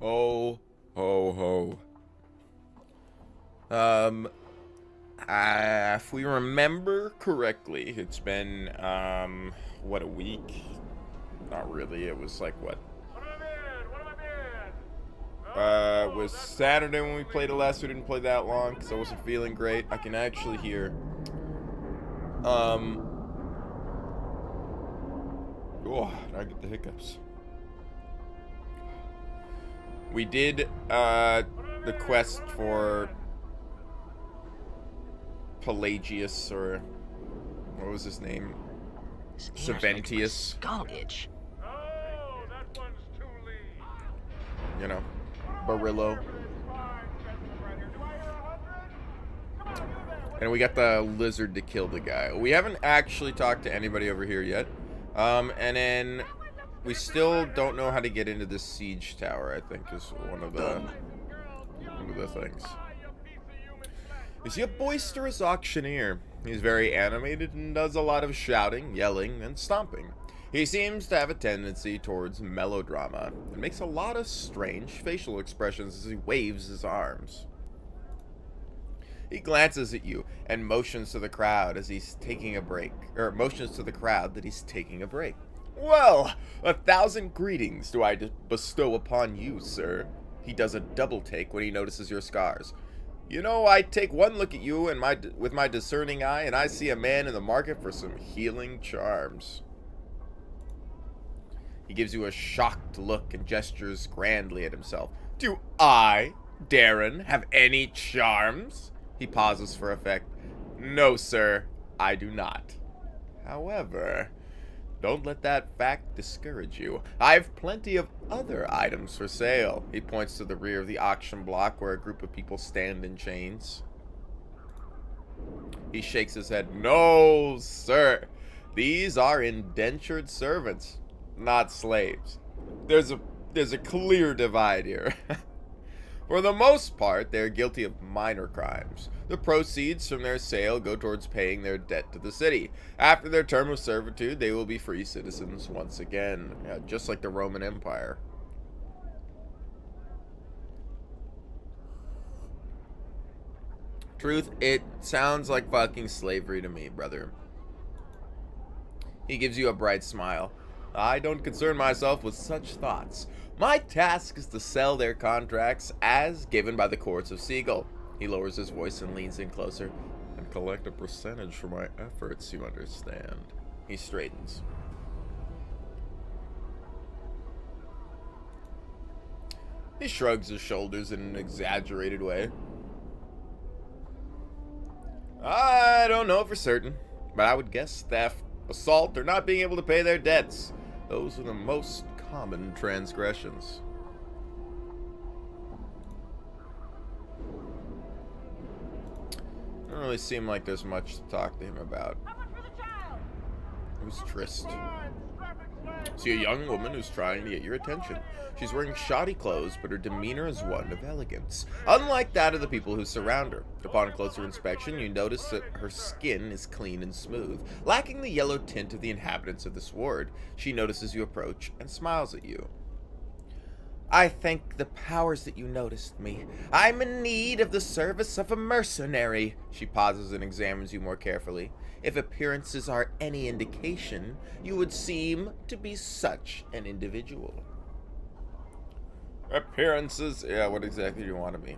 Ho, ho, ho. If we remember correctly, it's been, what, a week? Not really, it was like, what? It was Saturday when we played it last. We didn't play that long because I wasn't feeling great. I can actually hear. Oh, I get the hiccups. We did, the quest for Pelagius, or what was his name? Saventius. Skull itch. You know, Barillo. And we got the lizard to kill the guy. We haven't actually talked to anybody over here yet. And then we still don't know how to get into this siege tower, I think, is one of the things. Is he a boisterous auctioneer? He's very animated and does a lot of shouting, yelling, and stomping. He seems to have a tendency towards melodrama and makes a lot of strange facial expressions as he waves his arms. He glances at you and motions to the crowd as he's taking a break, or motions to the crowd that he's taking a break. Well, 1,000 greetings do I bestow upon you, sir. He does a double take when he notices your scars. You know, I take one look at you and with my discerning eye, and I see a man in the market for some healing charms. He gives you a shocked look and gestures grandly at himself. Do I, Darren, have any charms? He pauses for effect. No, sir, I do not. However, don't let that fact discourage you. I've plenty of other items for sale. He points to the rear of the auction block where a group of people stand in chains. He shakes his head. No, sir. These are indentured servants, not slaves. There's a clear divide here. For the most part, they're guilty of minor crimes. The proceeds from their sale go towards paying their debt to the city. After their term of servitude, they will be free citizens once again, just like the Roman Empire. Truth, it sounds like fucking slavery to me, brother. He gives you a bright smile. I don't concern myself with such thoughts. My task is to sell their contracts as given by the courts of Seagull. He lowers his voice and leans in closer. And collect a percentage for my efforts, you understand. He straightens. He shrugs his shoulders in an exaggerated way. I don't know for certain, but I would guess theft, assault, or not being able to pay their debts. Those are the most common transgressions. Doesn't really seem like there's much to talk to him about. Who's Trist? See a young woman who's trying to get your attention. She's wearing shoddy clothes, but her demeanor is one of elegance, unlike that of the people who surround her. Upon closer inspection, you notice that her skin is clean and smooth, lacking the yellow tint of the inhabitants of this ward. She notices you approach and smiles at you. I thank the powers that you noticed me. I'm in need of the service of a mercenary. She pauses and examines you more carefully. If appearances are any indication, you would seem to be such an individual. Appearances? Yeah, what exactly do you want of me?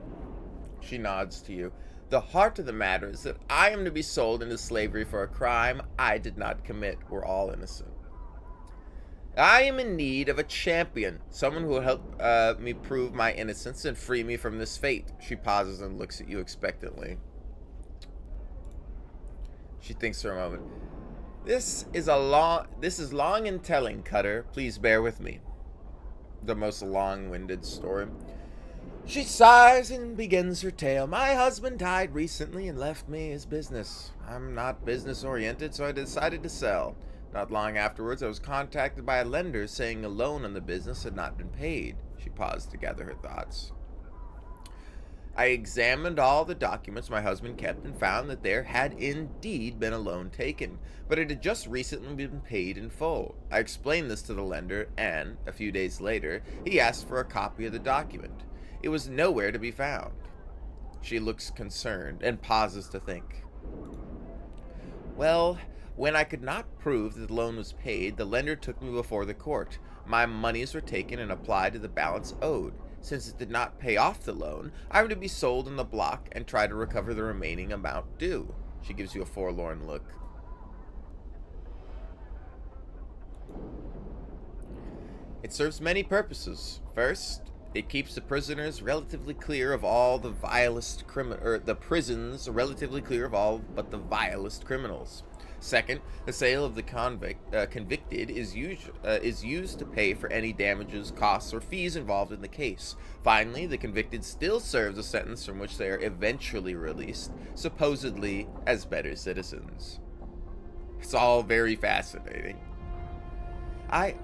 She nods to you. The heart of the matter is that I am to be sold into slavery for a crime I did not commit. We're all innocent. I am in need of a champion, someone who will help me prove my innocence and free me from this fate. She pauses and looks at you expectantly. She thinks for a moment. This is long and telling, Cutter. Please bear with me. The most long-winded story. She sighs and begins her tale. My husband died recently and left me his business. I'm not business-oriented, so I decided to sell. Not long afterwards, I was contacted by a lender saying a loan on the business had not been paid. She paused to gather her thoughts. I examined all the documents my husband kept and found that there had indeed been a loan taken, but it had just recently been paid in full. I explained this to the lender, and, a few days later, he asked for a copy of the document. It was nowhere to be found. She looks concerned and pauses to think. Well, when I could not prove that the loan was paid, the lender took me before the court. My monies were taken and applied to the balance owed. Since it did not pay off the loan, I am to be sold in the block and try to recover the remaining amount due. She gives you a forlorn look. It serves many purposes. First, it keeps the prisoners relatively clear of all the vilest the prisons relatively clear of all but the vilest criminals. Second, the sale of the convicted is used to pay for any damages, costs, or fees involved in the case. Finally, the convicted still serves a sentence from which they are eventually released, supposedly as better citizens. It's all very fascinating. I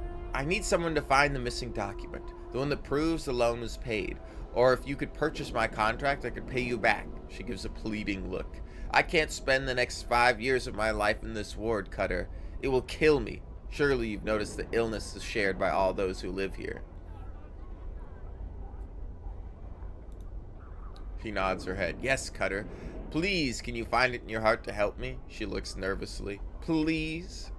need someone to find the missing document, the one that proves the loan was paid. Or if you could purchase my contract, I could pay you back. She gives a pleading look. I can't spend the next 5 years of my life in this ward, Cutter. It will kill me. Surely you've noticed the illness is shared by all those who live here. She nods her head. Yes, Cutter. Please, can you find it in your heart to help me? She looks nervously. Please?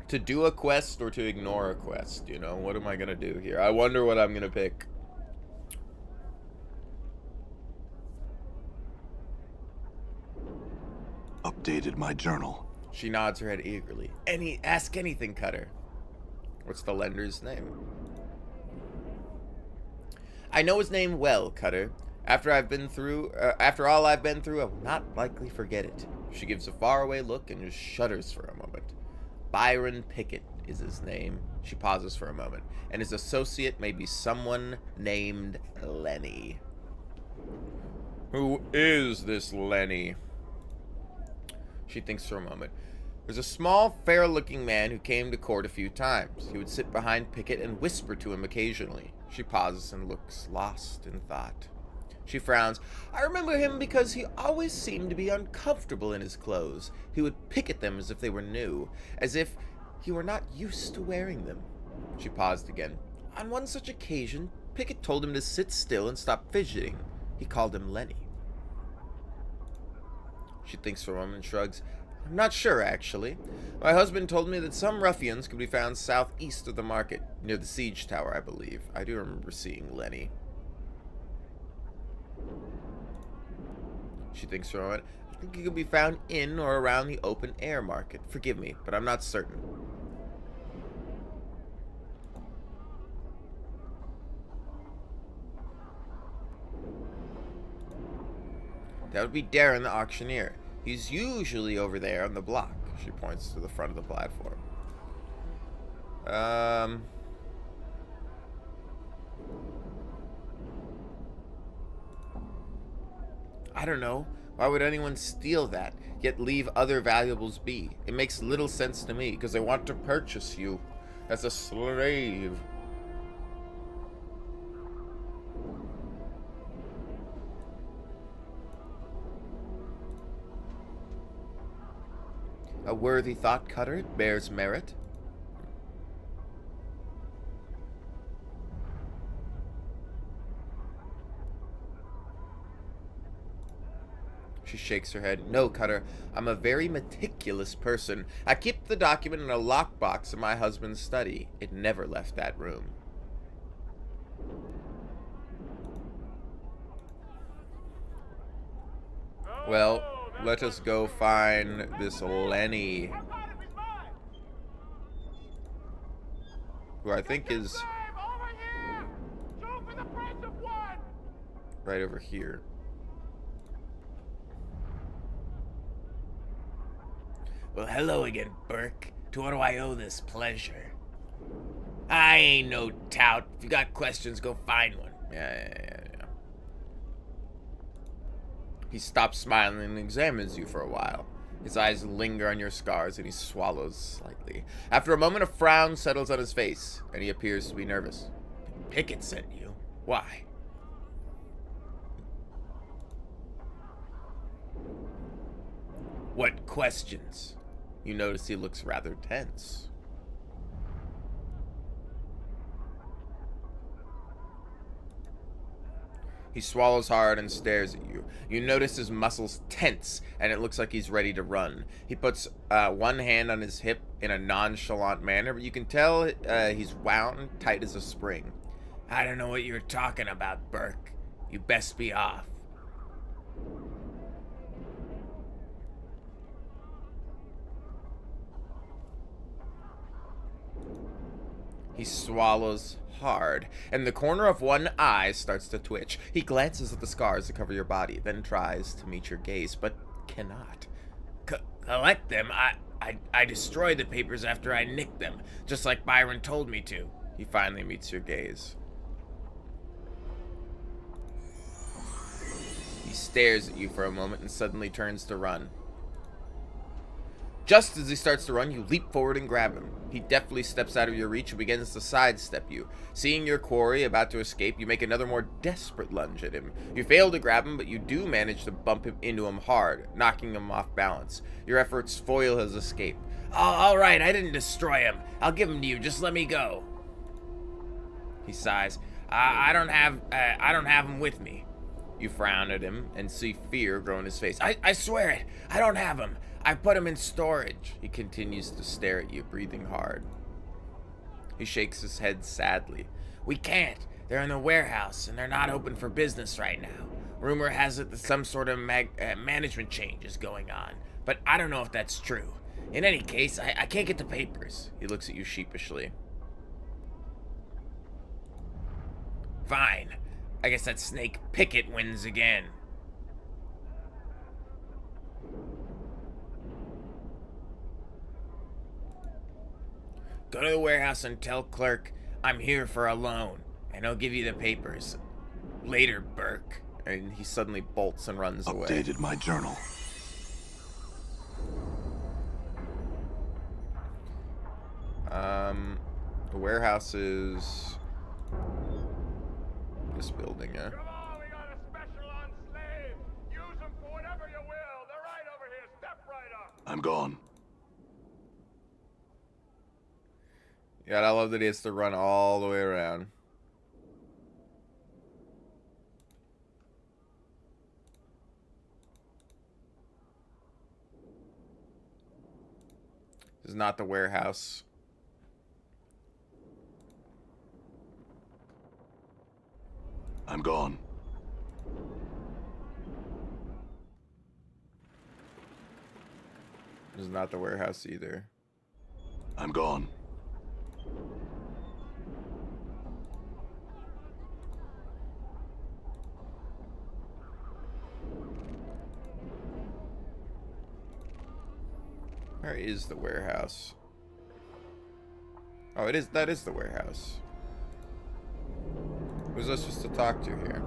To do a quest or to ignore a quest, you know? What am I gonna do here? I wonder what I'm gonna pick. Updated my journal. She nods her head eagerly. Ask anything, Cutter. What's the lender's name? I know his name well, Cutter. After all I've been through, I will not likely forget it. She gives a faraway look and just shudders for a moment. Byron Pickett is his name. She pauses for a moment. And his associate may be someone named Lenny. Who is this Lenny? She thinks for a moment. There's a small, fair-looking man who came to court a few times. He would sit behind Pickett and whisper to him occasionally. She pauses and looks lost in thought. She frowns. I remember him because he always seemed to be uncomfortable in his clothes. He would pick at them as if they were new, as if he were not used to wearing them. She paused again. On one such occasion, Pickett told him to sit still and stop fidgeting. He called him Lenny. She thinks for a moment and shrugs. I'm not sure, actually. My husband told me that some ruffians could be found southeast of the market, near the siege tower, I believe. I do remember seeing Lenny. She thinks for a moment. I think he could be found in or around the open air market. Forgive me, but I'm not certain. That would be Darren the auctioneer. He's usually over there on the block. She points to the front of the platform. I don't know. Why would anyone steal that, yet leave other valuables be? It makes little sense to me, because they want to purchase you as a slave. A worthy thought, Cutter. It bears merit. She shakes her head. No, Cutter. I'm a very meticulous person. I keep the document in a lockbox in my husband's study. It never left that room. Well, let us go find this Lenny, who I think is right over here. Well, hello again, Burke. To what do I owe this pleasure? I ain't no tout. If you got questions, go find one. Yeah. He stops smiling and examines you for a while. His eyes linger on your scars and he swallows slightly. After a moment, a frown settles on his face and he appears to be nervous. Pickett sent you? Why? What questions? You notice he looks rather tense. He swallows hard and stares at you. You notice his muscles tense, and it looks like he's ready to run. He puts one hand on his hip in a nonchalant manner, but you can tell he's wound tight as a spring. I don't know what you're talking about, Burke. You best be off. He swallows hard, and the corner of one eye starts to twitch. He glances at the scars that cover your body, then tries to meet your gaze, but cannot. Collect them? I destroyed the papers after I nicked them, just like Byron told me to. He finally meets your gaze. He stares at you for a moment and suddenly turns to run. Just as he starts to run, you leap forward and grab him. He deftly steps out of your reach and begins to sidestep you. Seeing your quarry about to escape, you make another more desperate lunge at him. You fail to grab him, but you do manage to bump him into him hard, knocking him off balance. Your efforts foil his escape. All right, I didn't destroy him. I'll give him to you. Just let me go. He sighs. I don't have him with me. You frown at him and see fear grow in his face. I swear it. I don't have him. I put him in storage. He continues to stare at you, breathing hard. He shakes his head sadly. We can't. They're in the warehouse, and they're not open for business right now. Rumor has it that some sort of management change is going on, but I don't know if that's true. In any case, I can't get the papers. He looks at you sheepishly. Fine. I guess that snake Pickett wins again. Go to the warehouse and tell clerk I'm here for a loan, and I'll give you the papers. Later, Burke. And he suddenly bolts and runs away. Updated my journal. The warehouse is this building, yeah? Come on, we got a special on slaves. Use them for whatever you will. They're right over here. Step right up. I'm gone. Yeah, I love that he has to run all the way around. This is not the warehouse. I'm gone. This is not the warehouse either. I'm gone. Where is the warehouse? Oh, that is the warehouse. Who's I supposed to talk to here?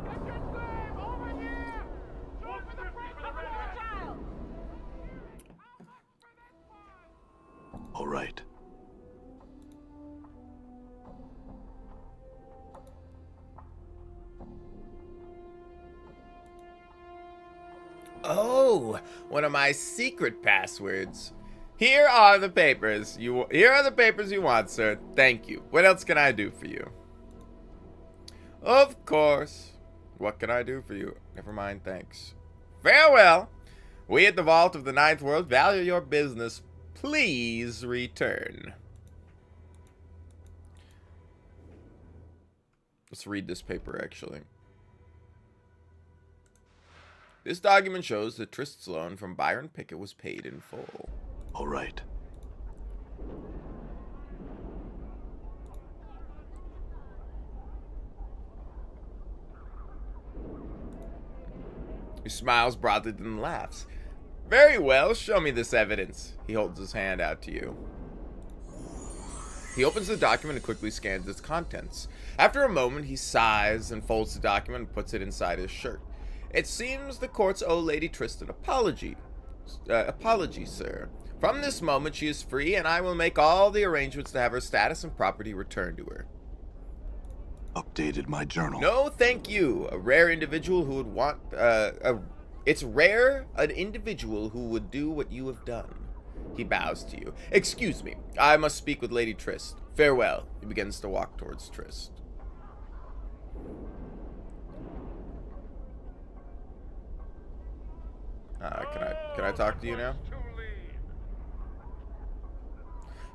Get your slave over here. Shoot for the front of the child. All right. Oh, one of my secret passwords. Here are the papers. Here are the papers you want, sir. Thank you. What else can I do for you? Of course. What can I do for you? Never mind, thanks. Farewell. We at the Vault of the Ninth World value your business. Please return. Let's read this paper, actually. This document shows that Trist's loan from Byron Pickett was paid in full. All right. He smiles broadly then laughs. Very well, show me this evidence. He holds his hand out to you. He opens the document and quickly scans its contents. After a moment, he sighs and folds the document and puts it inside his shirt. It seems the courts owe Lady Triss an apology. Apology, sir. From this moment, she is free, and I will make all the arrangements to have her status and property returned to her. Updated my journal. No, thank you. A rare individual who would want... it's rare an individual who would do what you have done. He bows to you. Excuse me. I must speak with Lady Triss. Farewell. He begins to walk towards Triss. Can I talk to you now?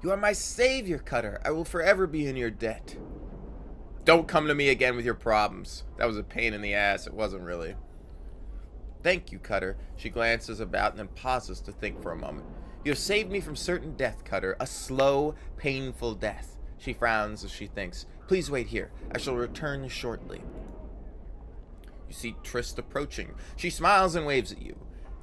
You are my savior, Cutter. I will forever be in your debt. Don't come to me again with your problems. That was a pain in the ass. It wasn't really. Thank you, Cutter. She glances about and then pauses to think for a moment. You have saved me from certain death, Cutter. A slow, painful death. She frowns as she thinks. Please wait here. I shall return shortly. You see Triss approaching. She smiles and waves at you.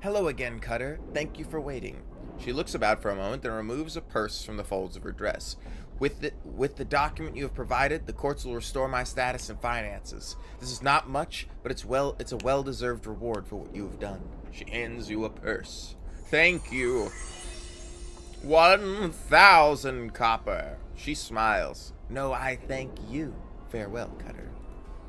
Hello again, Cutter. Thank you for waiting. She looks about for a moment, then removes a purse from the folds of her dress. With the document you have provided, the courts will restore my status and finances. This is not much, but it's a well-deserved reward for what you have done. She hands you a purse. Thank you. 1,000 copper. She smiles. No, I thank you. Farewell, Cutter.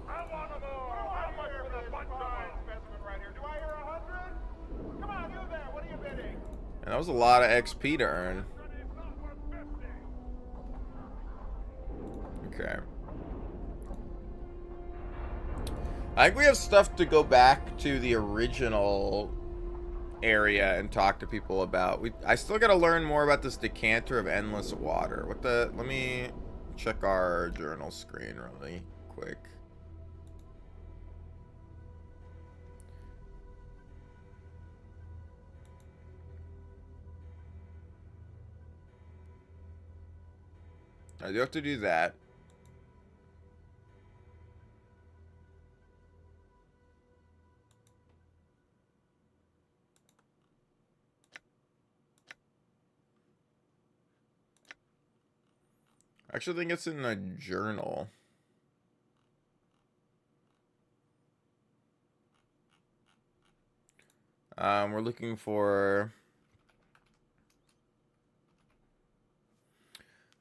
I want more. How much for the fun-size specimen right here? Do I hear 100? Come on, you there. What are you bidding? And that was a lot of XP to earn. It's not worth 50. Okay. I think we have stuff to go back to the original area and talk to people about. I still gotta learn more about this decanter of endless water. Let me check our journal screen really quick. I do have to do that. I actually think it's in a journal. We're looking for...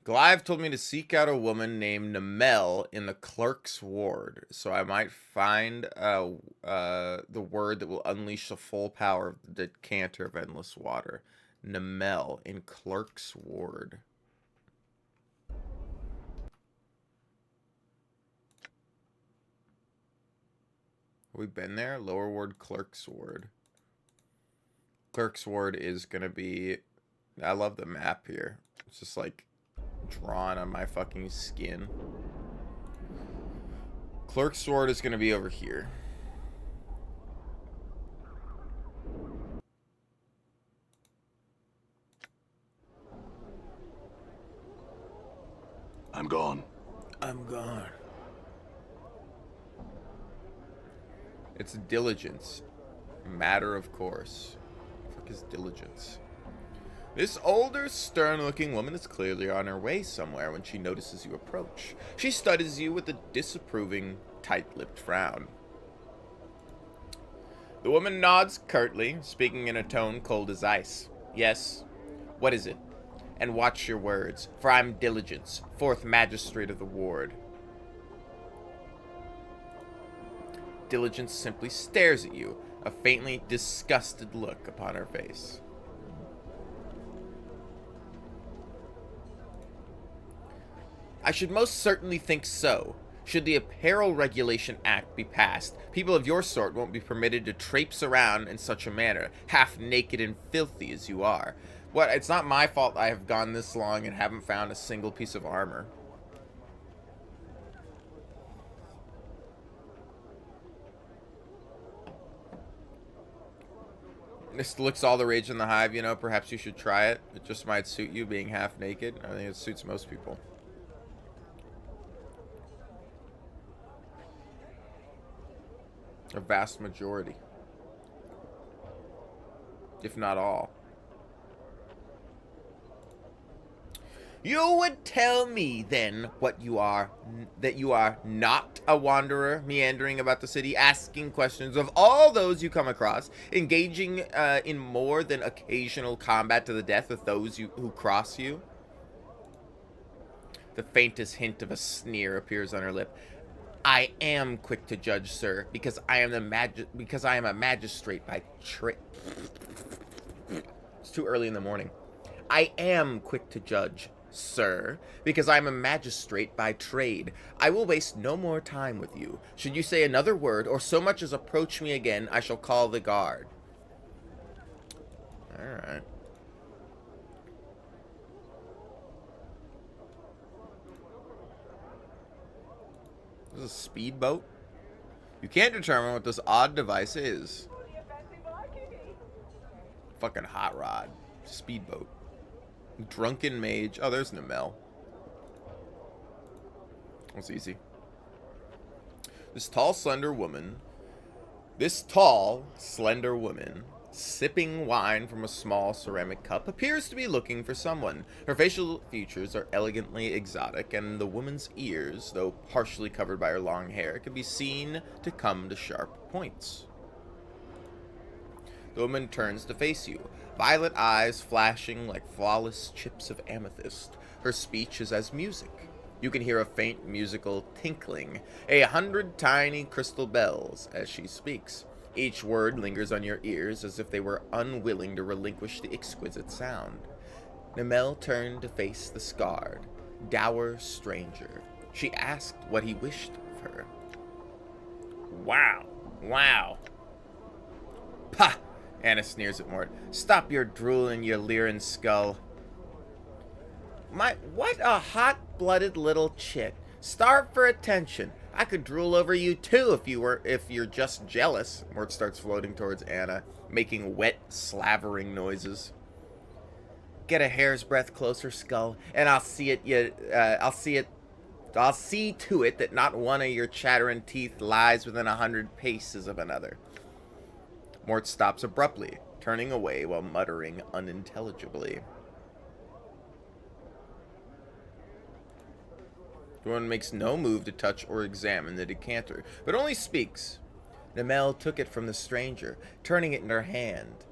Glyve told me to seek out a woman named Namel in the clerk's ward, so I might find the word that will unleash the full power of the decanter of endless water. Namel in clerk's ward. Have we been there? Lower ward, clerk's ward. Clerk's ward is gonna be... I love the map here. It's just like drawn on my fucking skin. Clerk's sword is gonna be over here. I'm gone. I'm gone. It's diligence. Matter of course. What the fuck is diligence? This older, stern-looking woman is clearly on her way somewhere when she notices you approach. She studies you with a disapproving, tight-lipped frown. The woman nods curtly, speaking in a tone cold as ice. Yes. What is it? And watch your words, for I'm Diligence, 4th Magistrate of the Ward. Diligence simply stares at you, a faintly disgusted look upon her face. I should most certainly think so. Should the Apparel Regulation Act be passed, people of your sort won't be permitted to traipse around in such a manner, half naked and filthy as you are. What? It's not my fault I have gone this long and haven't found a single piece of armor. This looks all the rage in the hive, you know, perhaps you should try it. It just might suit you being half naked. I think it suits most people. A vast majority. If not all. You would tell me then what you are, that you are not a wanderer meandering about the city, asking questions of all those you come across, engaging in more than occasional combat to the death with those who cross you. The faintest hint of a sneer appears on her lip. I am quick to judge, sir, because I am a magistrate by trade. It's too early in the morning. I am quick to judge, sir, because I am a magistrate by trade. I will waste no more time with you. Should you say another word, or so much as approach me again, I shall call the guard. Alright. This is a speedboat? You can't determine what this odd device is. Fucking hot rod. Speedboat. Drunken mage. Oh, there's Namel. That's easy. This tall, slender woman, sipping wine from a small ceramic cup, appears to be looking for someone. Her facial features are elegantly exotic, and the woman's ears, though partially covered by her long hair, can be seen to come to sharp points. The woman turns to face you, violet eyes flashing like flawless chips of amethyst. Her speech is as music. You can hear a faint musical tinkling, 100 tiny crystal bells as she speaks. Each word lingers on your ears as if they were unwilling to relinquish the exquisite sound. Namel turned to face the scarred, dour stranger. She asked what he wished of her. Wow. Wow. Pah! Anna sneers at Mort. Stop your drooling, you leering skull. What a hot-blooded little chit. Starve for attention. I could drool over you too if you're just jealous. Mort starts floating towards Anna, making wet, slavering noises. Get a hair's breadth closer, skull, and I'll see to it that not one of your chattering teeth lies within 100 paces of another. Mort stops abruptly, turning away while muttering unintelligibly. The woman makes no move to touch or examine the decanter, but only speaks. Namel took it from the stranger, turning it in her hands.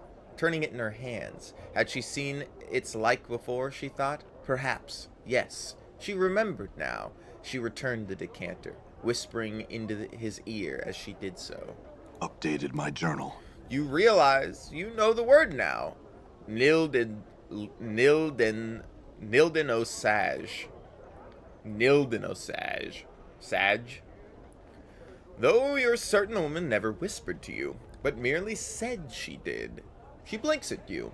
Had she seen its like before, she thought? Perhaps, yes. She remembered now. She returned the decanter, whispering into his ear as she did so. Updated my journal. You realize you know the word now. Nildenosage. Sage. Though you're certain the woman never whispered to you, but merely said she did. She blinks at you.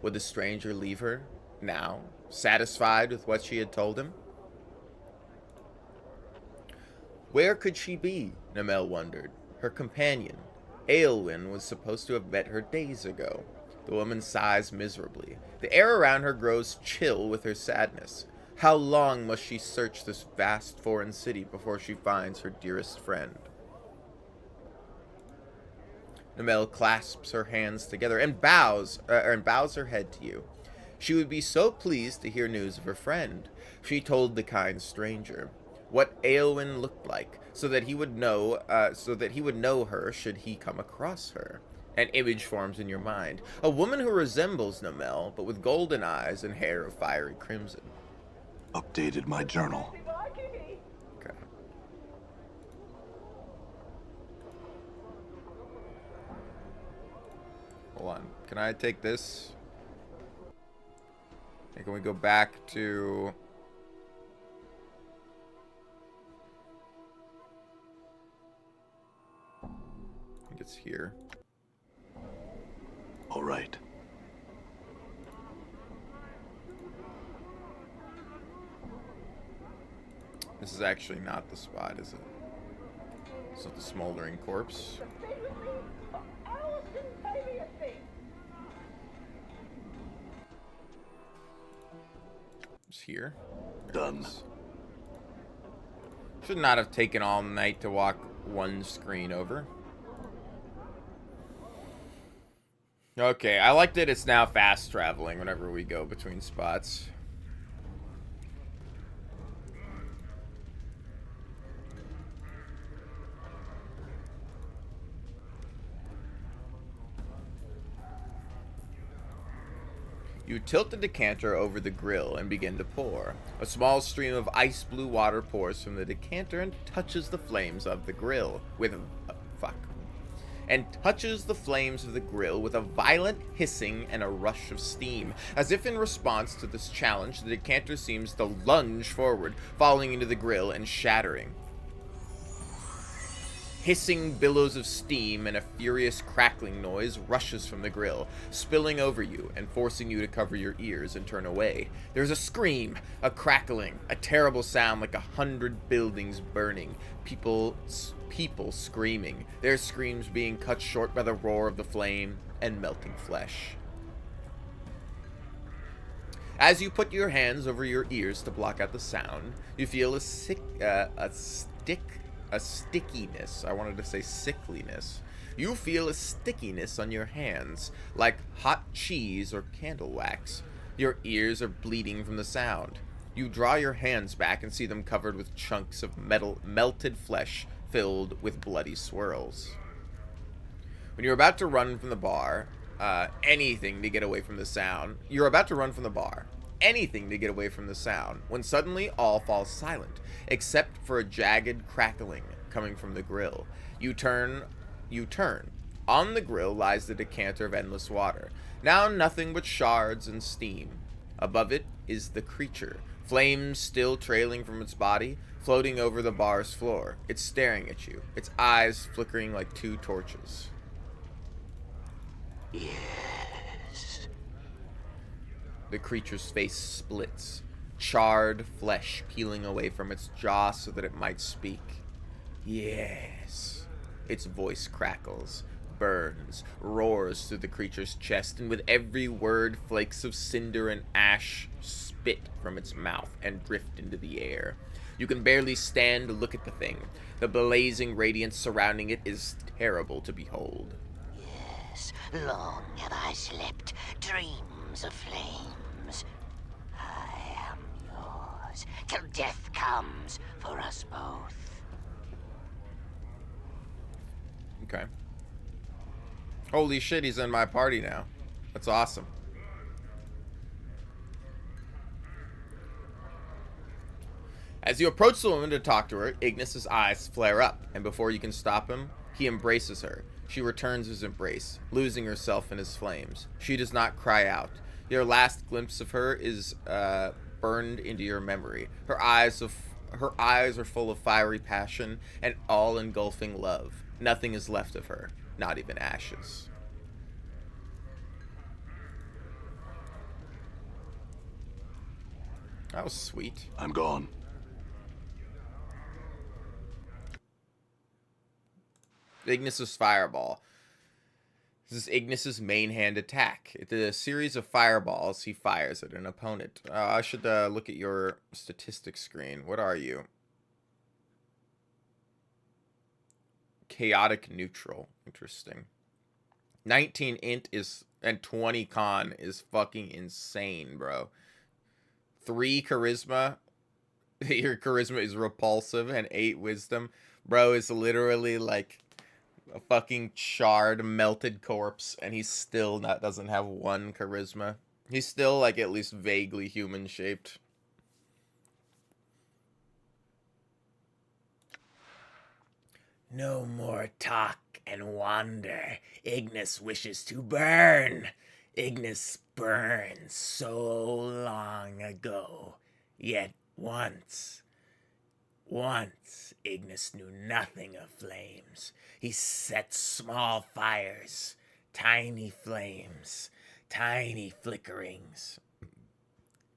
Would the stranger leave her now, satisfied with what she had told him? Where could she be? Namel wondered. Her companion, Aelwyn, was supposed to have met her days ago. The woman sighs miserably. The air around her grows chill with her sadness. How long must she search this vast foreign city before she finds her dearest friend? Namel clasps her hands together and bows her head to you. She would be so pleased to hear news of her friend. She told the kind stranger what Aelwyn looked like, so that he would know her should he come across her. An image forms in your mind. A woman who resembles Namel, but with golden eyes and hair of fiery crimson. Updated my journal. Okay. Hold on. Can I take this? And can we go back to... I think it's here. All right. This is actually not the spot, is it? It's not the smoldering corpse. It's here. Done. Should not have taken all night to walk one screen over. Okay, I like that it's now fast traveling whenever we go between spots. You tilt the decanter over the grill and begin to pour. A small stream of ice blue water pours from the decanter and touches the flames of the grill with a violent hissing and a rush of steam. As if in response to this challenge, the decanter seems to lunge forward, falling into the grill and shattering. Hissing billows of steam and a furious crackling noise rushes from the grill, spilling over you and forcing you to cover your ears and turn away. There's a scream, a crackling, a terrible sound like 100 buildings burning, people screaming, their screams being cut short by the roar of the flame and melting flesh. As you put your hands over your ears to block out the sound, you feel a stickiness. I wanted to say sickliness. You feel a stickiness on your hands, like hot cheese or candle wax. Your ears are bleeding from the sound. You draw your hands back and see them covered with chunks of melted flesh filled with bloody swirls. When you're about to run from the bar, anything to get away from the sound, when suddenly all falls silent, except for a jagged crackling coming from the grill. You turn. On the grill lies the decanter of endless water, now nothing but shards and steam. Above it is the creature, flames still trailing from its body, floating over the bar's floor. It's staring at you, its eyes flickering like two torches. Yes. The creature's face splits, charred flesh peeling away from its jaw so that it might speak. Yes. Its voice crackles, burns, roars through the creature's chest, and with every word, flakes of cinder and ash spit from its mouth and drift into the air. You can barely stand to look at the thing. The blazing radiance surrounding it is terrible to behold. Yes, long have I slept dreams of flames. I am yours till death comes for us both. Okay. Holy shit, he's in my party now. That's awesome. As you approach the woman to talk to her, Ignis's eyes flare up, and before you can stop him, he embraces her. She returns his embrace, losing herself in his flames. She does not cry out. Your last glimpse of her is burned into your memory. Her eyes are full of fiery passion and all-engulfing love. Nothing is left of her, not even ashes. That was sweet. I'm gone. Ignis's Fireball. This is Ignis's main hand attack. It's a series of fireballs he fires at an opponent. I should look at your statistics screen. What are you? Chaotic neutral. Interesting. 19 int is and 20 con is fucking insane, bro. 3 charisma. Your charisma is repulsive, and 8 wisdom. Bro is literally like a fucking charred, melted corpse, and he still doesn't have 1 charisma. He's still like at least vaguely human shaped. No more talk and wander. Ignis wishes to burn. Ignis burned so long ago. Yet once, Ignis knew nothing of flames. He set small fires, tiny flames, tiny flickerings.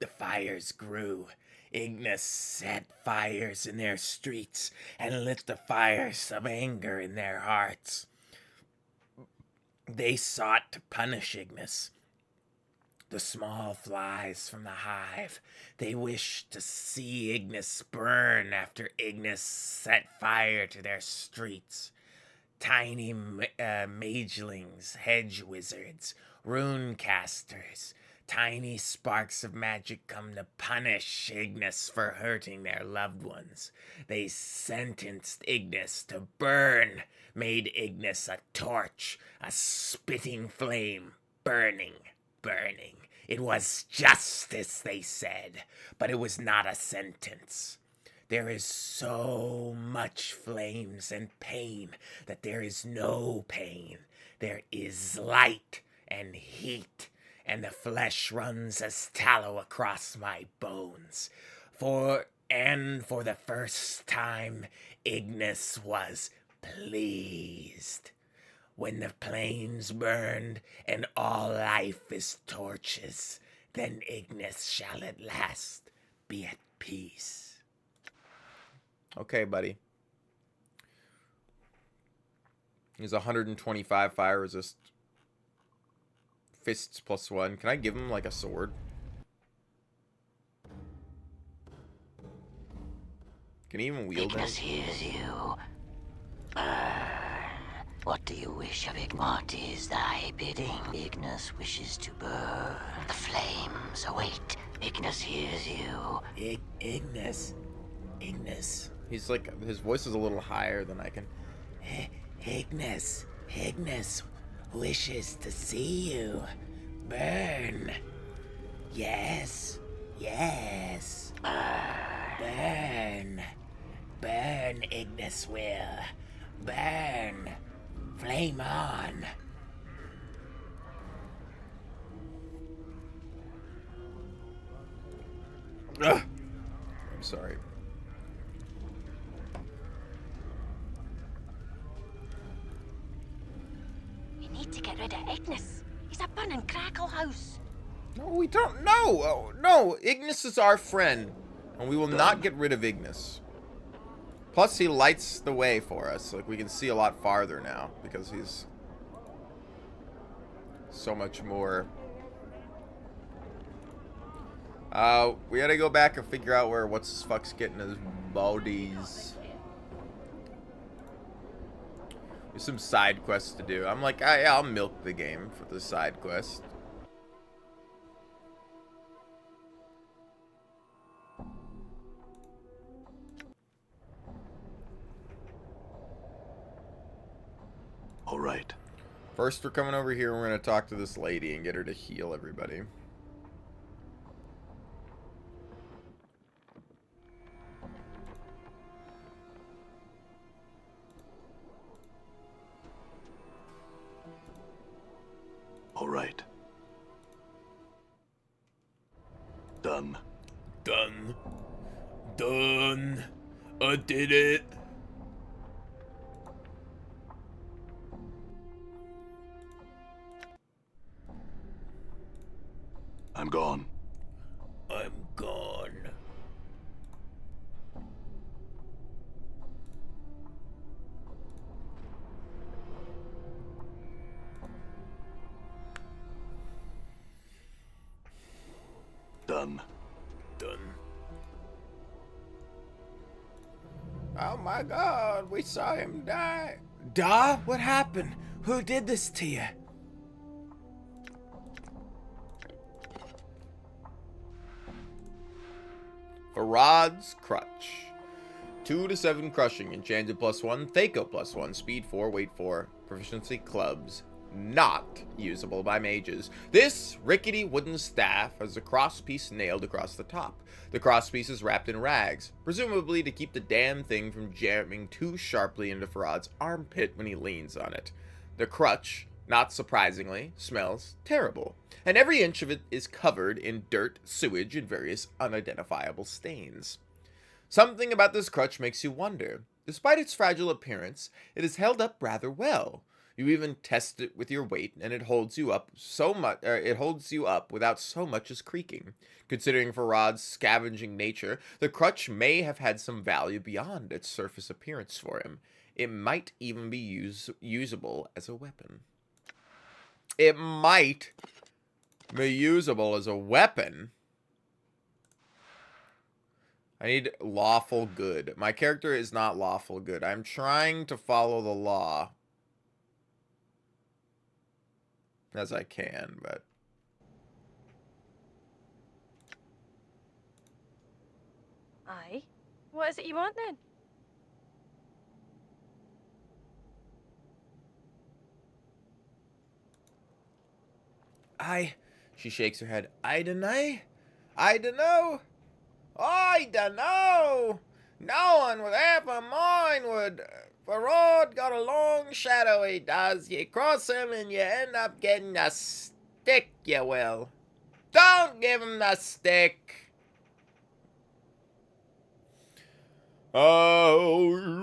The fires grew. Ignis set fires in their streets and lit the fires of anger in their hearts. They sought to punish Ignis. The small flies from the hive, they wished to see Ignis burn after Ignis set fire to their streets. Tiny magelings, hedge wizards, rune casters, tiny sparks of magic come to punish Ignis for hurting their loved ones. They sentenced Ignis to burn, made Ignis a torch, a spitting flame, burning, burning. It was justice, they said, but it was not a sentence. There is so much flames and pain that there is no pain. There is light and heat, and the flesh runs as tallow across my bones. For the first time, Ignis was pleased. When the plains burned and all life is torches, then Ignis shall at last be at peace. Okay, buddy. He's 125 fire resist. Fists +1. Can I give him like a sword? Can he even wield Ignis it? hears you. What do you wish of Ignis? What is thy bidding? Ignis wishes to burn. The flames await. Ignis hears you. Ignis. He's like, his voice is a little higher than I can. Ignis wishes to see you burn. Yes. Burn, Ignis will. Burn. Flame on. Ugh. I'm sorry. We need to get rid of Ignis. He's a burning crackle house. No, we don't. No, oh, no. Ignis is our friend, and we will not get rid of Ignis. Plus, he lights the way for us. Like, we can see a lot farther now because he's so much more. We gotta go back and figure out where what's his fuck's getting his bodies. There's some side quests to do. I'm like, yeah, I'll milk the game for the side quest. All right. First, we're coming over here. We're gonna talk to this lady and get her to heal everybody. All right. Done. Done. I did it. I'm gone. I'm gone. Done. Oh my god, we saw him die. Da, what happened? Who did this to you? Farad's Crutch. 2 to 7 crushing, enchanted +1, Thaco +1, speed 4, weight 4, proficiency clubs. Not usable by mages. This rickety wooden staff has a crosspiece nailed across the top. The crosspiece is wrapped in rags, presumably to keep the damn thing from jamming too sharply into Farad's armpit when he leans on it. The crutch, not surprisingly, smells terrible, and every inch of it is covered in dirt, sewage, and various unidentifiable stains. Something about this crutch makes you wonder. Despite its fragile appearance, it is held up rather well. You even test it with your weight, and it holds you up without so much as creaking. Considering Farad's scavenging nature, the crutch may have had some value beyond its surface appearance for him. It might even be usable as a weapon. It might be usable as a weapon. I need lawful good. My character is not lawful good. I'm trying to follow the law as I can, but Aye. What is it you want then? I She shakes her head. I dunno. I dunno. I dunno. No one with half a mind would. Farad got a long shadow, he does. You cross him and you end up getting a stick, you will. Don't give him the stick. Oh,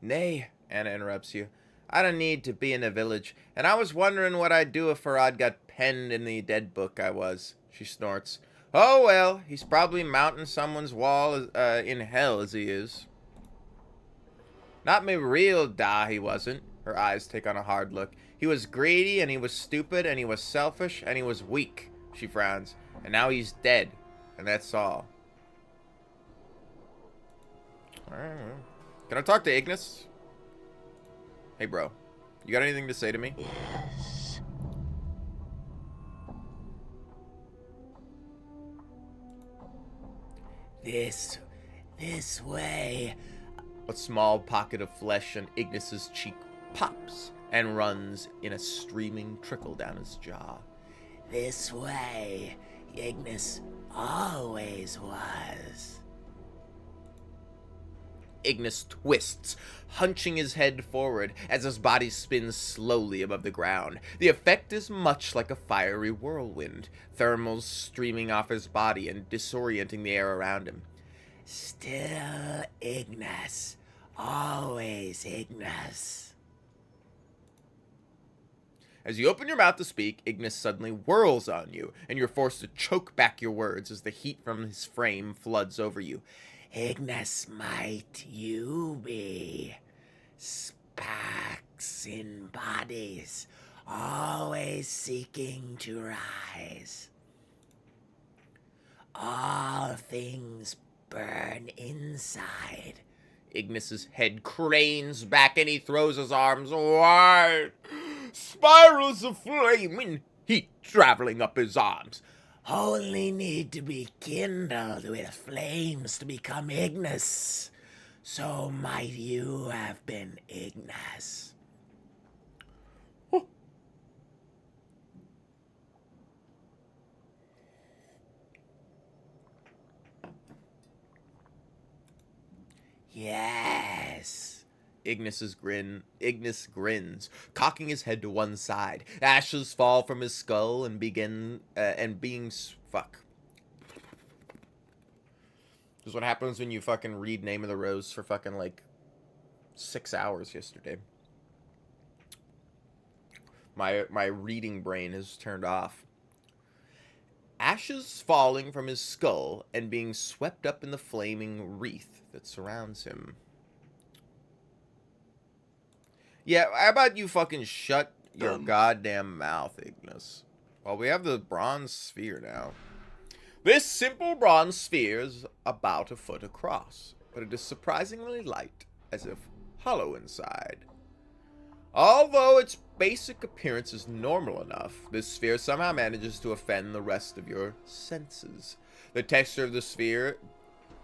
Nay, Anna interrupts you. I don't need to be in a village, and I was wondering what I'd do if Farad got penned in the dead book I was. She snorts. Oh well, he's probably mounting someone's wall in hell as he is. Not me real da, he wasn't. Her eyes take on a hard look. He was greedy, and he was stupid, and he was selfish, and he was weak. She frowns. And now he's dead. And that's all. Alright. Can I talk to Ignis? Hey, bro. You got anything to say to me? Yes. This way. A small pocket of flesh on Ignis's cheek pops and runs in a streaming trickle down his jaw. This way. Ignis always was. Ignis twists, hunching his head forward as his body spins slowly above the ground. The effect is much like a fiery whirlwind, thermals streaming off his body and disorienting the air around him. Still Ignis. Always Ignis. As you open your mouth to speak, Ignis suddenly whirls on you, and you're forced to choke back your words as the heat from his frame floods over you. Ignis might you be. Sparks in bodies, always seeking to rise. All things burn inside. Ignis's head cranes back and he throws his arms wide. Spirals of flame and heat traveling up his arms. Only need to be kindled with flames to become Ignis. So might you have been Ignis. Yes. Ignis grins, cocking his head to one side. Ashes fall from his skull and fuck. This is what happens when you fucking read Name of the Rose for fucking like 6 hours yesterday. My reading brain is turned off. Ashes falling from his skull and being swept up in the flaming wreath that surrounds him. Yeah, how about you fucking shut your goddamn mouth, Ignis? Well, we have the bronze sphere now. This simple bronze sphere is about a foot across, but it is surprisingly light, as if hollow inside. Although its basic appearance is normal enough, this sphere somehow manages to offend the rest of your senses. The texture of the sphere,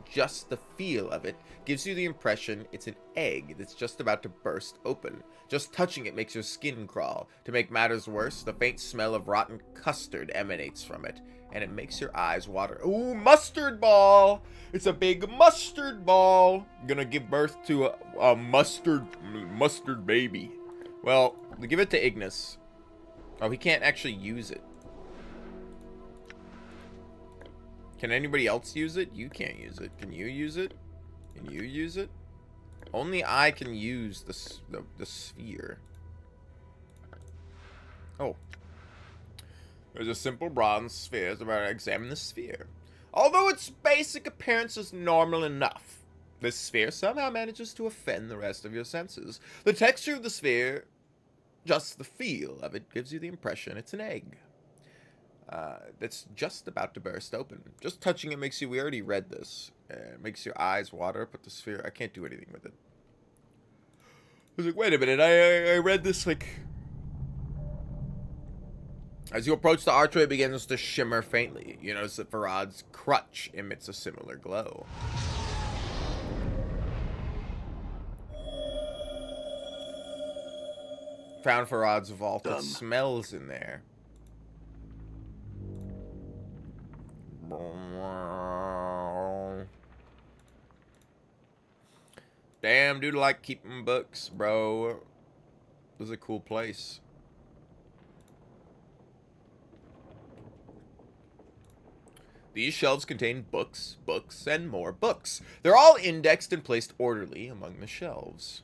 just the feel of it, gives you the impression it's an egg that's just about to burst open. Just touching it makes your skin crawl. To make matters worse, the faint smell of rotten custard emanates from it, and it makes your eyes water. Ooh, mustard ball! It's a big mustard ball! Gonna give birth to a mustard baby. Well, give it to Ignis. Oh, he can't actually use it. Can anybody else use it? You can't use it. Can you use it? Can you use it? Only I can use the sphere. Oh. There's a simple bronze sphere. It's about to examine the sphere. Although its basic appearance is normal enough, this sphere somehow manages to offend the rest of your senses. The texture of the sphere, just the feel of it, gives you the impression it's an egg. That's just about to burst open. Just touching it makes you, we already read this. It makes your eyes water, but the sphere, I can't do anything with it. I was like, wait a minute, I read this like... As you approach the archway, it begins to shimmer faintly. You notice that Farad's crutch emits a similar glow. Found Farad's vault. It Done. smells in there. Damn, dude, I like keeping books, bro. This is a cool place. These shelves contain books, books, and more books. They're all indexed and placed orderly among the shelves.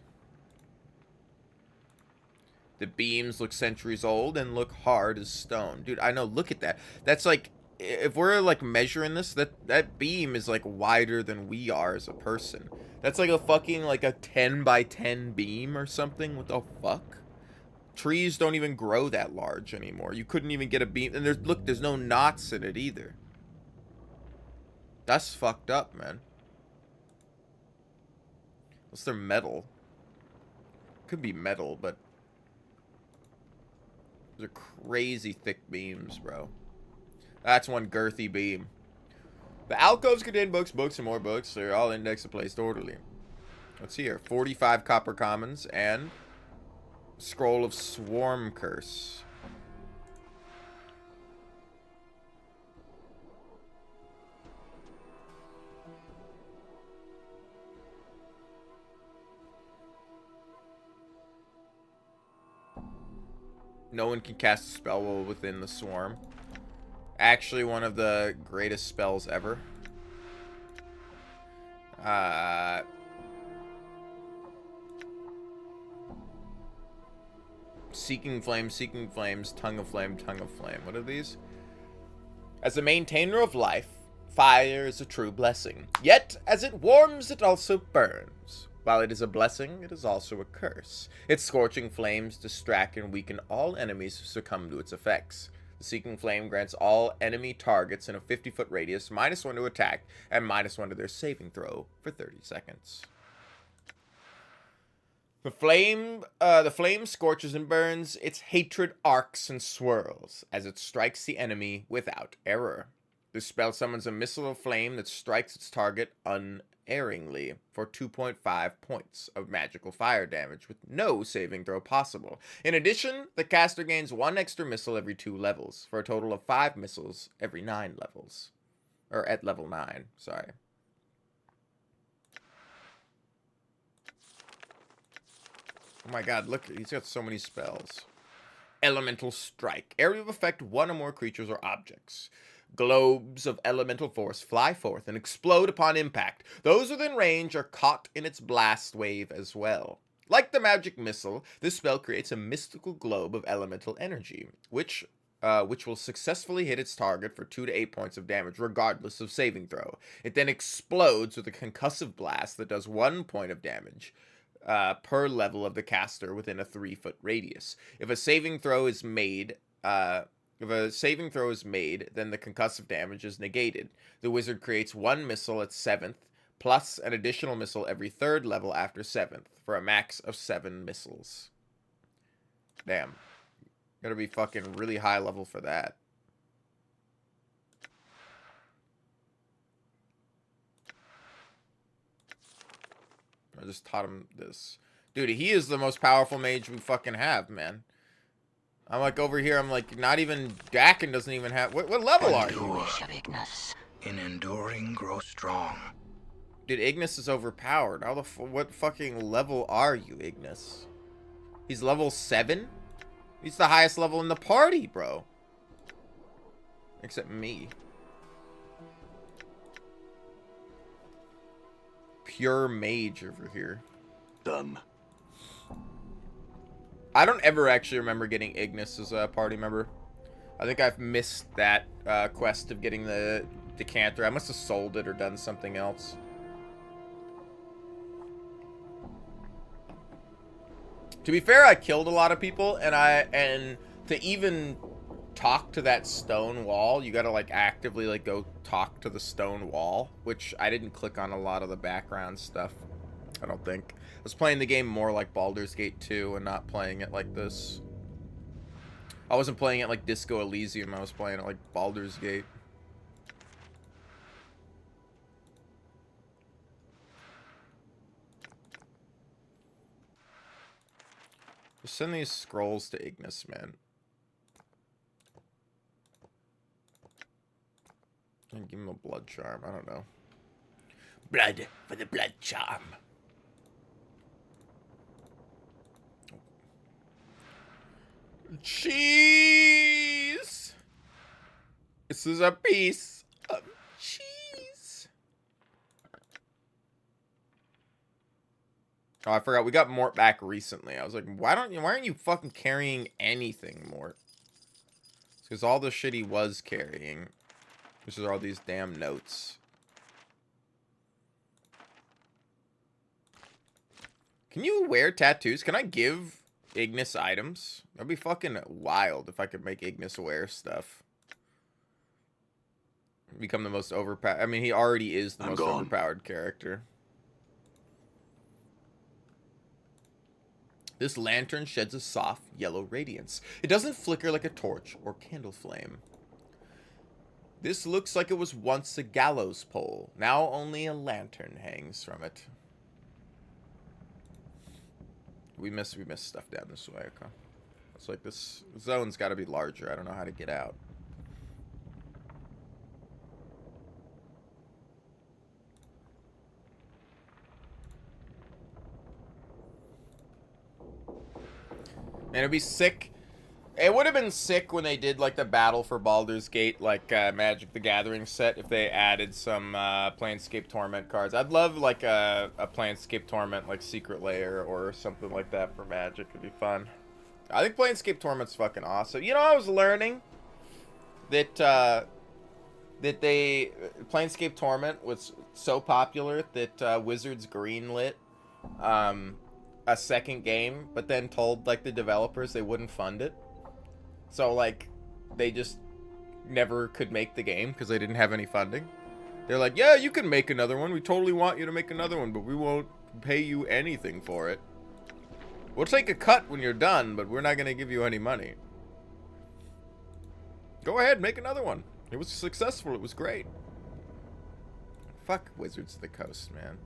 The beams look centuries old and look hard as stone. Dude, I know, look at that. That's like, if we're like measuring this, that beam is like wider than we are as a person. That's like a fucking like a 10 by 10 beam or something. What the fuck? Trees don't even grow that large anymore. You couldn't even get a beam. And there's no knots in it either. That's fucked up, man. What's their metal? Could be metal, but those are crazy thick beams, bro. That's one girthy beam. The alcoves contain books, books, and more books. They're all indexed and placed orderly. What's here? 45 copper commons and scroll of swarm curse. No one can cast a spell while within the swarm. Actually, one of the greatest spells ever. Seeking flames, tongue of flame, tongue of flame. What are these? As a maintainer of life, fire is a true blessing. Yet, as it warms, it also burns. While it is a blessing, it is also a curse. Its scorching flames distract and weaken all enemies who succumb to its effects. The Seeking Flame grants all enemy targets in a 50-foot radius -1 to attack and -1 to their saving throw for 30 seconds. The flame scorches and burns. Its hatred arcs and swirls as it strikes the enemy without error. This spell summons a missile of flame that strikes its target unerringly for 2.5 points of magical fire damage with no saving throw possible. In addition, the caster gains 1 extra missile every 2 levels for a total of 5 missiles every 9 levels. Or at level 9, sorry. Oh my god, look, he's got so many spells. Elemental Strike. Area of effect 1 or more creatures or objects. Globes of elemental force fly forth and explode upon impact. Those within range are caught in its blast wave as well. Like the magic missile, this spell creates a mystical globe of elemental energy, which will successfully hit its target for 2 to 8 points of damage, regardless of saving throw. It then explodes with a concussive blast that does 1 point of damage per level of the caster within a 3-foot radius. If a saving throw is made, then the concussive damage is negated. The wizard creates 1 missile at 7th, plus an additional missile every 3rd level after 7th, for a max of 7 missiles. Damn. Gotta be fucking really high level for that. I just taught him this. Dude, he is the most powerful mage we fucking have, man. I'm like over here, I'm like, not even Dakin doesn't even have. What level are you? Wish of Ignis. In enduring, grow strong. Dude, Ignis is overpowered. How the what fucking level are you, Ignis? He's level 7? He's the highest level in the party, bro. Except me. Pure mage over here. Done. I don't ever actually remember getting Ignis as a party member. I think I've missed that quest of getting the decanter. I must have sold it or done something else. To be fair, I killed a lot of people, and to even talk to that stone wall, you gotta like actively like go talk to the stone wall, which I didn't click on a lot of the background stuff. I don't think. I was playing the game more like Baldur's Gate 2 and not playing it like this. I wasn't playing it like Disco Elysium, I was playing it like Baldur's Gate. Just send these scrolls to Ignis, man. And give him a blood charm. I don't know. Blood for the blood charm. Cheese! This is a piece of cheese. Oh, I forgot. We got Mort back recently. I was like, why aren't you fucking carrying anything, Mort? It's because all the shit he was carrying, which is all these damn notes. Can you wear tattoos? Can I give Ignis items? That'd be fucking wild if I could make Ignis wear stuff. Become the most overpowered. I mean, he already is the most overpowered character. This lantern sheds a soft yellow radiance. It doesn't flicker like a torch or candle flame. This looks like it was once a gallows pole. Now only a lantern hangs from it. We missed stuff down this way. Okay. It's like this zone's got to be larger. I don't know how to get out. And it'd be sick. It would have been sick when they did like the Battle for Baldur's Gate, like Magic the Gathering set, if they added some Planescape Torment cards. I'd love like a Planescape Torment like Secret Lair or something like that for Magic. It'd be fun. I think Planescape Torment's fucking awesome. You know, I was learning that Planescape Torment was so popular that Wizards greenlit a second game, but then told like the developers they wouldn't fund it. So like they just never could make the game because they didn't have any funding. They're like, yeah, you can make another one. We totally want you to make another one, but we won't pay you anything for it. We'll take a cut when you're done, but we're not going to give you any money. Go ahead, make another one. It was successful. It was great. Fuck Wizards of the Coast, man.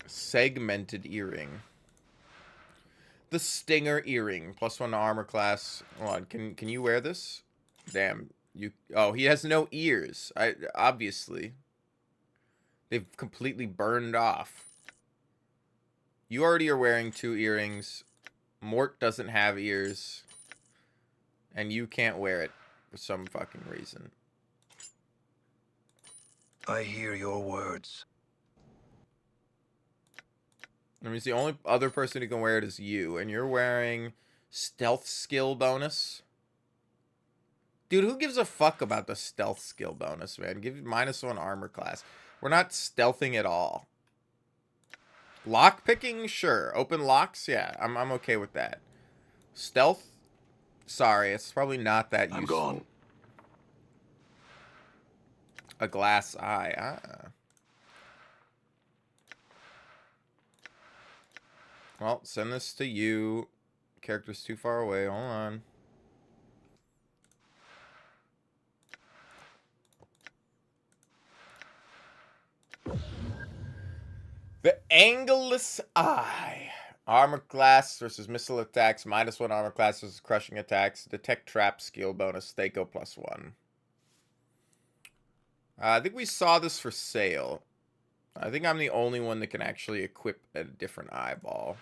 Segmented earring. The Stinger earring. +1 armor class. Hold on. Can you wear this? Damn. Oh, he has no ears. Obviously. They've completely burned off. You already are wearing 2 earrings. Mort doesn't have ears. And you can't wear it for some fucking reason. I hear your words. I mean, the only other person who can wear it is you, and you're wearing stealth skill bonus. Dude, who gives a fuck about the stealth skill bonus, man? Give -1 armor class. We're not stealthing at all. Lock picking, sure. Open locks, yeah, I'm okay with that. Stealth, sorry, it's probably not that useful. I'm gone. A glass eye, Well, send this to you. Character's too far away. Hold on. The Angleless Eye. Armor class versus missile attacks. -1 armor class versus crushing attacks. Detect trap skill bonus. Stako +1. I think we saw this for sale. I think I'm the only one that can actually equip a different eyeball.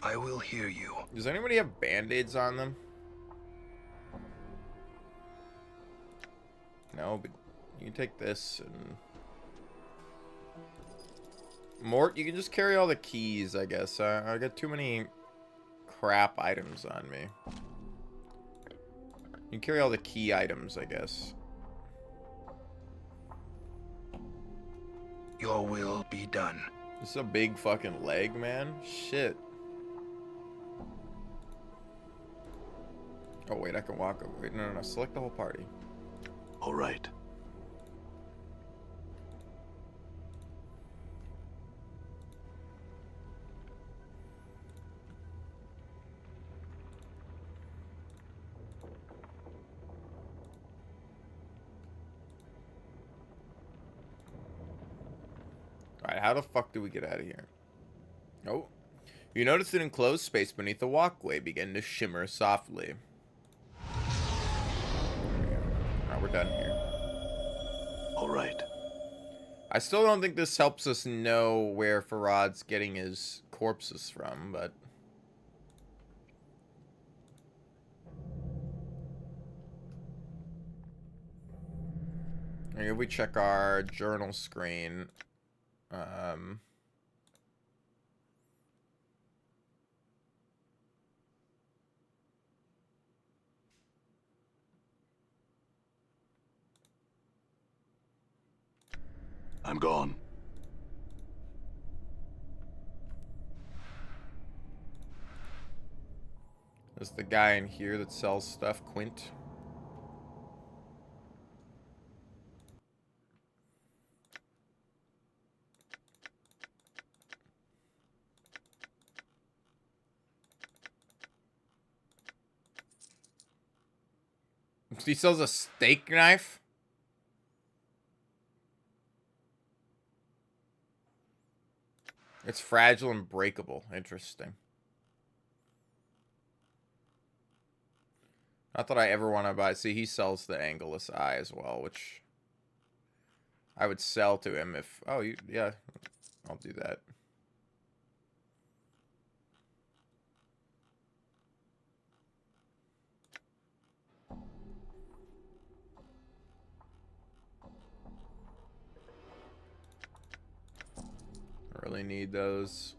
I will hear you. Does anybody have band-aids on them? No, but you can take this and... Mort, you can just carry all the keys, I guess. I got too many crap items on me. You can carry all the key items, I guess. Your will be done. This is a big fucking leg, man. Shit. Oh, wait, I can walk over. Wait, no. Select the whole party. All right. Alright, how the fuck do we get out of here? Oh. You notice an enclosed space beneath the walkway begin to shimmer softly. Alright, we're done here. All right. I still don't think this helps us know where Farad's getting his corpses from, but... Here we check our journal screen. I'm gone. There's the guy in here that sells stuff, Quint. He sells a steak knife? It's fragile and breakable. Interesting. Not that I ever want to buy. See, he sells the angleless eye as well, which I would sell to him if... Oh, yeah, I'll do that. I really need those.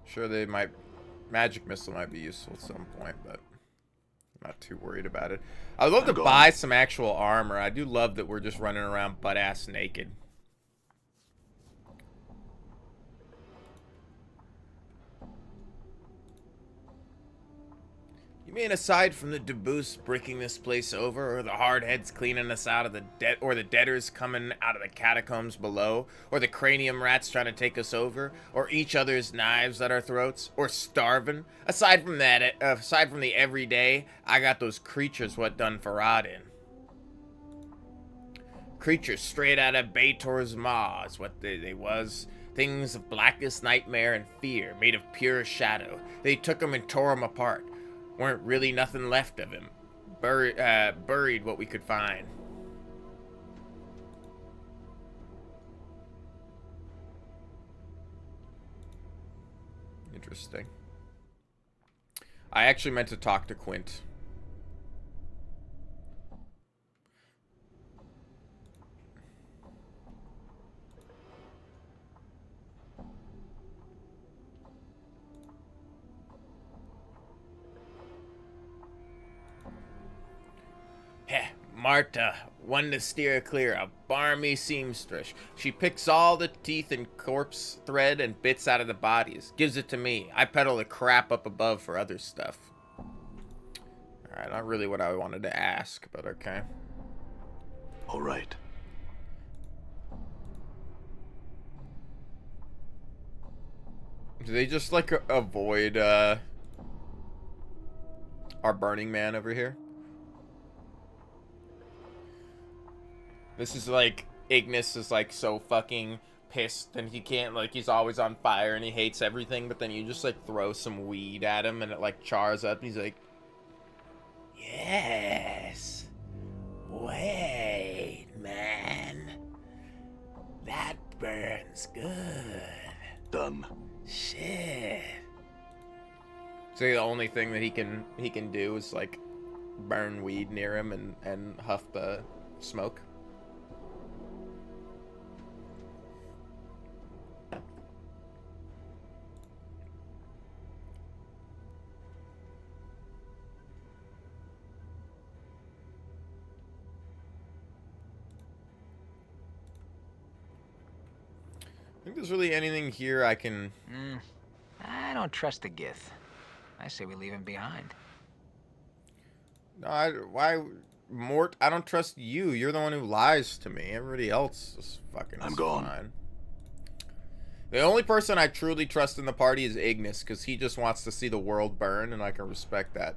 Sure, they might... Magic missile might be useful at some point, but I'm not too worried about it. I'd love to buy some actual armor. I do love that we're just running around butt-ass naked. You mean aside from the Deboost breaking this place over, or the hardheads cleaning us out of the dead, or the deaders coming out of the catacombs below, or the cranium rats trying to take us over, or each other's knives at our throats, or starving? Aside from that, aside from the everyday, I got those creatures what done Farad in. Creatures straight out of Bator's maw is what they was. Things of blackest nightmare and fear, made of pure shadow. They took him and tore him apart. Weren't really nothing left of him. Buried what we could find. Interesting. I actually meant to talk to Quint. Heh, Marta, one to steer clear, a barmy seamstress. She picks all the teeth and corpse thread and bits out of the bodies. Gives it to me. I peddle the crap up above for other stuff. Alright, not really what I wanted to ask, but okay. All right. Do they just, like, avoid, our Burning Man over here? This is like, Ignis is like so fucking pissed and he can't, like, he's always on fire and he hates everything, but then you just like throw some weed at him and it like chars up and he's like, yes, wait, man, that burns good. Done. Shit. So the only thing that he can do is like burn weed near him and huff the smoke. I think there's really anything here I can... I don't trust the Gith. I say we leave him behind. No, why... Mort, I don't trust you. You're the one who lies to me. Everybody else is fucking I'm gone. fine. The only person I truly trust in the party is Ignis, because he just wants to see the world burn, and I can respect that.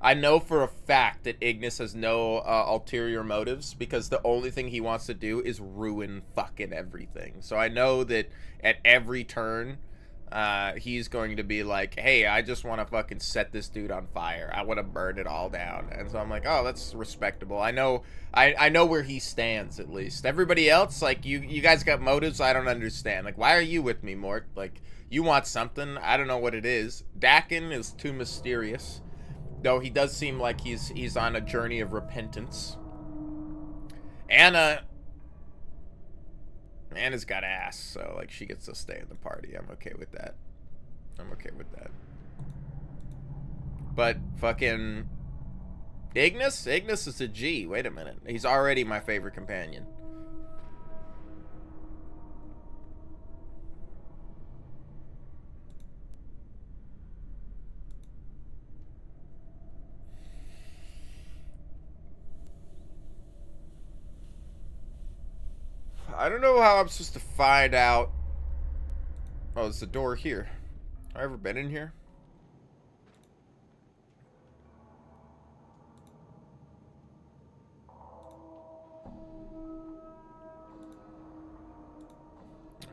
I know for a fact that Ignis has no ulterior motives because the only thing he wants to do is ruin fucking everything. So I know that at every turn, he's going to be like, hey, I just want to fucking set this dude on fire. I want to burn it all down. And so I'm like, oh, that's respectable. I know where he stands, at least. Everybody else, like, you guys got motives I don't understand. Like, why are you with me, Mort? Like, you want something. I don't know what it is. Dakin is too mysterious. Though he does seem like he's on a journey of repentance. Anna's got ass, so like she gets to stay in the party. I'm okay with that. But fucking Ignis is a G. Wait a minute. He's already my favorite companion. I don't know how I'm supposed to find out. Oh, there's a door here. Have I ever been in here?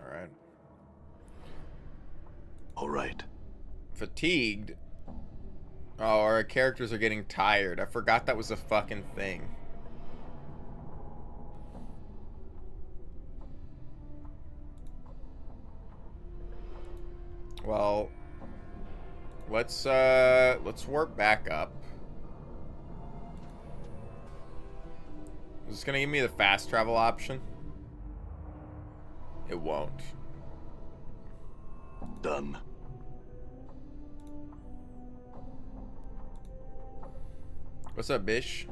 Alright. Alright. Fatigued? Oh, our characters are getting tired. I forgot that was a fucking thing. Well, let's warp back up. Is this gonna give me the fast travel option? It won't. Done. What's up, Bish?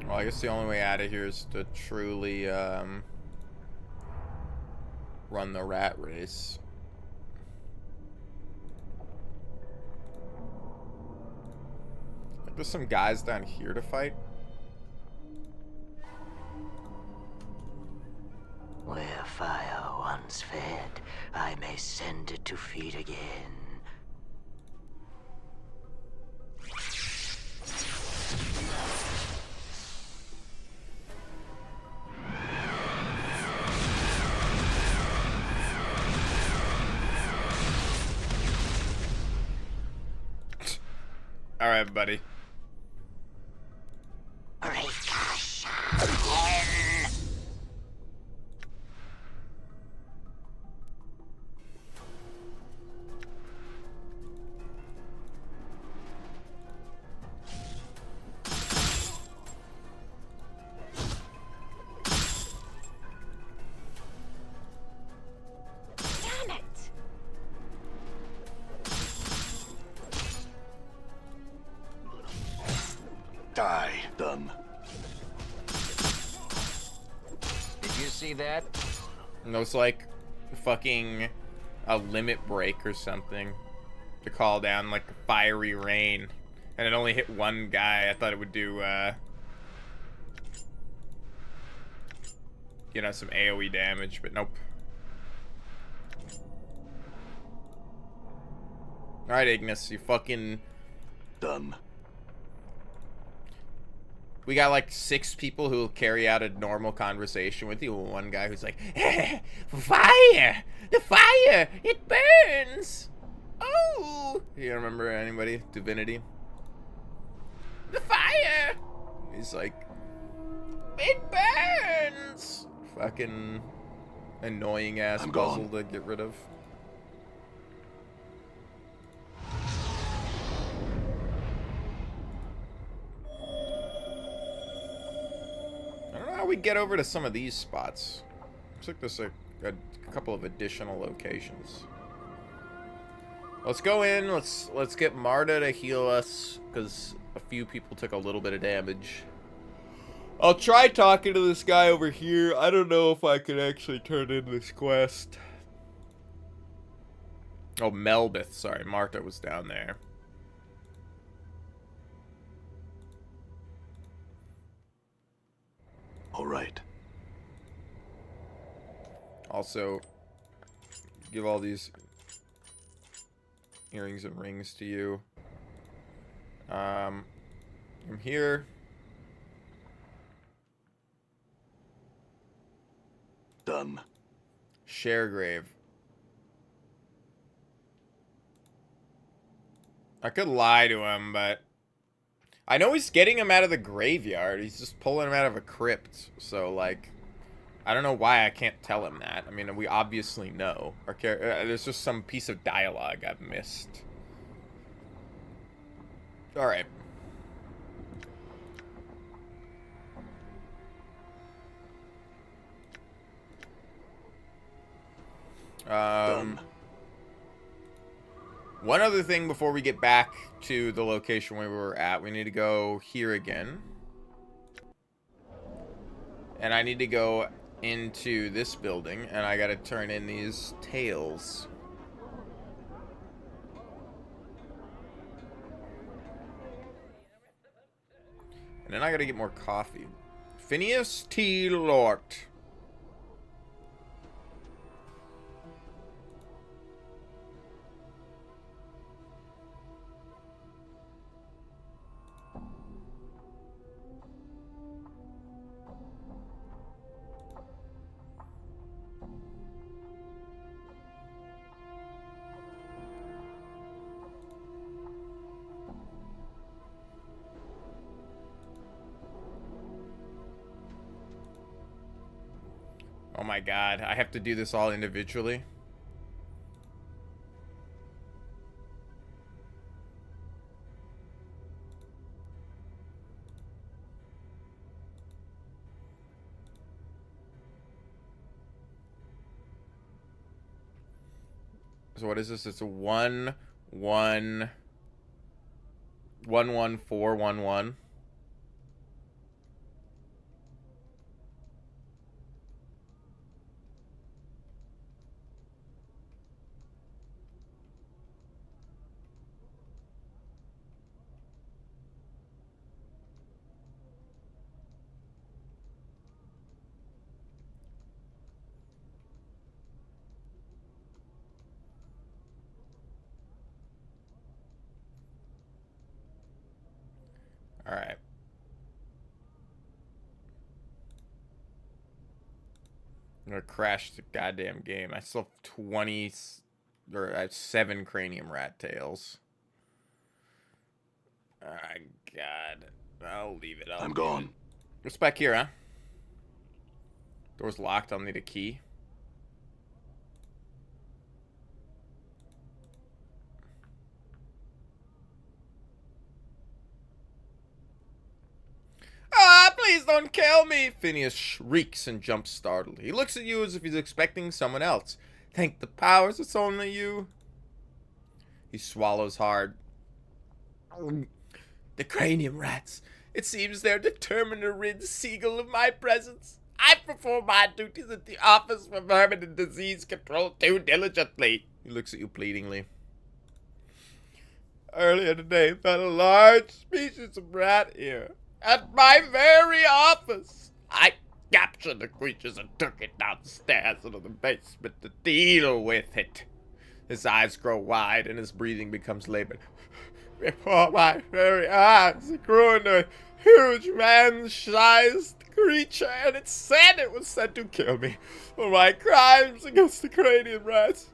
Well, I guess the only way out of here is to truly run the rat race. Like, there's some guys down here to fight. Where fire once fed, I may send it to feed again. All right, buddy. Damn it! Die. Done. Did you see that? And it was like fucking a limit break or something to call down like fiery rain, and it only hit one guy. I thought it would do you know, some AoE damage, but nope. Alright, Ignis, you fucking... Done. We got like 6 people who will carry out a normal conversation with you. One guy who's like, fire! The fire! It burns! Oh! You remember anybody? Divinity? The fire! He's like, it burns! Fucking annoying ass I'm puzzle gone. to get rid of. I don't know how we get over to some of these spots. Looks like there's a couple of additional locations. Let's go in. Let's get Marta to heal us because a few people took a little bit of damage. I'll try talking to this guy over here. I don't know if I can actually turn in this quest. Oh, Melbeth. Sorry, Marta was down there. right. Also, give all these earrings and rings to you. I'm here. Done. Sharegrave. I could lie to him, but I know he's getting him out of the graveyard. He's just pulling him out of a crypt. So, like, I don't know why I can't tell him that. I mean, we obviously know. There's just some piece of dialogue I've missed. Alright. Done. One other thing before we get back to the location where we were at. We need to go here again. And I need to go into this building. And I gotta turn in these tails. And then I gotta get more coffee. Phineas T. Lort. Oh my god, I have to do this all individually. So what is this? It's a 1-1-1-1-4-1-1. Alright. I'm gonna crash the goddamn game. I still have 20, or I have 7 cranium rat tails. Alright, God. I'll leave it. I'm gone. What's back here, huh? Door's locked. I'll need a key. Ah, please don't kill me! Phineas shrieks and jumps startled. He looks at you as if he's expecting someone else. Thank the powers, it's only you. He swallows hard. The cranium rats. It seems they're determined to rid Siegel of my presence. I perform my duties at the Office for Vermin and Disease Control too diligently. He looks at you pleadingly. Earlier today, found a large species of rat here. At my very office. I captured the creatures and took it downstairs into the basement to deal with it. His eyes grow wide and his breathing becomes labored. Before my very eyes, it grew into a huge man-sized creature, and it said it was sent to kill me for my crimes against the cranium rats.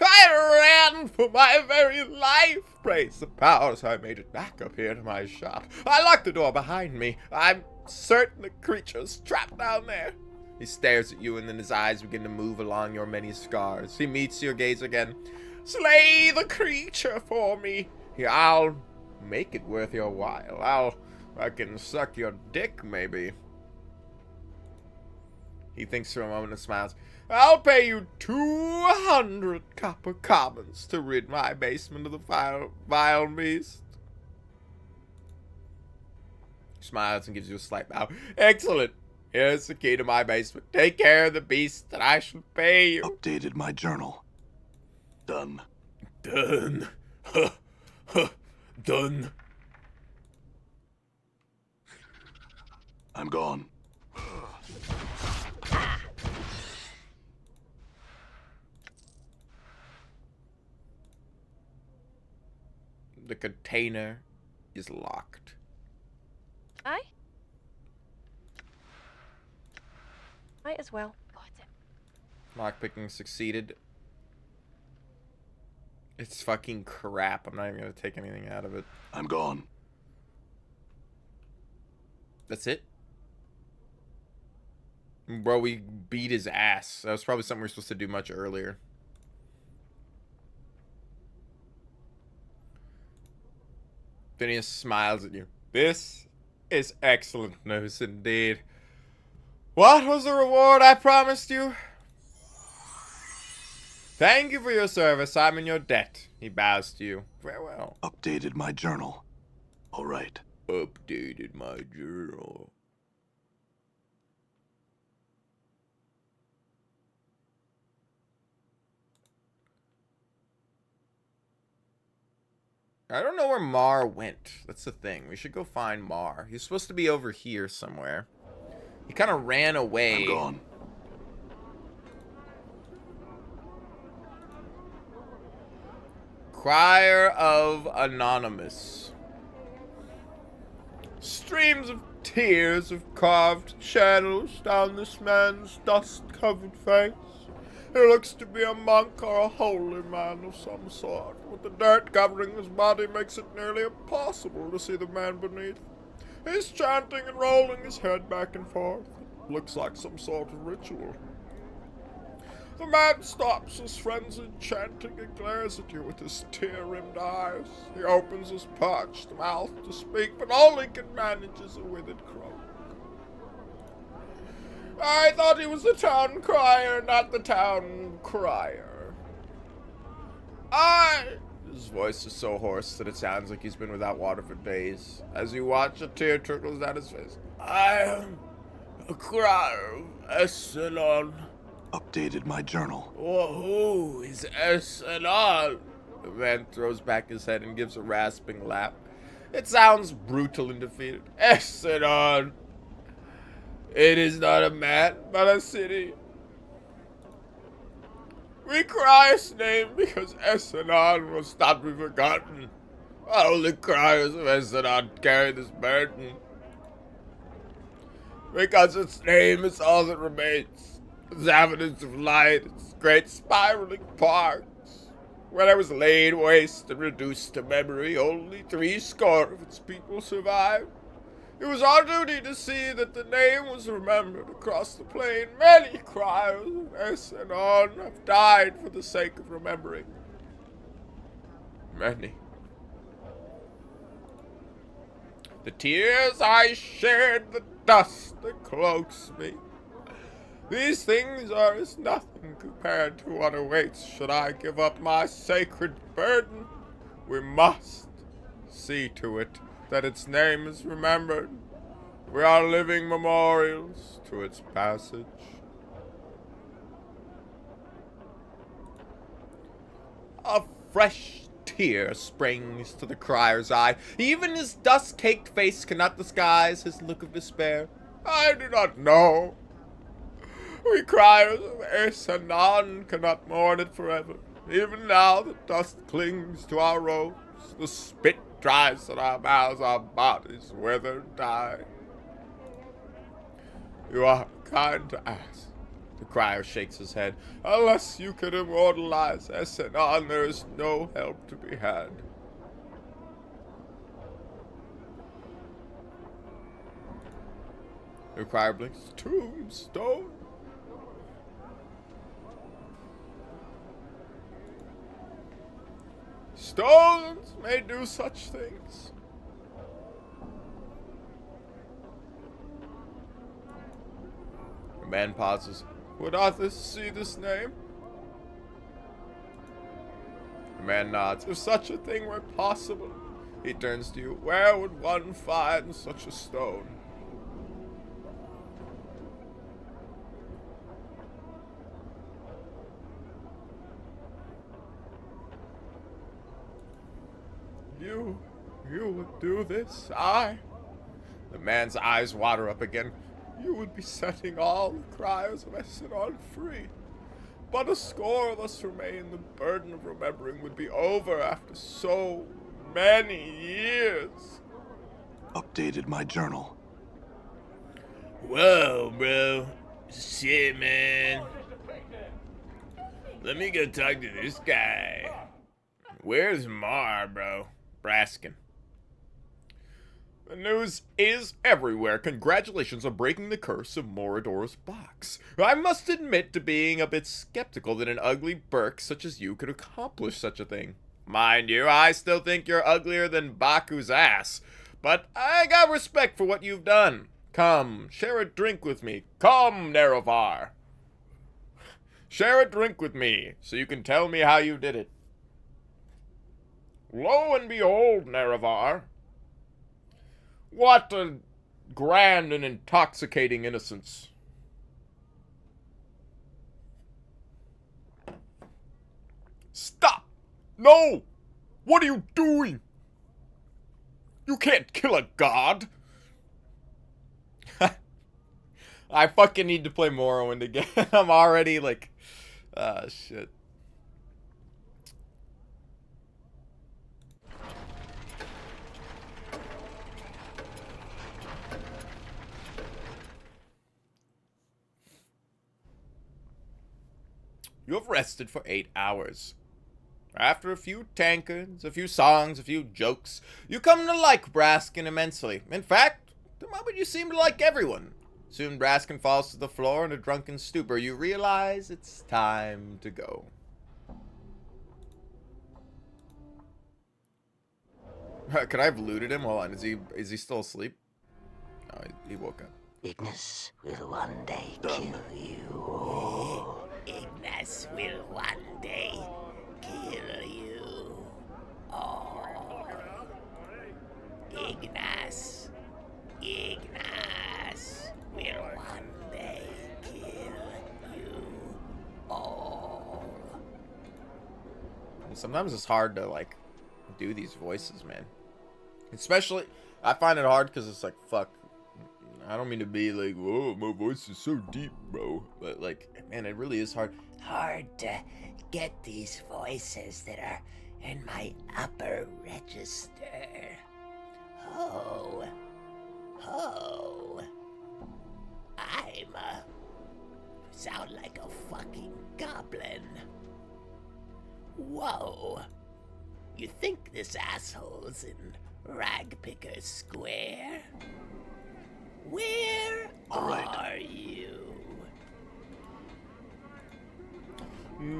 I ran for my very life. Praise the powers, I made it back up here to my shop. I locked the door behind me. I'm certain the creature's trapped down there. He stares at you, and then his eyes begin to move along your many scars. He meets your gaze again. Slay the creature for me. I'll make it worth your while. I can suck your dick, maybe. He thinks for a moment and smiles. I'll pay you 200 copper commons to rid my basement of the vile beast. He smiles and gives you a slight bow. Excellent. Here's the key to my basement. Take care of the beast, and I shall pay you. Updated my journal. Done. Done. Done. I'm gone. The container is locked. Aye? Might as well. Got it. Lockpicking succeeded. It's fucking crap. I'm not even gonna take anything out of it. I'm gone. That's it? Bro, we beat his ass. That was probably something we were supposed to do much earlier. Phineas smiles at you. This is excellent news indeed. What was the reward I promised you? Thank you for your service. I'm in your debt. He bows to you. Farewell. Updated my journal. All right. Updated my journal. I don't know where Mar went. That's the thing. We should go find Mar. He's supposed to be over here somewhere. He kind of ran away. I'm gone. Crier of Anonymous. Streams of tears have carved channels down this man's dust-covered face. He looks to be a monk or a holy man of some sort. With the dirt covering his body makes it nearly impossible to see the man beneath. He's chanting and rolling his head back and forth. It looks like some sort of ritual. The man stops his frenzied chanting and glares at you with his tear-rimmed eyes. He opens his parched mouth to speak, but all he can manage is a withered croak. I thought he was the town crier, not the town crier. His voice is so hoarse that it sounds like he's been without water for days. As you watch, a tear trickles down his face. I am a crier of Essalon. Updated my journal. Who is Essalon? The man throws back his head and gives a rasping laugh. It sounds brutal and defeated. Essalon. It is not a man, but a city. We cry its name because Essalon must not be forgotten. Only criers of Essalon carry this burden. Because its name is all that remains. Its avenues of light, its great spiraling parks. When it was laid waste and reduced to memory, only 70 of its people survived. It was our duty to see that the name was remembered across the plain. Many criers of Essalon have died for the sake of remembering. Many. The tears I shed, the dust that cloaks me. These things are as nothing compared to what awaits should I give up my sacred burden. We must see to it that its name is remembered. We are living memorials to its passage. A fresh tear springs to the crier's eye. Even his dust-caked face cannot disguise his look of despair. I do not know. We criers of Essalon cannot mourn it forever. Even now the dust clings to our robes. The spit dries in our mouths, our bodies wither and die. You are kind to ask. The crier shakes his head. Unless you can immortalize Essalon, there is no help to be had. The crier blinks. Tombstone? Stones may do such things. The man pauses. Would others see this name? The man nods. If such a thing were possible, he turns to you. Where would one find such a stone? You would do this? I? The man's eyes water up again. You would be setting all the criers of Essalon free. But 1 score of us remain. The burden of remembering would be over after so many years. Updated my journal. Whoa, bro. Shit, man. Let me go talk to this guy. Where's Mar, bro? Braskin. The news is everywhere. Congratulations on breaking the curse of Morador's box. I must admit to being a bit skeptical that an ugly Burke such as you could accomplish such a thing. Mind you, I still think you're uglier than Baku's ass, but I got respect for what you've done. Come, share a drink with me. Come, Nerovar. Share a drink with me, so you can tell me how you did it. Lo and behold, Nerovar. What a grand and intoxicating innocence. Stop! No! What are you doing? You can't kill a god! I fucking need to play Morrowind again. I'm already like... Ah, shit. You have rested for 8 hours. After a few tankards, a few songs, a few jokes, you come to like Braskin immensely. In fact, the moment you seem to like everyone. Soon Braskin falls to the floor in a drunken stupor. You realize it's time to go. Could I have looted him? Hold on, is he still asleep? Oh, he woke up. Ignis will one day kill you. Ignis will one day kill you. Oh. Ignis will one day kill you all. Sometimes it's hard to, like, do these voices, man. Especially, I find it hard because it's like, fuck. I don't mean to be like, whoa, my voice is so deep, bro. But, like, man, it really is hard. Hard to get these voices that are in my upper register. Oh. Sound like a fucking goblin. Whoa. You think this asshole's in Ragpicker Square? Where are you?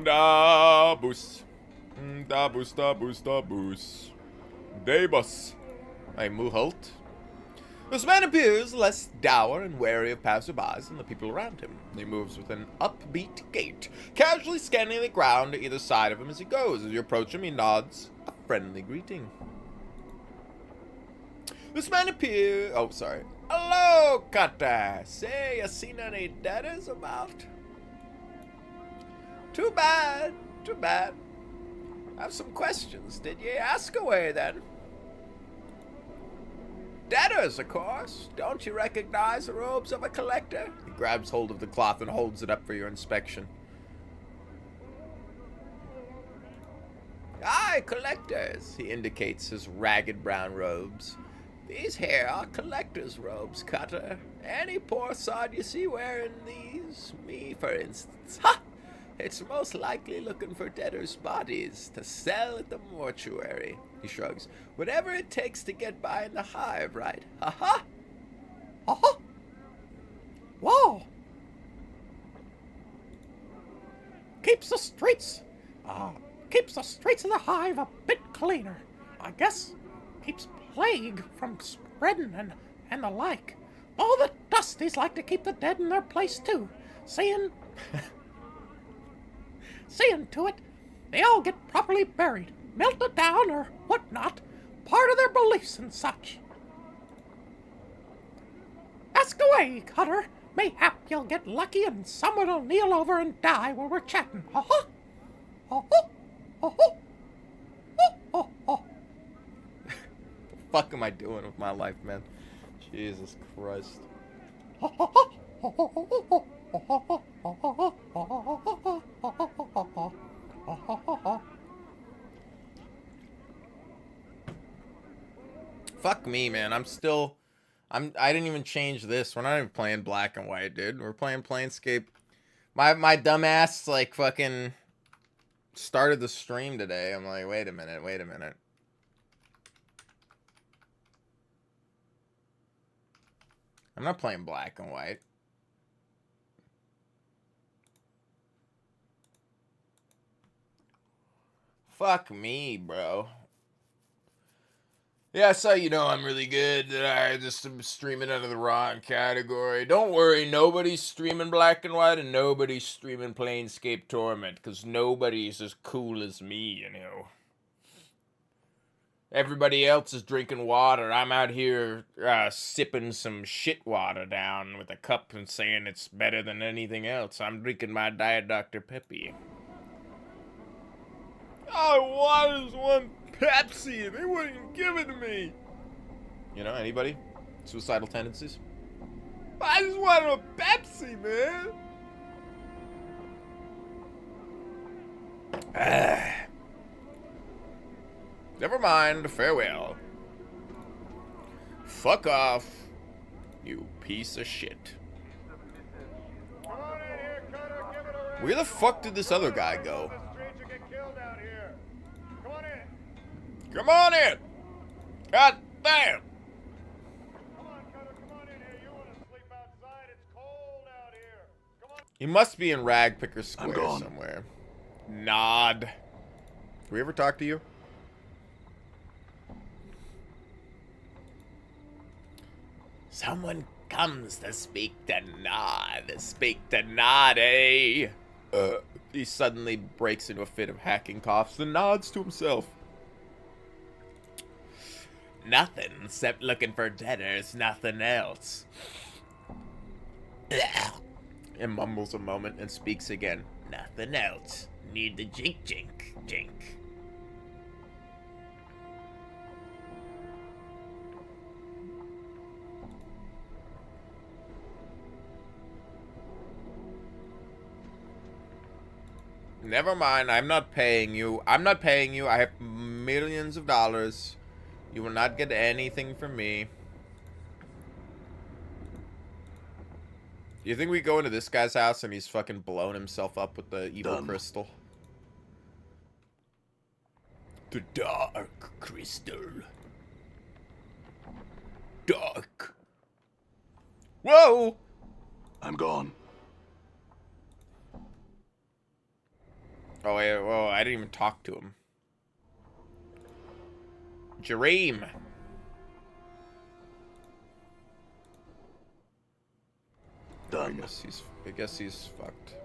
Dabus. Debus. Hey, Muhult. This man appears less dour and wary of passerbys than the people around him. He moves with an upbeat gait, casually scanning the ground to either side of him as he goes. As you approach him, he nods a friendly greeting. This man appears... Oh, sorry. Hello, Kata. Say, you seen any debtors about? Too bad. I have some questions. Did ye ask away, then? Debtors, of course. Don't you recognize the robes of a collector? He grabs hold of the cloth and holds it up for your inspection. Aye, collectors. He indicates his ragged brown robes. These here are collector's robes, Cutter. Any poor sod you see wearing these, me for instance, ha! It's most likely looking for debtors' bodies to sell at the mortuary. He shrugs. Whatever it takes to get by in the hive, right? Ha-ha! Ha-ha! Whoa! Keeps the streets of the hive a bit cleaner. I guess keeps plague from spreading and the like. All the dusties like to keep the dead in their place too. Seeing to it, they all get properly buried, melted down or whatnot, part of their beliefs and such. Ask away, Cutter. Mayhap you'll get lucky and someone will kneel over and die while we're chatting. Ha-ha! Ha-ha! Ha-ha! Ha-ha! The fuck am I doing with my life, man? Jesus Christ. Fuck me, man. I didn't even change this. We're not even playing black and white, dude. We're playing Planescape. My dumbass, like, fucking started the stream today. I'm like, wait a minute, wait a minute. I'm not playing black and white. Fuck me, bro. Yeah, so you know I'm really good. That I just am streaming under the wrong category. Don't worry, nobody's streaming black and white, and nobody's streaming Planescape Torment, because nobody's as cool as me, you know. Everybody else is drinking water. I'm out here sipping some shit water down with a cup and saying it's better than anything else. I'm drinking my Diet Dr. Peppy. All I wanted was one Pepsi, and they wouldn't even give it to me. You know, anybody? Suicidal tendencies? I just wanted a Pepsi, man. Never mind, farewell. Fuck off, you piece of shit. Come on in here, Cutter. Give it a rest. Where the fuck did this other guy go? The streets, you get killed out here. Come on in. Come on in! God damn! Come on, Cutter. Come on in here. You want to sleep outside? It's cold out here. Come on. He must be in Ragpicker I'm Square gone. somewhere. Nod. Did we ever talk to you? Someone comes to speak to Nod, eh? He suddenly breaks into a fit of hacking coughs and nods to himself. Nothing except looking for debtors, nothing else. And mumbles a moment and speaks again. Nothing else. Need the jink. Never mind, I'm not paying you. I have millions of dollars. You will not get anything from me. Do you think we go into this guy's house and he's fucking blown himself up with the evil crystal? The dark crystal. Dark. Whoa! I'm gone. Oh, wait, whoa, I didn't even talk to him. Jareem. Done. I guess he's fucked.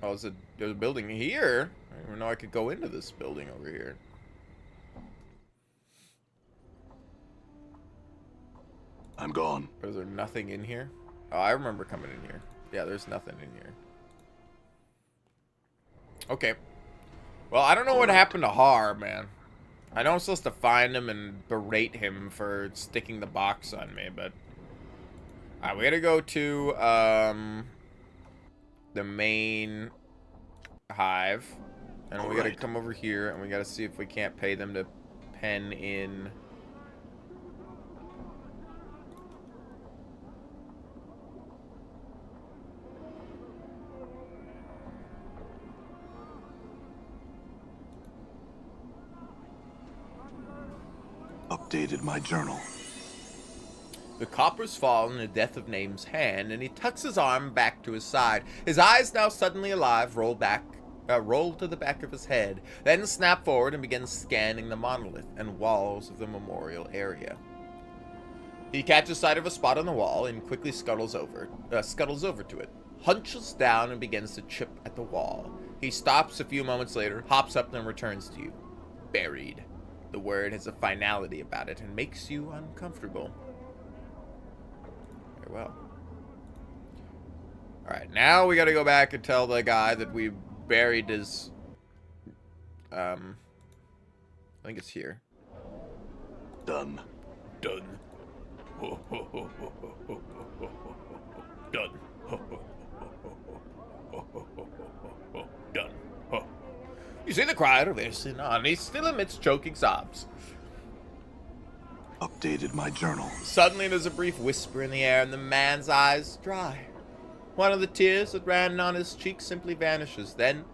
Oh, there's a building here? I didn't even know I could go into this building over here. I'm gone. Or is there nothing in here? Oh, I remember coming in here. Yeah, there's nothing in here. Okay. Well, I don't know what happened to Har, man. I know I'm supposed to find him and berate him for sticking the box on me, but... Alright, we gotta go to, the main hive. And we gotta come over here, and we gotta see if we can't pay them to pen in... Updated my journal. The coppers fall in the death of Name's hand, and he tucks his arm back to his side. His eyes, now suddenly alive, roll to the back of his head, then snap forward and begin scanning the monolith and walls of the memorial area. He catches sight of a spot on the wall and quickly scuttles over to it, hunches down and begins to chip at the wall. He stops a few moments later, hops up, and returns to you. Buried. The word has a finality about it and makes you uncomfortable. Very well. Alright, now we gotta go back and tell the guy that we buried his... I think it's here. Done. Done. Done. Done. You see the cry of Ersin on. He still emits choking sobs. Updated my journal. Suddenly there's a brief whisper in the air and the man's eyes dry. One of the tears that ran on his cheek simply vanishes. Then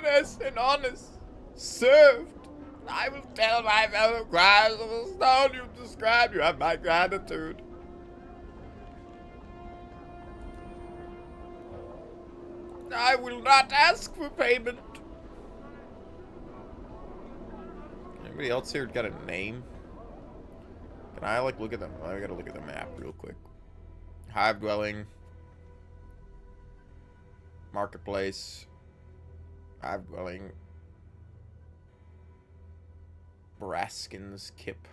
as an honest served, I will tell my fellow criers of the stone you've described. You have my gratitude. I will not ask for payment. Anybody else here got a name? Can I like look at them? I gotta look at the map real quick. Hive dwelling. Marketplace. Hive dwelling. Braskin's Kip.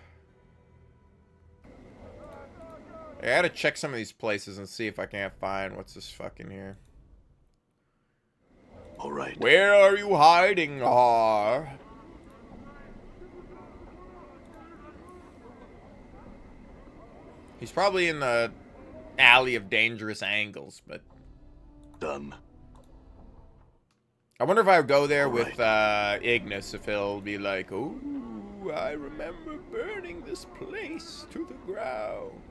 I gotta check some of these places and see if I can't find what's this fucking here. All right. Where are you hiding, Har? He's probably in the alley of dangerous angles, but Done. I wonder if I would go there All with Ignis, if he'll be like, "Oh, I remember burning this place to the ground.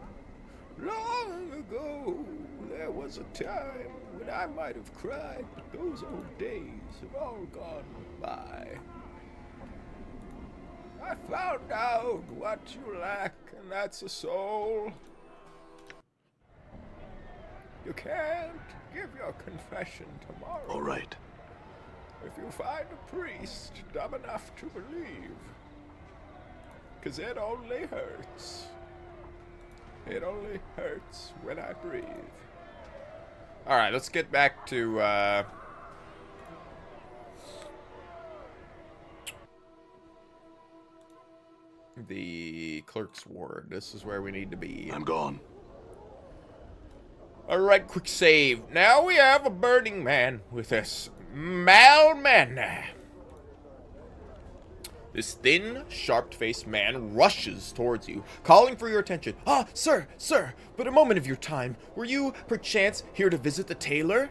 Long ago, there was a time when I might have cried, but those old days have all gone by. I found out what you lack, and that's a soul. You can't give your confession tomorrow. All right. If you find a priest dumb enough to believe. 'Cause it only hurts. It only hurts when I breathe. Alright, let's get back to, the clerk's ward. This is where we need to be. I'm gone. Alright, quick save. Now we have a burning man with us. Malman. This thin, sharp-faced man rushes towards you, calling for your attention. Ah, sir, but a moment of your time. Were you, perchance, here to visit the tailor?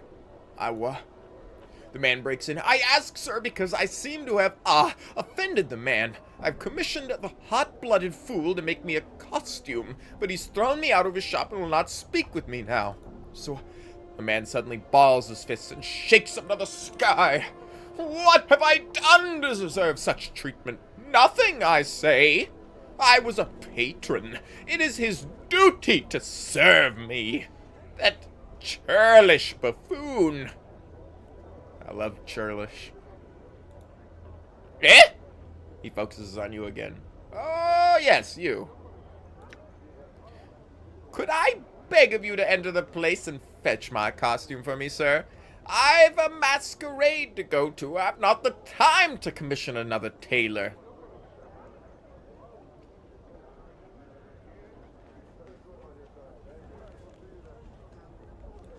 The man breaks in. I ask, sir, because I seem to have, offended the man. I've commissioned the hot-blooded fool to make me a costume, but he's thrown me out of his shop and will not speak with me now. So, the man suddenly balls his fists and shakes up to the sky. What have I done to deserve such treatment? Nothing, I say. I was a patron. It is his duty to serve me. That churlish buffoon. I love churlish. Eh? He focuses on you again. Oh, yes, you. Could I beg of you to enter the place and fetch my costume for me, sir? I've a masquerade to go to. I've not the time to commission another tailor.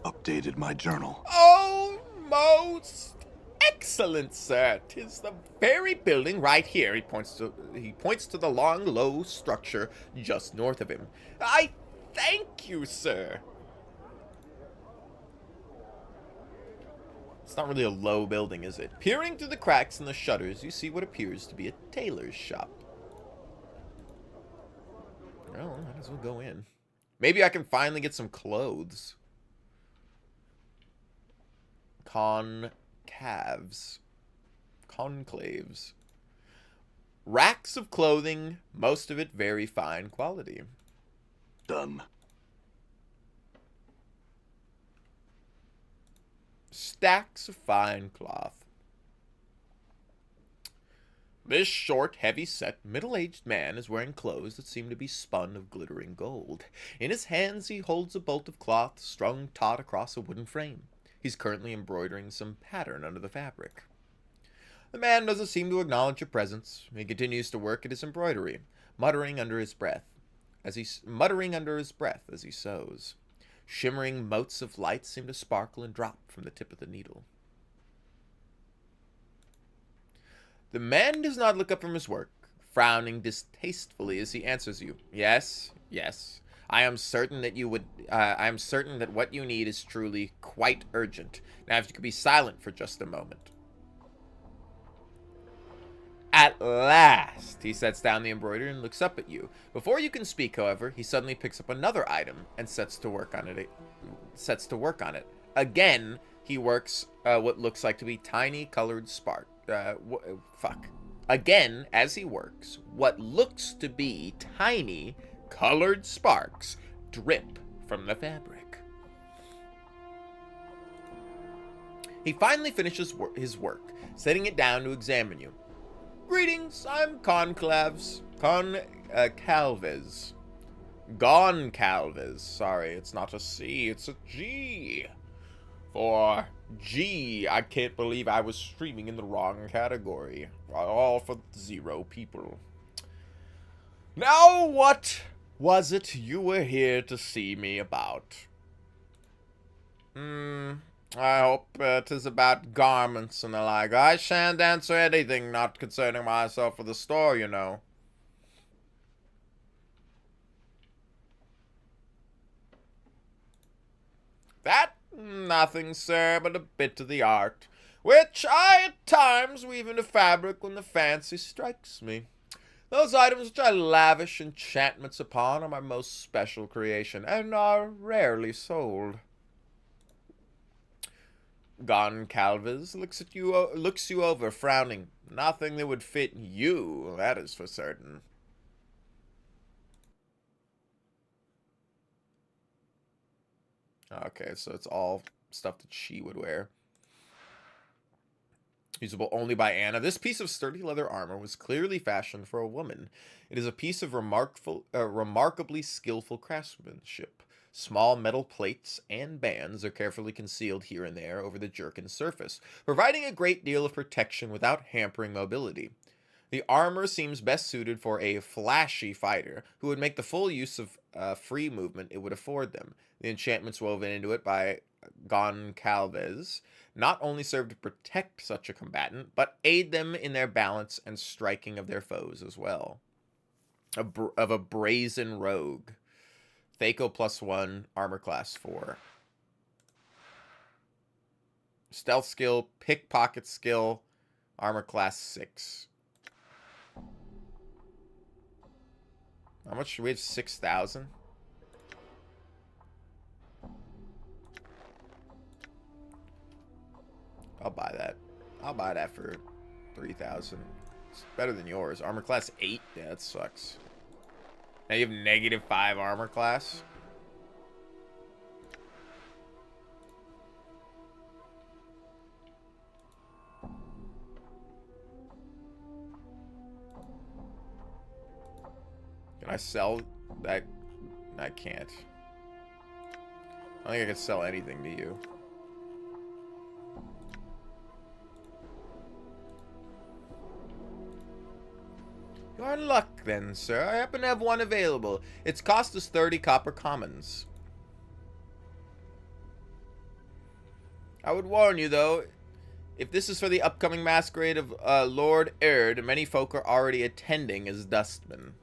Updated my journal. Oh, most excellent, sir. 'Tis the very building right here. He points to the long, low structure just north of him. I thank you, sir. It's not really a low building, is it? Peering through the cracks in the shutters, you see what appears to be a tailor's shop. Well, might as well go in. Maybe I can finally get some clothes. Conclaves. Racks of clothing, most of it very fine quality. Done. Stacks of fine cloth. This short, heavy-set, middle-aged man is wearing clothes that seem to be spun of glittering gold. In his hands he holds a bolt of cloth strung taut across a wooden frame. He's currently embroidering some pattern under the fabric. The man doesn't seem to acknowledge your presence. He continues to work at his embroidery, muttering under his breath as he sews. Shimmering motes of light seem to sparkle and drop from the tip of the needle. The man does not look up from his work, frowning distastefully as he answers you. Yes. I am certain that what you need is truly quite urgent. Now, if you could be silent for just a moment. At last! He sets down the embroidery and looks up at you. Before you can speak, however, he suddenly picks up another item and sets to work on it. Again, he works what looks like to be tiny colored spark. Again, as he works, what looks to be tiny colored sparks drip from the fabric. He finally finishes his work, setting it down to examine you. Greetings, I'm Goncalves. Sorry, it's not a C, it's a G. For G, I can't believe I was streaming in the wrong category. All for 0 people. Now, what was it you were here to see me about? I hope it is about garments and the like. I shan't answer anything not concerning myself for the store, you know. That? Nothing, sir, but a bit of the art, which I at times weave into fabric when the fancy strikes me. Those items which I lavish enchantments upon are my most special creation, and are rarely sold. Goncalves looks you over, frowning. Nothing that would fit you, that is for certain. Okay, so it's all stuff that she would wear. Usable only by Anna. This piece of sturdy leather armor was clearly fashioned for a woman. It is a piece of remarkably skillful craftsmanship. Small metal plates and bands are carefully concealed here and there over the jerkin surface, providing a great deal of protection without hampering mobility. The armor seems best suited for a flashy fighter who would make the full use of free movement it would afford them. The enchantments woven into it by Goncalves not only serve to protect such a combatant, but aid them in their balance and striking of their foes as well. Of a brazen rogue. Thaco +1, armor class 4. Stealth skill, pickpocket skill, armor class 6. How much should we have? 6,000? I'll buy that. I'll buy that for 3,000. It's better than yours. Armor class 8? Yeah, that sucks. Now you have -5 armor class? Can I sell that? I can't. I don't think I can sell anything to you. You're in luck then, sir. I happen to have one available. Its cost is 30 copper commons. I would warn you, though, if this is for the upcoming masquerade of Lord Erd, many folk are already attending as dustmen.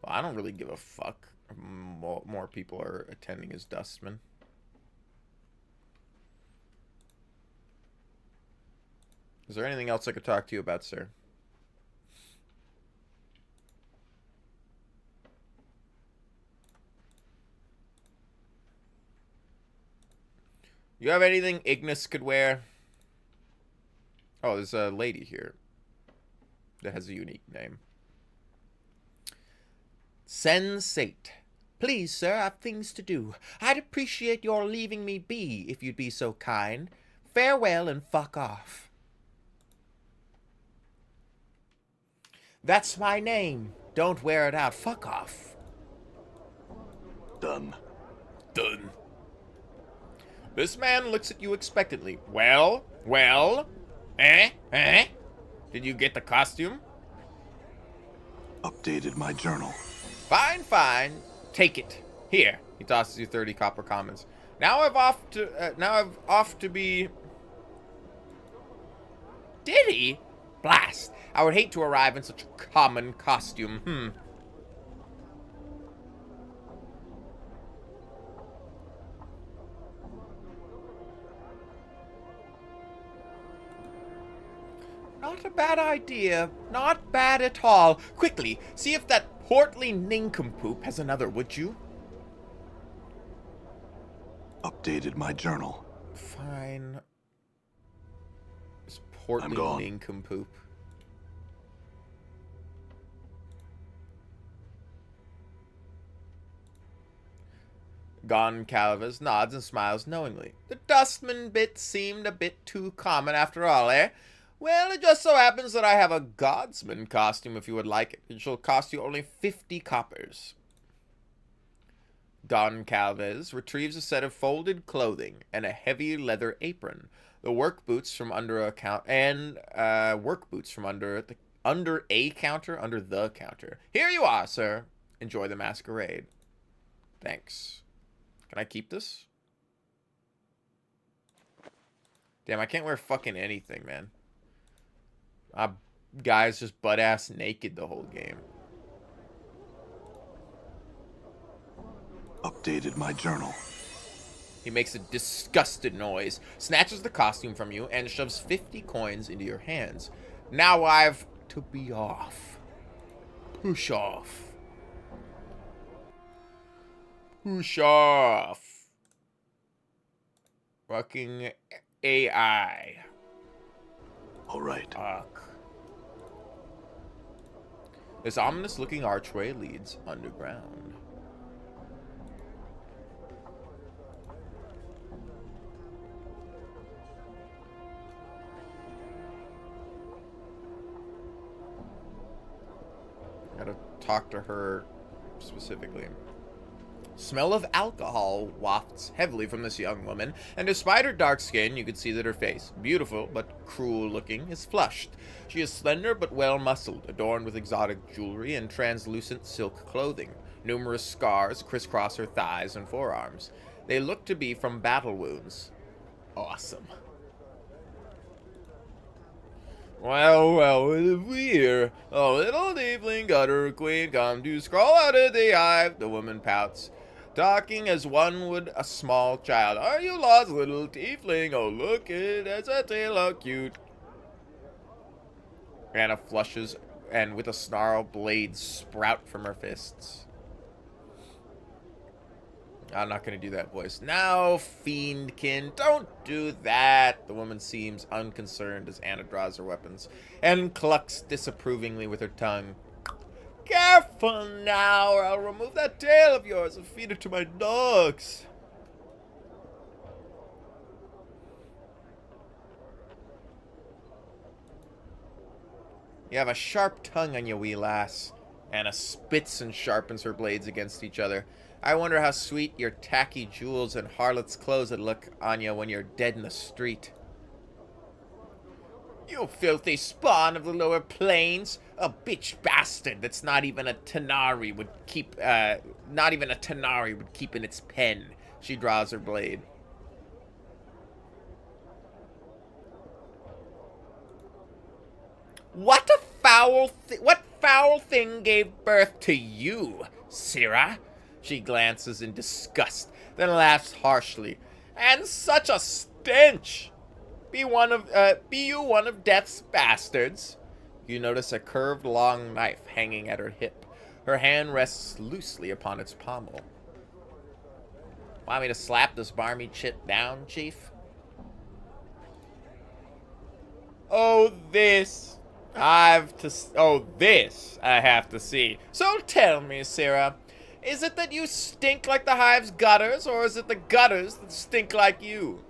Well, I don't really give a fuck. More people are attending as dustmen. Is there anything else I could talk to you about, sir? You have anything Ignis could wear? Oh, there's a lady here that has a unique name. Sensate. Please, sir, I've things to do. I'd appreciate your leaving me be, if you'd be so kind. Farewell and fuck off. That's my name. Don't wear it out. Fuck off. Done. Done. This man looks at you expectantly. Well? Well? Eh? Did you get the costume? Updated my journal. Fine. Take it. Here. He tosses you 30 copper commons. Now I've off to be... Did he? Blast. I would hate to arrive in such a common costume. Not a bad idea. Not bad at all. Quickly, see if that portly nincompoop has another, would you? Updated my journal. Fine. This portly gone. nincompoop. Goncalves nods and smiles knowingly. The dustman bit seemed a bit too common after all, eh? Well, it just so happens that I have a Godsman costume if you would like it. It shall cost you only 50 coppers. Goncalves retrieves a set of folded clothing and a heavy leather apron, the work boots from under a work boots from under the counter. Here you are, sir. Enjoy the masquerade. Thanks. Can I keep this? Damn, I can't wear fucking anything, man. My guy's just butt-ass naked the whole game. Updated my journal. He makes a disgusted noise, snatches the costume from you, and shoves 50 coins into your hands. Now I've to be off. Push off. Push off. Fucking AI. All right. Fuck. This ominous-looking archway leads underground. Gotta talk to her specifically. Smell of alcohol wafts heavily from this young woman, and despite her dark skin, you can see that her face, beautiful but cruel-looking, is flushed. She is slender but well-muscled, adorned with exotic jewelry and translucent silk clothing. Numerous scars crisscross her thighs and forearms. They look to be from battle wounds. Awesome. Well, if we hear a little tiefling gutter queen come to scroll out of the hive, the woman pouts, talking as one would a small child. Are you lost, little tiefling? Oh, look it, as a tail, how cute. Anna flushes, and with a snarl, blades sprout from her fists. I'm not going to do that voice. Now, fiendkin, don't do that. The woman seems unconcerned as Anna draws her weapons and clucks disapprovingly with her tongue. Careful now, or I'll remove that tail of yours and feed it to my dogs. You have a sharp tongue on you, wee lass. Anna spits and sharpens her blades against each other. I wonder how sweet your tacky jewels and harlot's clothes would look on you when you're dead in the street. You filthy spawn of the lower plains! A bitch bastard that's not even a Tanari would keep in its pen. She draws her blade. What foul thing gave birth to you, Sirrah? She glances in disgust, then laughs harshly. And such a stench! Be you one of death's bastards? You notice a curved long knife hanging at her hip. Her hand rests loosely upon its pommel. Want me to slap this barmy chit down, Chief? This I have to see. So tell me, Sirrah, is it that you stink like the hive's gutters, or is it the gutters that stink like you?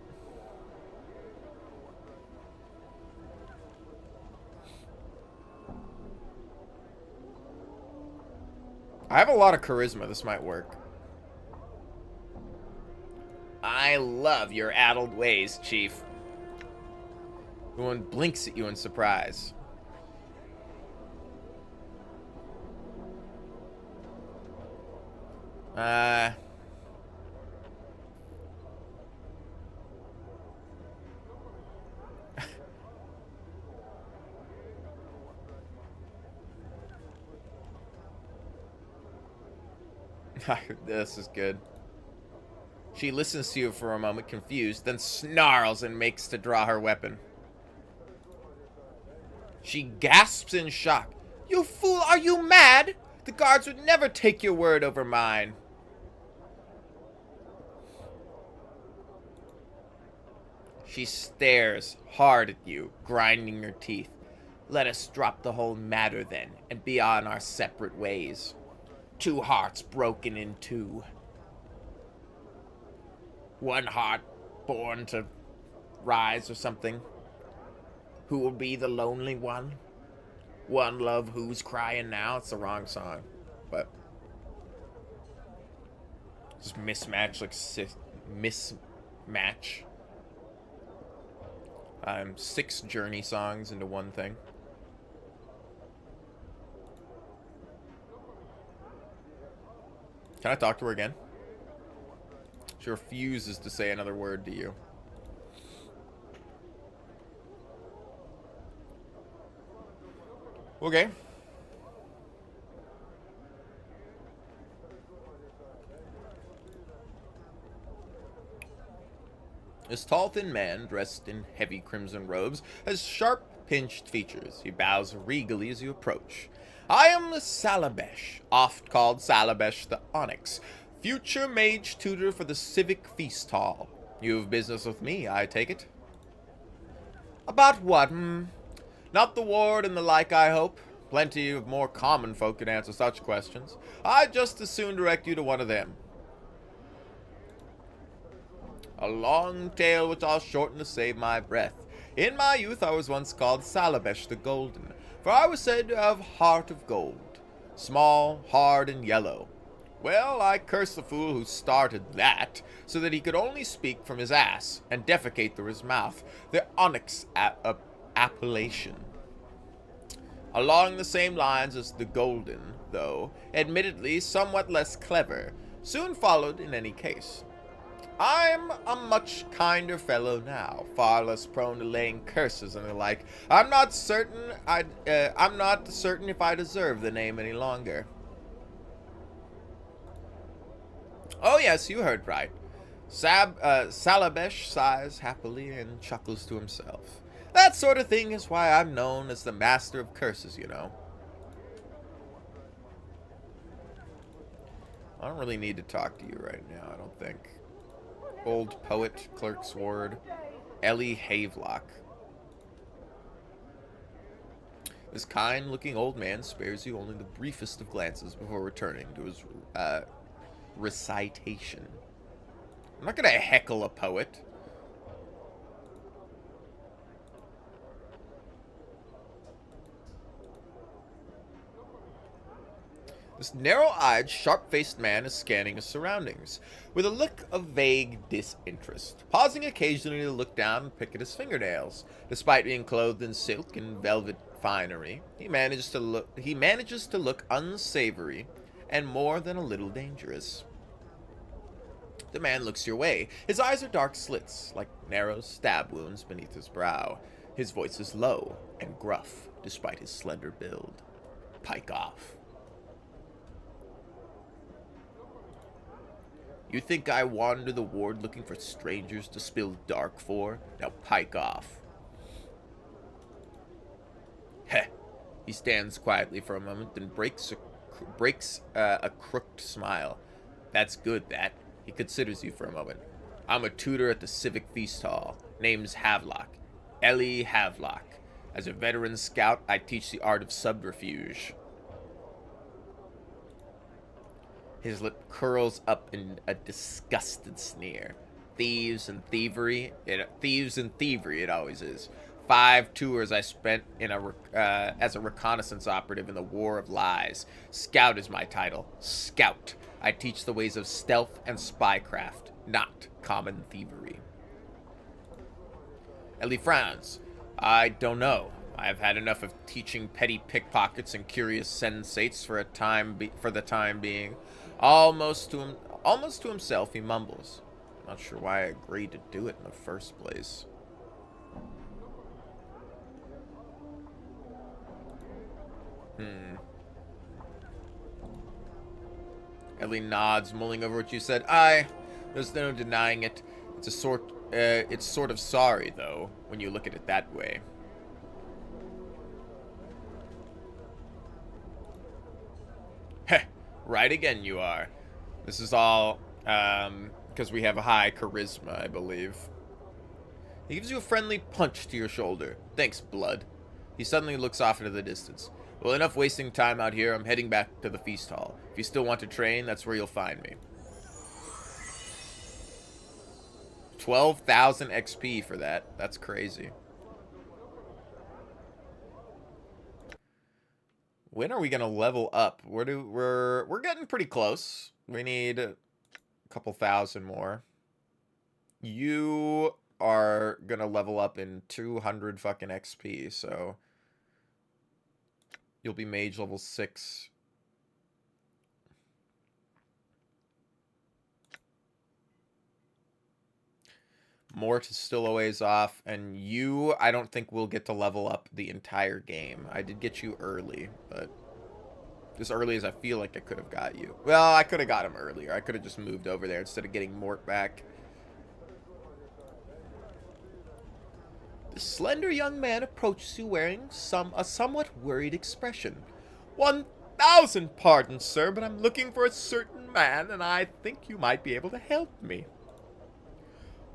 I have a lot of charisma. This might work. I love your addled ways, Chief. The woman blinks at you in surprise. This is good. She listens to you for a moment, confused, then snarls and makes to draw her weapon. She gasps in shock. You fool, are you mad? The guards would never take your word over mine. She stares hard at you, grinding her teeth. Let us drop the whole matter then, and be on our separate ways. Two hearts broken in two. One heart born to rise or something. Who will be the lonely one? One love who's crying now? It's the wrong song. But just mismatch, like mismatch. 6 Journey songs into one thing. Can I talk to her again? She refuses to say another word to you. Okay. This tall, thin man, dressed in heavy crimson robes, has sharp, pinched features. He bows regally as you approach. I am Salabesh, oft called Salabesh the Onyx, future mage tutor for the Civic Feast Hall. You have business with me, I take it? About what, Not the ward and the like, I hope. Plenty of more common folk can answer such questions. I'd just as soon direct you to one of them. A long tale which I'll shorten to save my breath. In my youth I was once called Salabesh the Golden, for I was said to have heart of gold, small, hard, and yellow. Well, I curse the fool who started that, so that he could only speak from his ass and defecate through his mouth, the onyx appellation. Along the same lines as the Golden, though, admittedly somewhat less clever, soon followed in any case. I'm a much kinder fellow now, far less prone to laying curses and the like. I'm not certain if I deserve the name any longer. Oh yes, you heard right. Salabesh sighs happily and chuckles to himself. That sort of thing is why I'm known as the master of curses, you know. I don't really need to talk to you right now, I don't think. Old poet, clerk's ward, Ellie Havelock. This kind-looking old man spares you only the briefest of glances before returning to his recitation. I'm not gonna heckle a poet. This narrow-eyed, sharp-faced man is scanning his surroundings, with a look of vague disinterest, pausing occasionally to look down and pick at his fingernails. Despite being clothed in silk and velvet finery, he manages to look unsavory and more than a little dangerous. The man looks your way. His eyes are dark slits, like narrow stab wounds beneath his brow. His voice is low and gruff, despite his slender build. Pike off. You think I wander the ward looking for strangers to spill dark for? Now pike off. Heh. He stands quietly for a moment, then breaks a crooked smile. That's good, that. He considers you for a moment. I'm a tutor at the Civic Feast Hall. Name's Havelock. Ellie Havelock. As a veteran scout, I teach the art of subterfuge. His lip curls up in a disgusted sneer. Thieves and thievery, it always is. 5 tours I spent in as a reconnaissance operative in the War of Lies. Scout is my title. Scout. I teach the ways of stealth and spycraft, not common thievery. Ellie frowns. I don't know. I've had enough of teaching petty pickpockets and curious sensates for the time being. Almost to himself, he mumbles. Not sure why I agreed to do it in the first place. Ellie nods, mulling over what you said. There's no denying it. It's sort of sorry, though, when you look at it that way. Right again, you are. This is all because we have a high charisma, I believe. He gives you a friendly punch to your shoulder. Thanks, blood. He suddenly looks off into the distance. Well, enough wasting time out here. I'm heading back to the feast hall. If you still want to train, that's where you'll find me. 12,000 XP for that. That's crazy. When are we gonna level up? We're getting pretty close. We need a couple thousand more. You are gonna level up in 200 fucking XP, so you'll be mage level 6. Mort is still a ways off, and you, I don't think we'll get to level up the entire game. I did get you early, but as early as I feel like I could have got you. Well, I could have got him earlier. I could have just moved over there instead of getting Mort back. The slender young man approaches you wearing a somewhat worried expression. 1,000 pardons, sir, but I'm looking for a certain man, and I think you might be able to help me.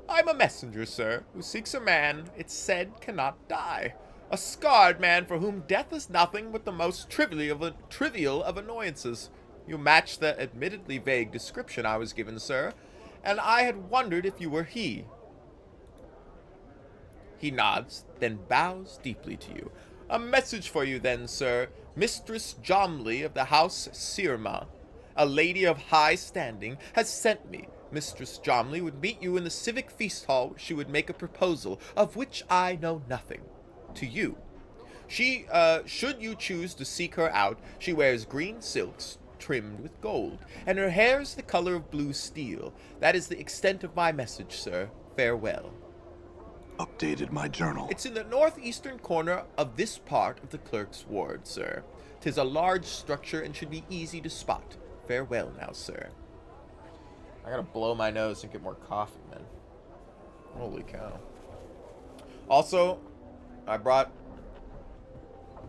I'm a messenger, sir, who seeks a man, it's said, cannot die. A scarred man for whom death is nothing but the most trivial of annoyances. You match the admittedly vague description I was given, sir, and I had wondered if you were he. He nods, then bows deeply to you. A message for you, then, sir. Mistress Jomley of the House Sirma, a lady of high standing, has sent me. Mistress Jomley would meet you in the civic feast hall where she would make a proposal, of which I know nothing. To you. She, should you choose to seek her out, she wears green silks trimmed with gold, and her hair is the color of blue steel. That is the extent of my message, sir. Farewell. Updated my journal. It's in the northeastern corner of this part of the clerk's ward, sir. 'Tis a large structure and should be easy to spot. Farewell now, sir. I gotta blow my nose and get more coffee, man. Holy cow. Also, I brought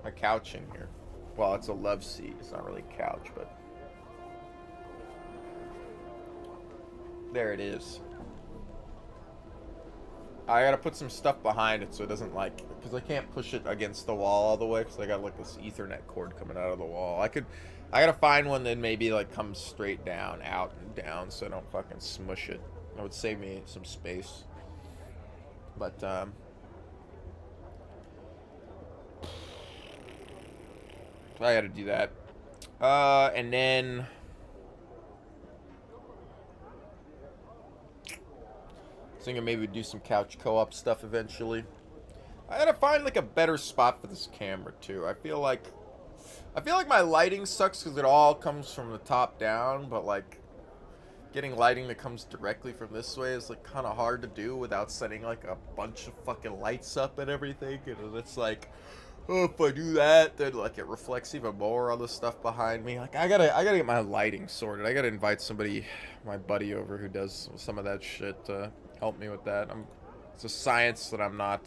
a couch in here. Well, it's a love seat. It's not really a couch, but there it is. I gotta put some stuff behind it so it doesn't because I can't push it against the wall all the way because I got like this Ethernet cord coming out of the wall. I gotta find one that maybe like comes straight down, out and down, so I don't fucking smush it. That would save me some space. But I gotta do that. And then thinking maybe do some couch co-op stuff eventually. I gotta find like a better spot for this camera too. I feel like my lighting sucks because it all comes from the top down, but like getting lighting that comes directly from this way is like kind of hard to do without setting like a bunch of fucking lights up and everything. And it's like, oh, if I do that, then like it reflects even more on the stuff behind me. Like I gotta get my lighting sorted. I gotta invite somebody, my buddy over who does some of that shit to help me with that. It's a science that I'm not.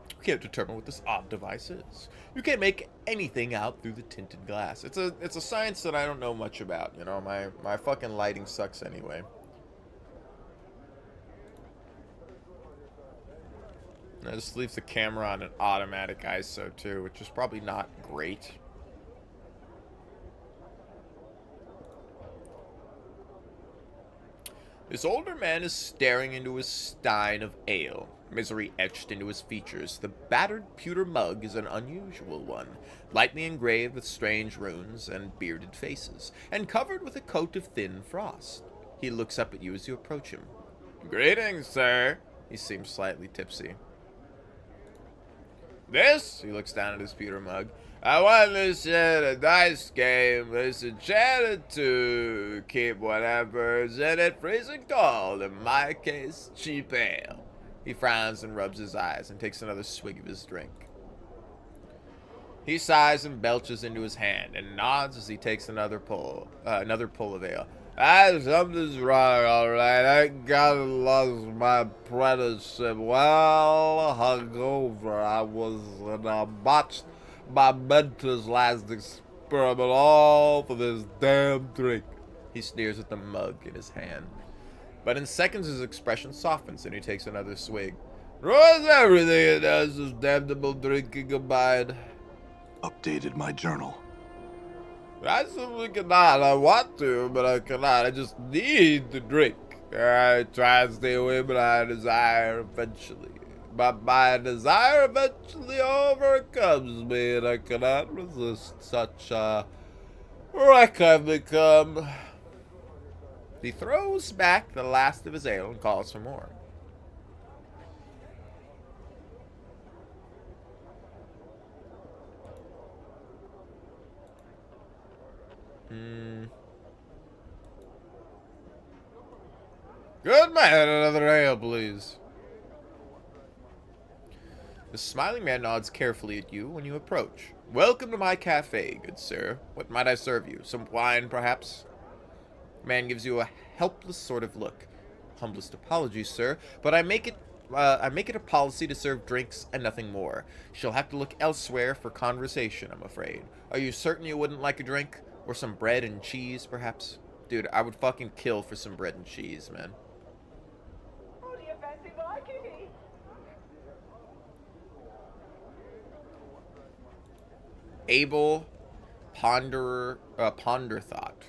You can't determine what this odd device is. You can't make anything out through the tinted glass. It's a science that I don't know much about. You know, my fucking lighting sucks anyway. And this leaves the camera on an automatic ISO too, which is probably not great. This older man is staring into his stein of ale, misery etched into his features. The battered pewter mug is an unusual one, lightly engraved with strange runes and bearded faces, and covered with a coat of thin frost. He looks up at you as you approach him. Greetings, sir. He seems slightly tipsy. This, he looks down at his pewter mug, I want this shit a dice game. There's a chance to keep whatever's in it freezing cold. In my case, cheap ale. He frowns and rubs his eyes and takes another swig of his drink. He sighs and belches into his hand and nods as he takes another pull of ale. Something's wrong, alright. I gotta lost my apprenticeship. Well, hungover. I was in a botched my mentor's last them all for this damn drink. He sneers at the mug in his hand. But in seconds, his expression softens and he takes another swig. Ruins everything it does, this damnable drinking combined. Updated my journal. I simply cannot. I want to, but I cannot. I just need to drink. I try to stay away, but I desire eventually. But my desire eventually overcomes me, and I cannot resist such a wreck I've become. He throws back the last of his ale and calls for more. Good man, another ale, please. The smiling man nods carefully at you when you approach. Welcome to my cafe, good sir. What might I serve you? Some wine, perhaps? The man gives you a helpless sort of look. Humblest apologies, sir, but I make it a policy to serve drinks and nothing more. She'll have to look elsewhere for conversation, I'm afraid. Are you certain you wouldn't like a drink? Or some bread and cheese, perhaps? Dude, I would fucking kill for some bread and cheese, man. Oh, do you fancy martini? Abel Ponder thought.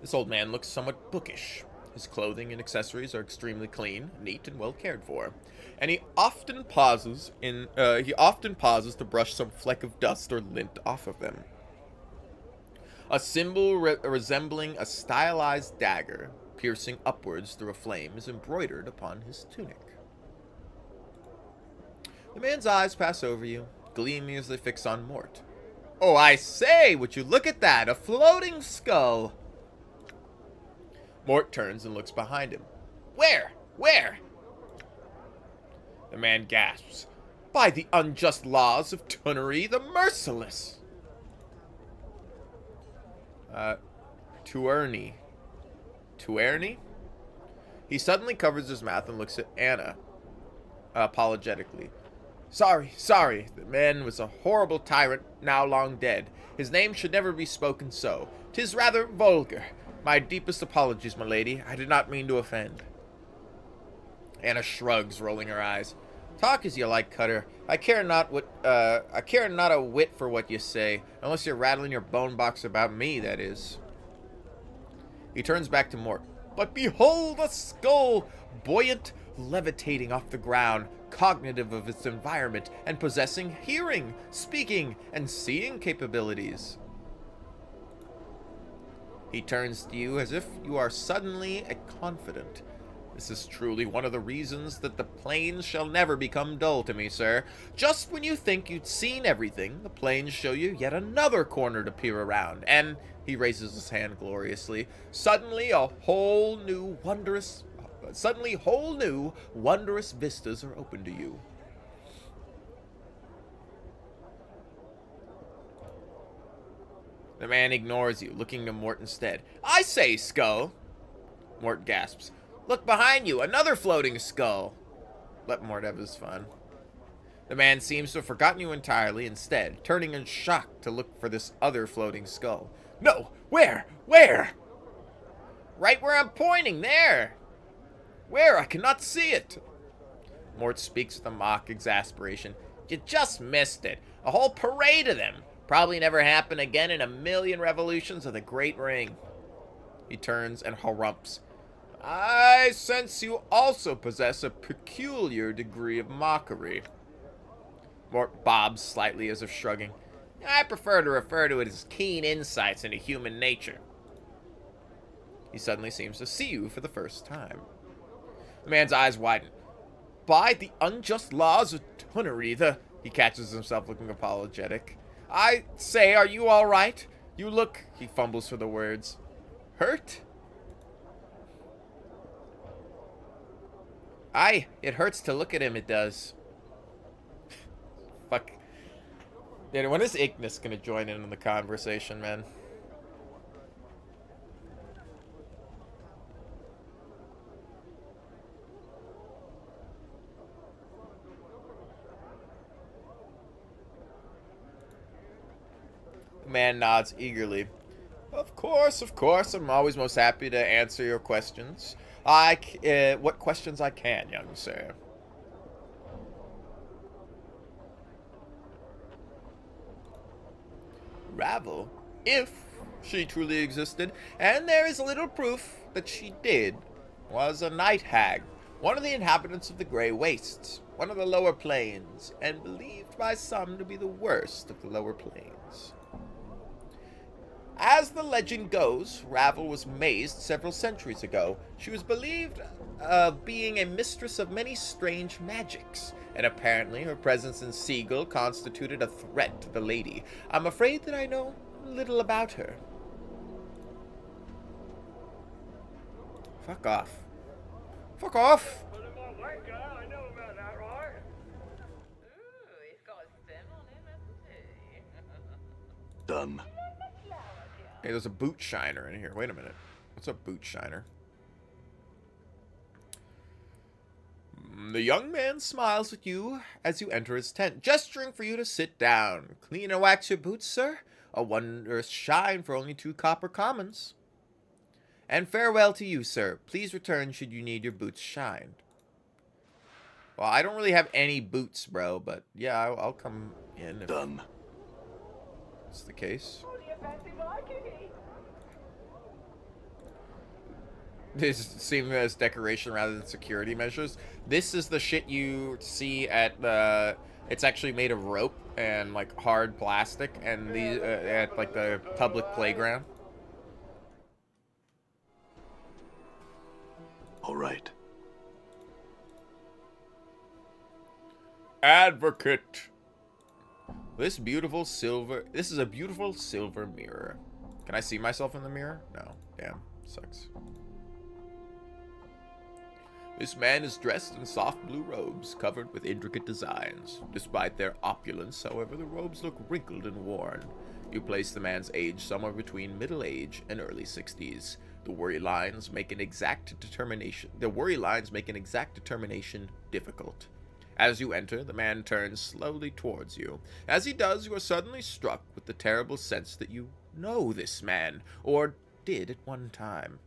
This old man looks somewhat bookish. His clothing and accessories are extremely clean, neat, and well cared for. And he often pauses to brush some fleck of dust or lint off of them. A symbol resembling a stylized dagger, piercing upwards through a flame, is embroidered upon his tunic. The man's eyes pass over you, gleaming as they fix on Mort. Oh, I say, would you look at that? A floating skull! Mort turns and looks behind him. Where? Where? The man gasps. By the unjust laws of Tunnery the Merciless! Tuerny. Tuerny? He suddenly covers his mouth and looks at Anna, apologetically. Sorry. The man was a horrible tyrant, now long dead. His name should never be spoken so. 'Tis rather vulgar. My deepest apologies, my lady. I did not mean to offend. Anna shrugs, rolling her eyes. Talk as you like, Cutter. I care not a whit for what you say, unless you're rattling your bone box about me, that is. He turns back to Mort. But behold a skull, buoyant, levitating off the ground, cognitive of its environment, and possessing hearing, speaking, and seeing capabilities. He turns to you as if you are suddenly a confidant. This is truly one of the reasons that the plains shall never become dull to me, sir. Just when you think you'd seen everything, the plains show you yet another corner to peer around, and he raises his hand gloriously. Suddenly whole new, wondrous vistas are open to you. The man ignores you, looking to Mort instead. I say, skull! Mort gasps. Look behind you, another floating skull! Let Mort have his fun. The man seems to have forgotten you entirely, instead, turning in shock to look for this other floating skull. No! Where? Where? Right where I'm pointing, there! Where? I cannot see it! Mort speaks with a mock exasperation. You just missed it. A whole parade of them. Probably never happen again in a million revolutions of the Great Ring. He turns and harumphs. I sense you also possess a peculiar degree of mockery. Mort bobs slightly as if shrugging. I prefer to refer to it as keen insights into human nature. He suddenly seems to see you for the first time. The man's eyes widen. By the unjust laws of Tunnery, He catches himself looking apologetic. I say, are you all right? You look... He fumbles for the words. Hurt? Aye, it hurts to look at him, it does. Fuck. Dude, when is Ignis gonna join in on the conversation, man? man nods eagerly. Of course, I'm always most happy to answer your questions. What questions I can, young sir. Ravel, if she truly existed, and there is little proof that she did, was a night hag, one of the inhabitants of the Grey Wastes, one of the lower planes, and believed by some to be the worst of the lower planes. As the legend goes, Ravel was mazed several centuries ago. She was believed of being a mistress of many strange magics, and apparently her presence in Seagull constituted a threat to the lady. I'm afraid that I know little about her. Fuck off. Fuck off! Done. Hey, there's a boot shiner in here. Wait a minute. What's a boot shiner? The young man smiles at you as you enter his tent, gesturing for you to sit down. Clean and wax your boots, sir. A wondrous shine for only 2 copper commons. And farewell to you, sir. Please return should you need your boots shined. Well, I don't really have any boots, bro, but yeah, I'll come in if Done. that's the case. This seems as decoration rather than security measures. This is the shit you see at the... It's actually made of rope and like hard plastic, and these at like the public playground. All right. Advocate. This is a beautiful silver mirror. Can I see myself in the mirror? No. Damn. Sucks. This man is dressed in soft blue robes covered with intricate designs. Despite their opulence, however, the robes look wrinkled and worn. You place the man's age somewhere between middle age and early 60s. The worry lines make an exact determination difficult. As you enter, the man turns slowly towards you. As he does, you are suddenly struck with the terrible sense that you know this man, or did at one time.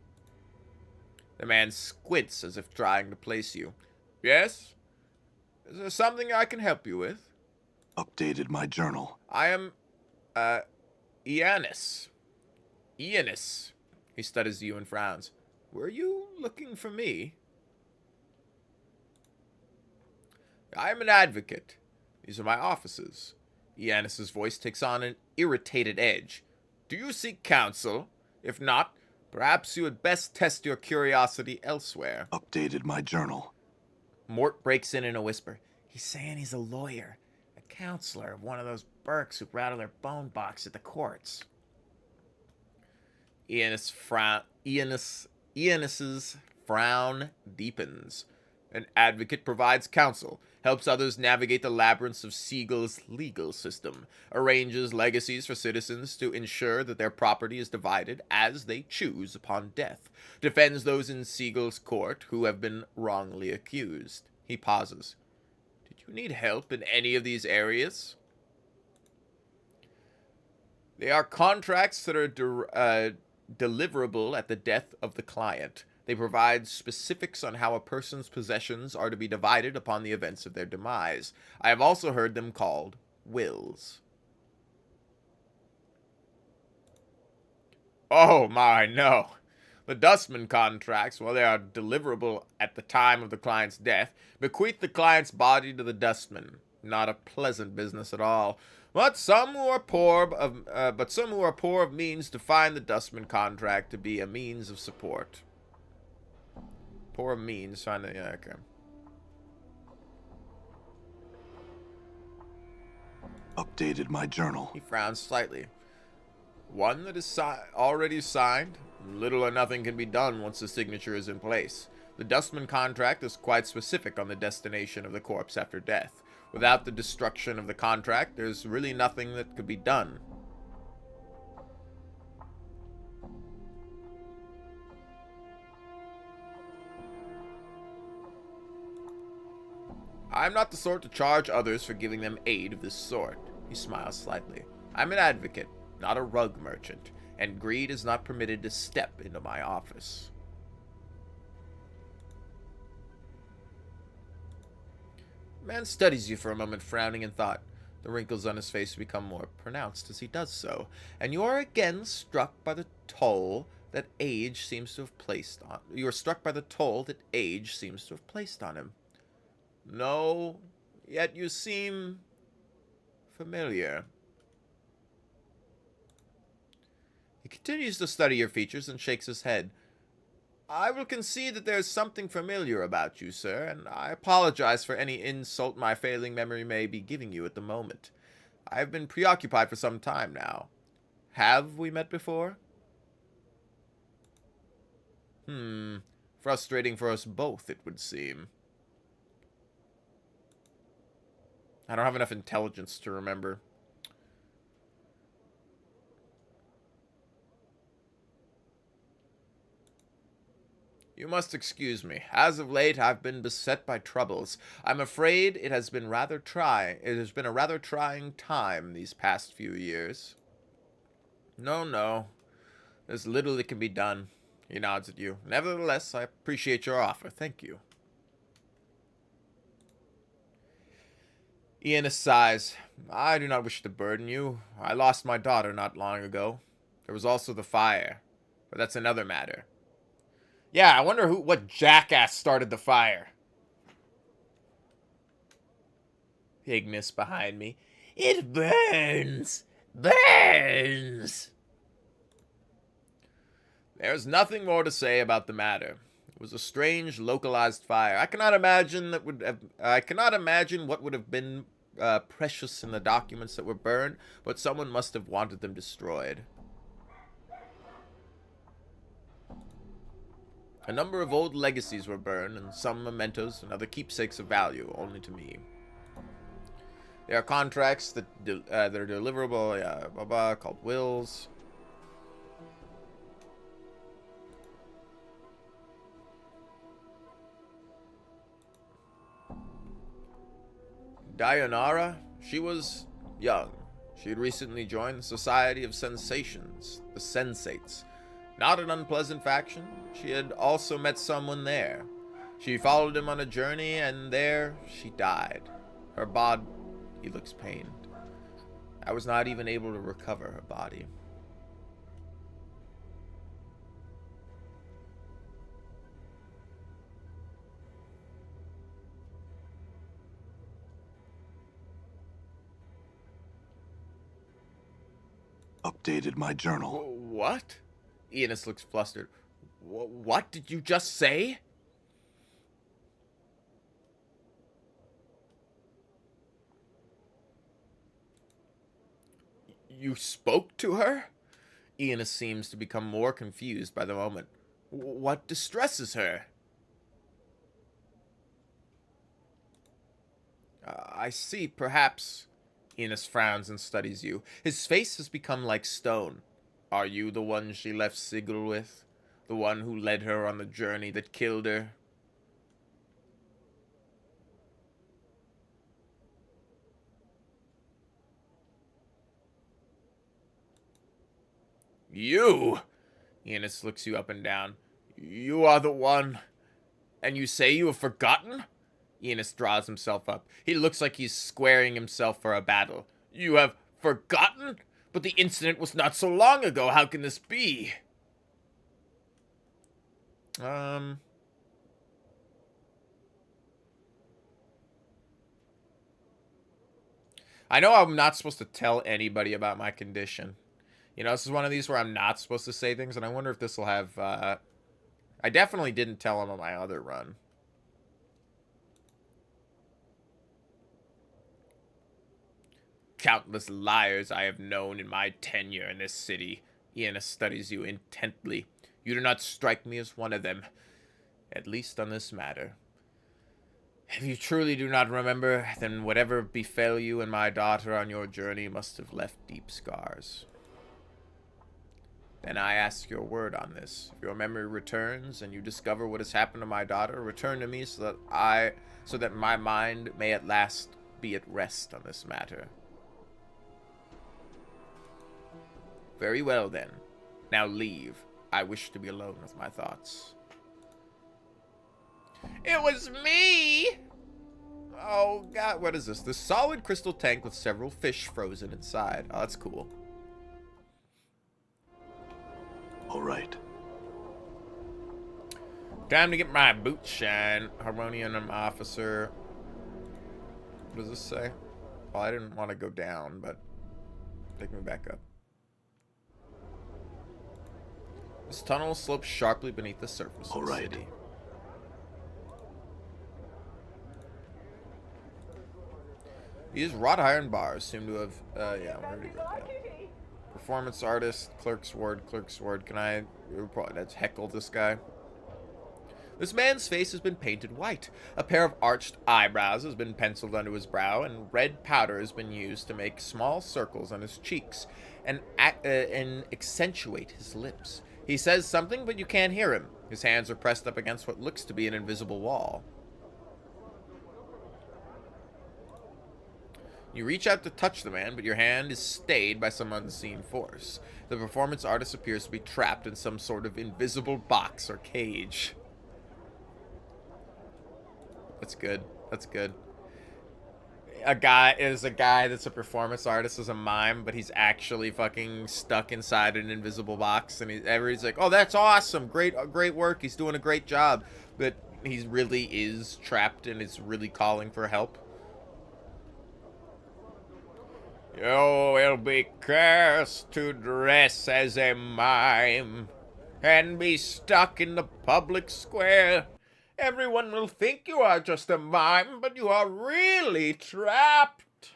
The man squints as if trying to place you. Yes? Is there something I can help you with? Updated my journal. I am, Iannis. Iannis. He studies you and frowns. Were you looking for me? I am an advocate. These are my offices. Iannis's voice takes on an irritated edge. Do you seek counsel? If not, perhaps you had best test your curiosity elsewhere. Updated my journal. Mort breaks in a whisper. He's saying he's a lawyer, a counselor of one of those Burks who rattle their bone box at the courts. Iannis's frown deepens. An advocate provides counsel, helps others navigate the labyrinths of Seagull's legal system, arranges legacies for citizens to ensure that their property is divided as they choose upon death, defends those in Seagull's court who have been wrongly accused. He pauses. Did you need help in any of these areas? They are contracts that are deliverable at the death of the client. They provide specifics on how a person's possessions are to be divided upon the events of their demise. I have also heard them called wills. Oh my, no. The Dustman contracts, while they are deliverable at the time of the client's death, bequeath the client's body to the dustman. Not a pleasant business at all. But some who are poor of means to find the Dustman contract to be a means of support. Poor means, find the, yeah, okay. Updated my journal. He frowns slightly. One that is already signed. Little or nothing can be done once the signature is in place. The Dustman contract is quite specific on the destination of the corpse after death. Without the destruction of the contract, there's really nothing that could be done. I'm not the sort to charge others for giving them aid of this sort. He smiles slightly. I'm an advocate, not a rug merchant, and greed is not permitted to step into my office. The man studies you for a moment, frowning in thought. The wrinkles on his face become more pronounced as he does so, and you are again struck by the toll that age seems to have placed on. You are struck by the toll that age seems to have placed on him. No, yet you seem familiar. He continues to study your features and shakes his head. I will concede that there is something familiar about you, sir, and I apologize for any insult my failing memory may be giving you at the moment. I have been preoccupied for some time now. Have we met before? Frustrating for us both, it would seem. I don't have enough intelligence to remember. You must excuse me. As of late, I've been beset by troubles. I'm afraid it has been rather trying. It has been a rather trying time these past few years. No. There's little that can be done. He nods at you. Nevertheless, I appreciate your offer. Thank you. Ian sighs. I do not wish to burden you. I lost my daughter not long ago. There was also the fire. But that's another matter. Yeah, I wonder what jackass started the fire. Ignis behind me. It burns! Burns! There's nothing more to say about the matter. It was a strange, localized fire. I cannot imagine what would have been precious in the documents that were burned, but someone must have wanted them destroyed. A number of old legacies were burned, and some mementos and other keepsakes of value, only to me. There are contracts that are deliverable, called wills. Dayanara, she was young. She had recently joined the Society of Sensations, the Sensates. Not an unpleasant faction. She had also met someone there. She followed him on a journey, and there she died. Her body... He looks pained. I was not even able to recover her body. Updated my journal. What? Enos looks flustered. What did you just say? You spoke to her? Enos seems to become more confused by the moment. What distresses her? I see, perhaps... Enos frowns and studies you. His face has become like stone. Are you the one she left Sigil with? The one who led her on the journey that killed her? You! Enos looks you up and down. You are the one. And you say you have forgotten? Enos draws himself up. He looks like he's squaring himself for a battle. You have forgotten? But the incident was not so long ago. How can this be? I know I'm not supposed to tell anybody about my condition. You know, this is one of these where I'm not supposed to say things, and I wonder if this will have, I definitely didn't tell him on my other run. Countless liars I have known in my tenure in this city. Iana studies you intently. You do not strike me as one of them, at least on this matter. If you truly do not remember, then whatever befell you and my daughter on your journey must have left deep scars. Then I ask your word on this. If your memory returns and you discover what has happened to my daughter, return to me so that my mind may at last be at rest on this matter. Very well, then. Now leave. I wish to be alone with my thoughts. It was me! Oh, God. What is this? This solid crystal tank with several fish frozen inside. Oh, that's cool. All right. Time to get my boots shine. Harmonium officer. What does this say? Well, I didn't want to go down, but take me back up. This tunnel slopes sharply beneath the surface of the city. These wrought iron bars seem to have, yeah, I'm already wrote that. Performance artist, clerk's ward. Can I, that's heckle this guy. This man's face has been painted white. A pair of arched eyebrows has been penciled onto his brow, and red powder has been used to make small circles on his cheeks and accentuate his lips. He says something, but you can't hear him. His hands are pressed up against what looks to be an invisible wall. You reach out to touch the man, but your hand is stayed by some unseen force. The performance artist appears to be trapped in some sort of invisible box or cage. That's good. That's good. A guy that's a performance artist is a mime, but he's actually fucking stuck inside an invisible box, and everybody's like, "Oh, that's awesome! Great work! He's doing a great job," but he really is trapped and is really calling for help. You will be cursed to dress as a mime and be stuck in the public square. Everyone will think you are just a mime, but you are really trapped.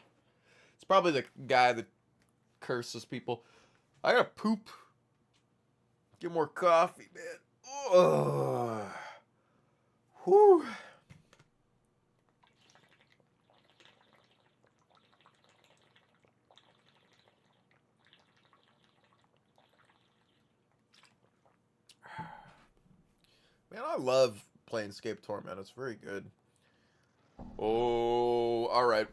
It's probably the guy that curses people. I gotta poop. Get more coffee, man. Ugh. Whew. Man, I love Planescape Torment. It's very good. Oh, all right.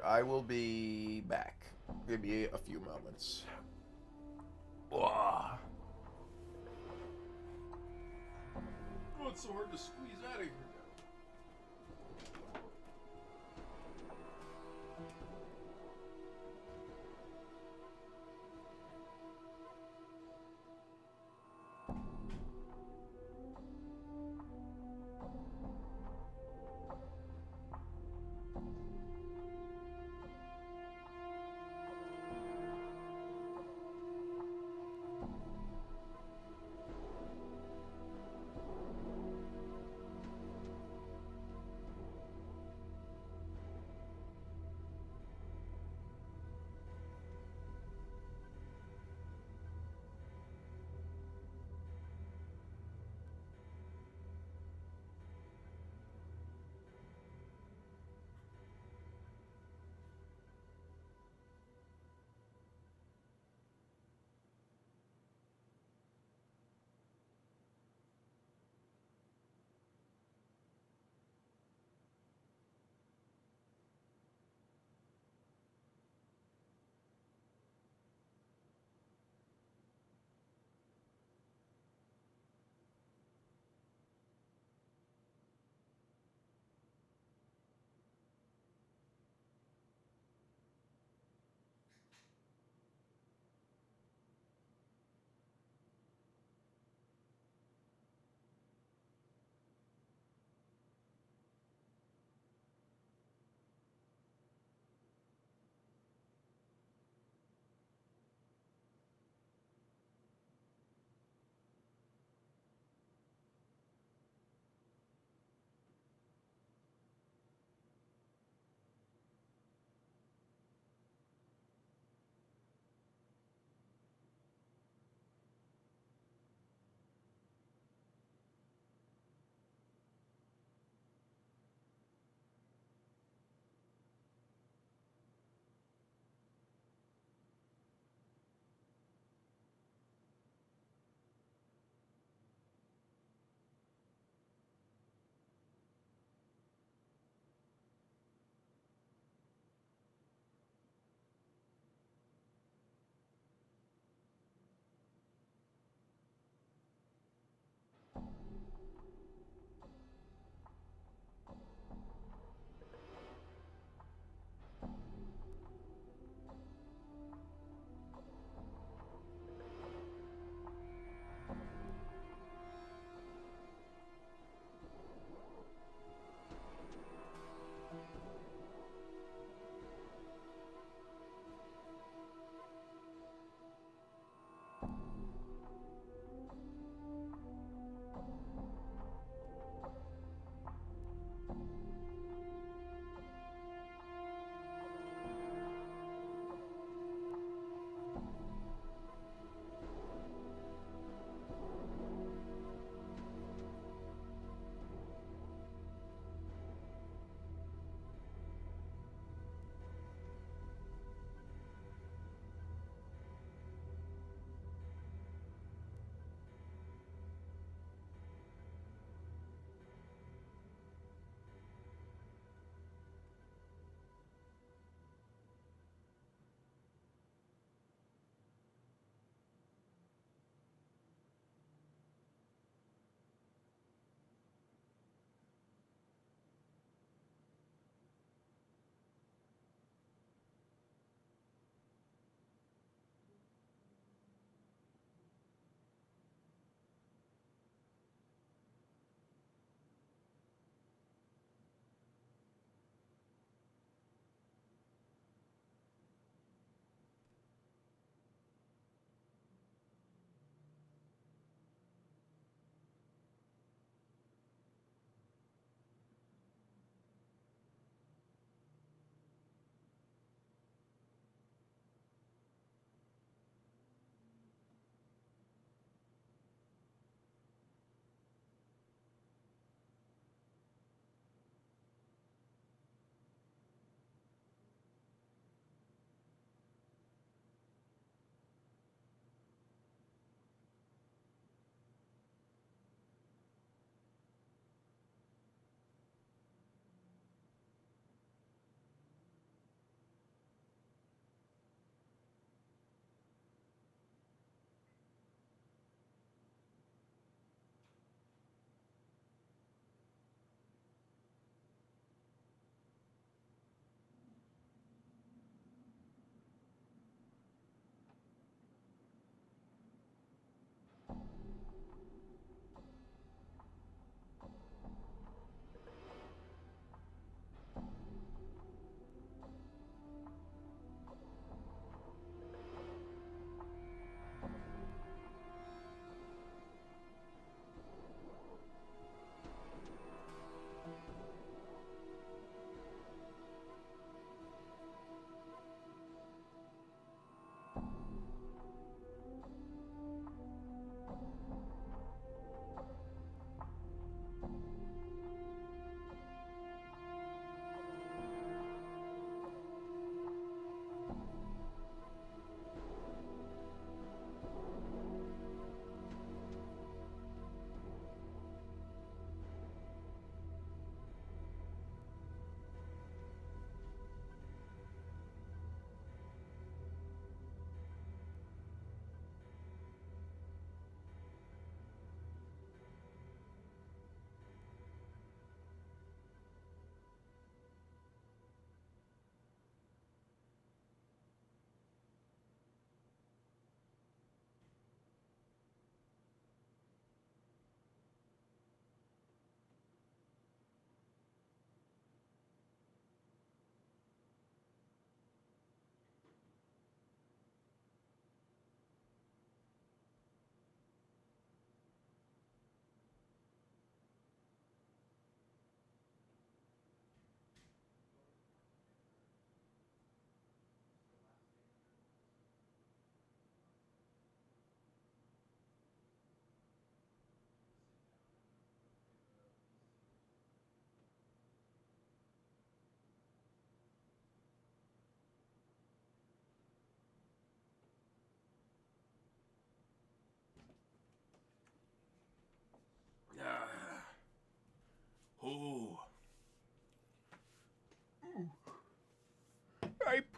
I will be back. Give me a few moments. Oh, it's so hard to squeeze out of here.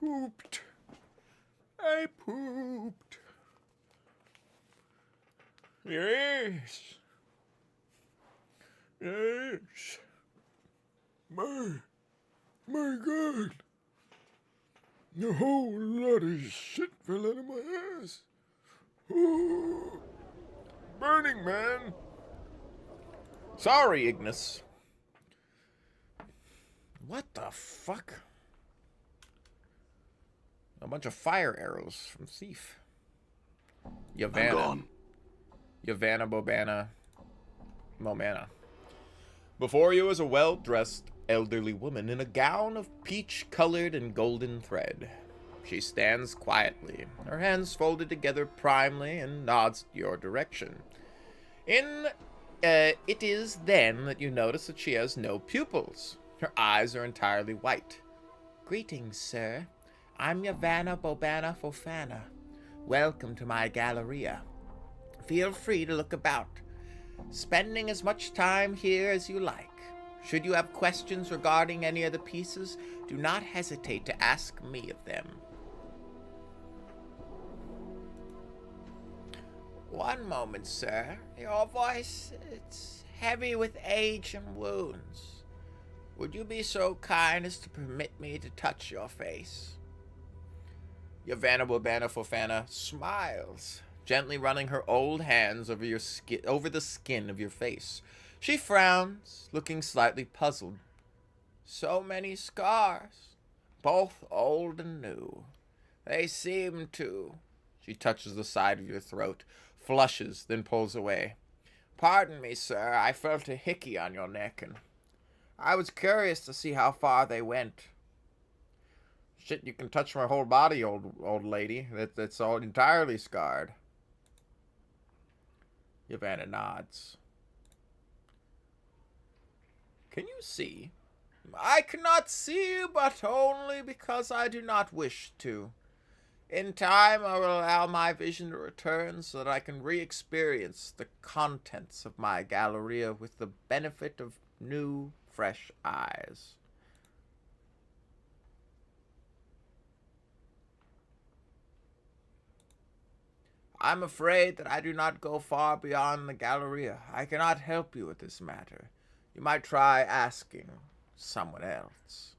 pooped. I pooped. Yes. Yes. My God. A whole lot of shit fell out of my ass. Ooh. Burning, man. Sorry, Ignis. What the fuck? A bunch of fire arrows from Thief. I'm Yavanna. gone. Yavanna Bobana Momana. Before you is a well-dressed elderly woman in a gown of peach-colored and golden thread. She stands quietly, her hands folded together primly, and nods your direction. It is then that you notice that she has no pupils. Her eyes are entirely white. Greetings, sir. I'm Yavanna Bobana Fofana. Welcome to my Galleria. Feel free to look about, spending as much time here as you like. Should you have questions regarding any of the pieces, do not hesitate to ask me of them. One moment, sir. Your voice, it's heavy with age and wounds. Would you be so kind as to permit me to touch your face? Yavanna Bobana Fofana smiles, gently running her old hands over the skin of your face. She frowns, looking slightly puzzled. So many scars, both old and new. They seem to... She touches the side of your throat, flushes, then pulls away. Pardon me, sir, I felt a hickey on your neck, and I was curious to see how far they went. Shit, you can touch my whole body, old lady. That's all entirely scarred. Yavanna nods. Can you see? I cannot see, but only because I do not wish to. In time, I will allow my vision to return so that I can re-experience the contents of my Galleria with the benefit of new, fresh eyes. I'm afraid that I do not go far beyond the Galleria. I cannot help you with this matter. You might try asking someone else.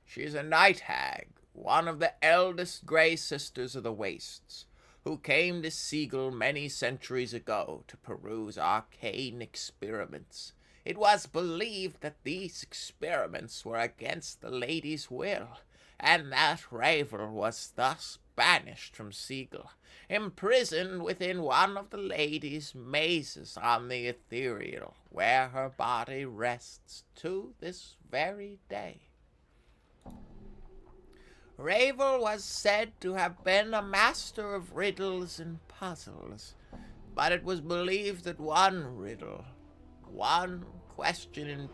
She is a night hag, one of the eldest Grey Sisters of the Wastes, who came to Siegel many centuries ago to peruse arcane experiments. It was believed that these experiments were against the lady's will, and that Ravel was thus banished from Siegel, imprisoned within one of the lady's mazes on the ethereal, where her body rests to this very day. Ravel was said to have been a master of riddles and puzzles, but it was believed that one riddle, one question in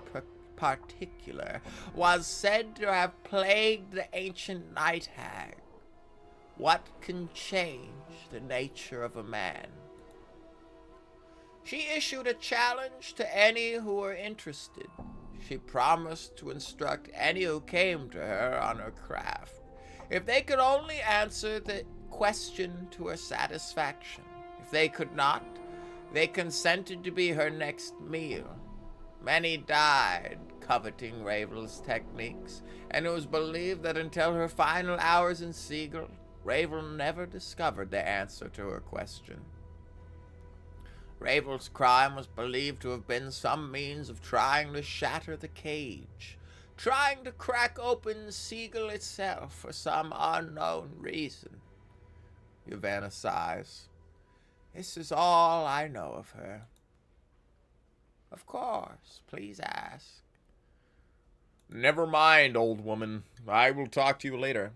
particular, was said to have plagued the ancient night hag. What can change the nature of a man? She issued a challenge to any who were interested. She promised to instruct any who came to her on her craft, if they could only answer the question to her satisfaction. If they could not, they consented to be her next meal. Many died coveting Ravel's techniques, and it was believed that until her final hours in Siegel, Ravel never discovered the answer to her question. Ravel's crime was believed to have been some means of trying to shatter the cage, trying to crack open Siegel itself for some unknown reason. Yavanna sighs. This is all I know of her. Of course, please ask. Never mind, old woman. I will talk to you later.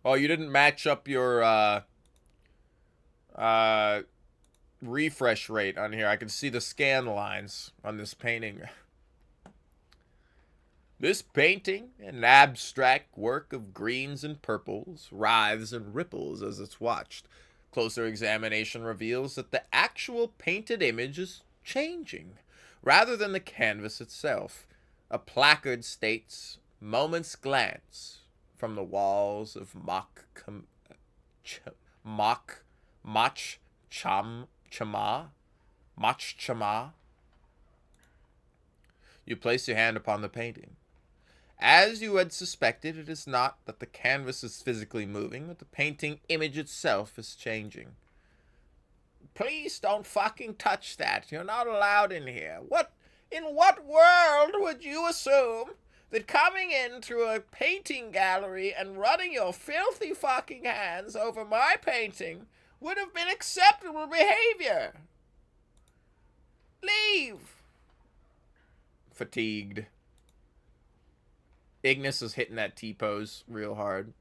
Oh, you didn't match up your refresh rate on here. I can see the scan lines on this painting. This painting, an abstract work of greens and purples, writhes and ripples as it's watched. Closer examination reveals that the actual painted image is changing. rather than the canvas itself. A placard states, "Moment's glance from the walls of Mach Chama. You place your hand upon the painting. As you had suspected, it is not that the canvas is physically moving, but the painting image itself is changing. Please don't fucking touch that. You're not allowed in here. In what world would you assume that coming in through a painting gallery and running your filthy fucking hands over my painting would have been acceptable behavior? Leave. Fatigued. Ignis is hitting that T-pose real hard.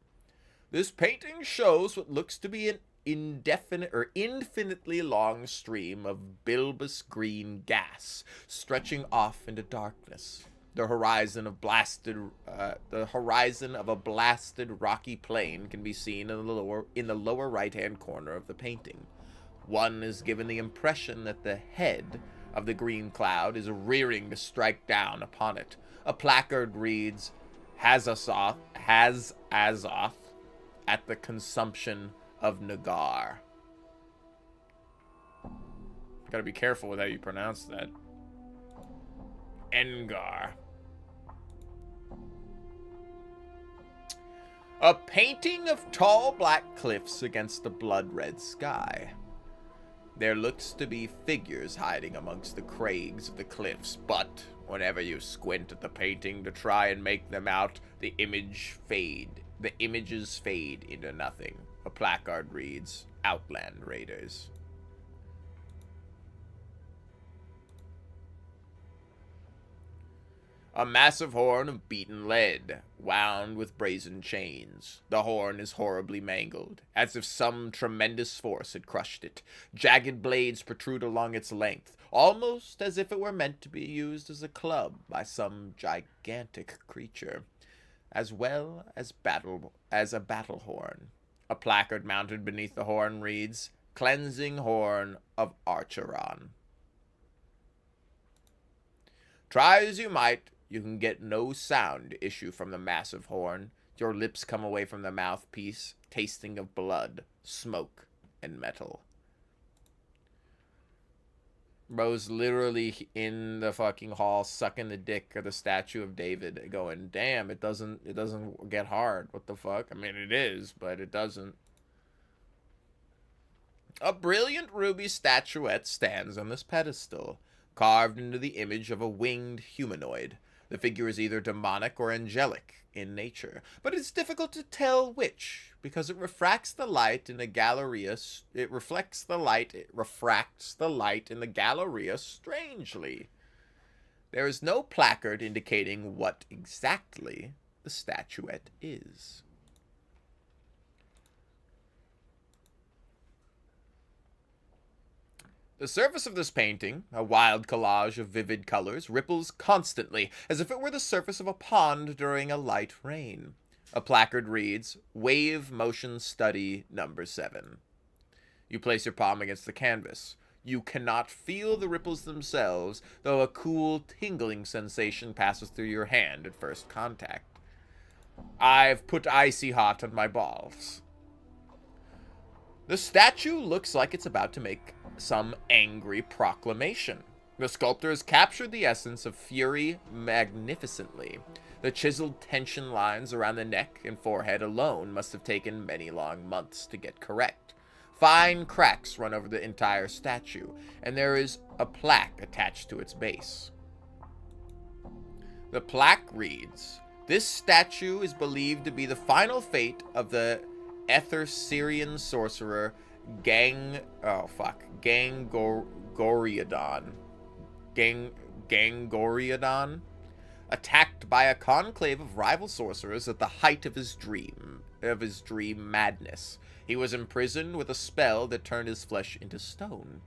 This painting shows what looks to be an infinitely long stream of bulbous green gas stretching off into darkness. The horizon of a blasted rocky plain can be seen in the lower right-hand corner of the painting. One is given the impression that the head of the green cloud is rearing to strike down upon it. A placard reads, "Has Azoth at the consumption of Nagar." Gotta be careful with how you pronounce that. Engar. A painting of tall black cliffs against a blood-red sky. There looks to be figures hiding amongst the crags of the cliffs, but whenever you squint at the painting to try and make them out, the images fade into nothing. A placard reads, "Outland Raiders." A massive horn of beaten lead, wound with brazen chains. The horn is horribly mangled, as if some tremendous force had crushed it. Jagged blades protrude along its length, almost as if it were meant to be used as a club by some gigantic creature, as well as a battle horn. A placard mounted beneath the horn reads, "Cleansing Horn of Archeron." Try as you might, you can get no sound issue from the massive horn. Your lips come away from the mouthpiece, tasting of blood, smoke, and metal. Bro's literally in the fucking hall sucking the dick of the statue of David, going, "Damn, it doesn't get hard. What the fuck?" I mean, it is, but it doesn't. A brilliant ruby statuette stands on this pedestal, carved into the image of a winged humanoid. The figure is either demonic or angelic in nature, but it's difficult to tell which, because it refracts the light in the Galleria. It refracts the light in the Galleria strangely. There is no placard indicating what exactly the statuette is. The surface of this painting, a wild collage of vivid colors, ripples constantly, as if it were the surface of a pond during a light rain. A placard reads, "Wave Motion Study Number 7. You place your palm against the canvas. You cannot feel the ripples themselves, though a cool, tingling sensation passes through your hand at first contact. I've put icy hot on my balls. The statue looks like it's about to make some angry proclamation. The sculptor has captured the essence of fury magnificently. The chiseled tension lines around the neck and forehead alone must have taken many long months to get correct. Fine cracks run over the entire statue, and there is a plaque attached to its base. The plaque reads, "This statue is believed to be the final fate of the Syrian sorcerer Gangoriadon, attacked by a conclave of rival sorcerers at the height of his dream madness. He was imprisoned with a spell that turned his flesh into stone.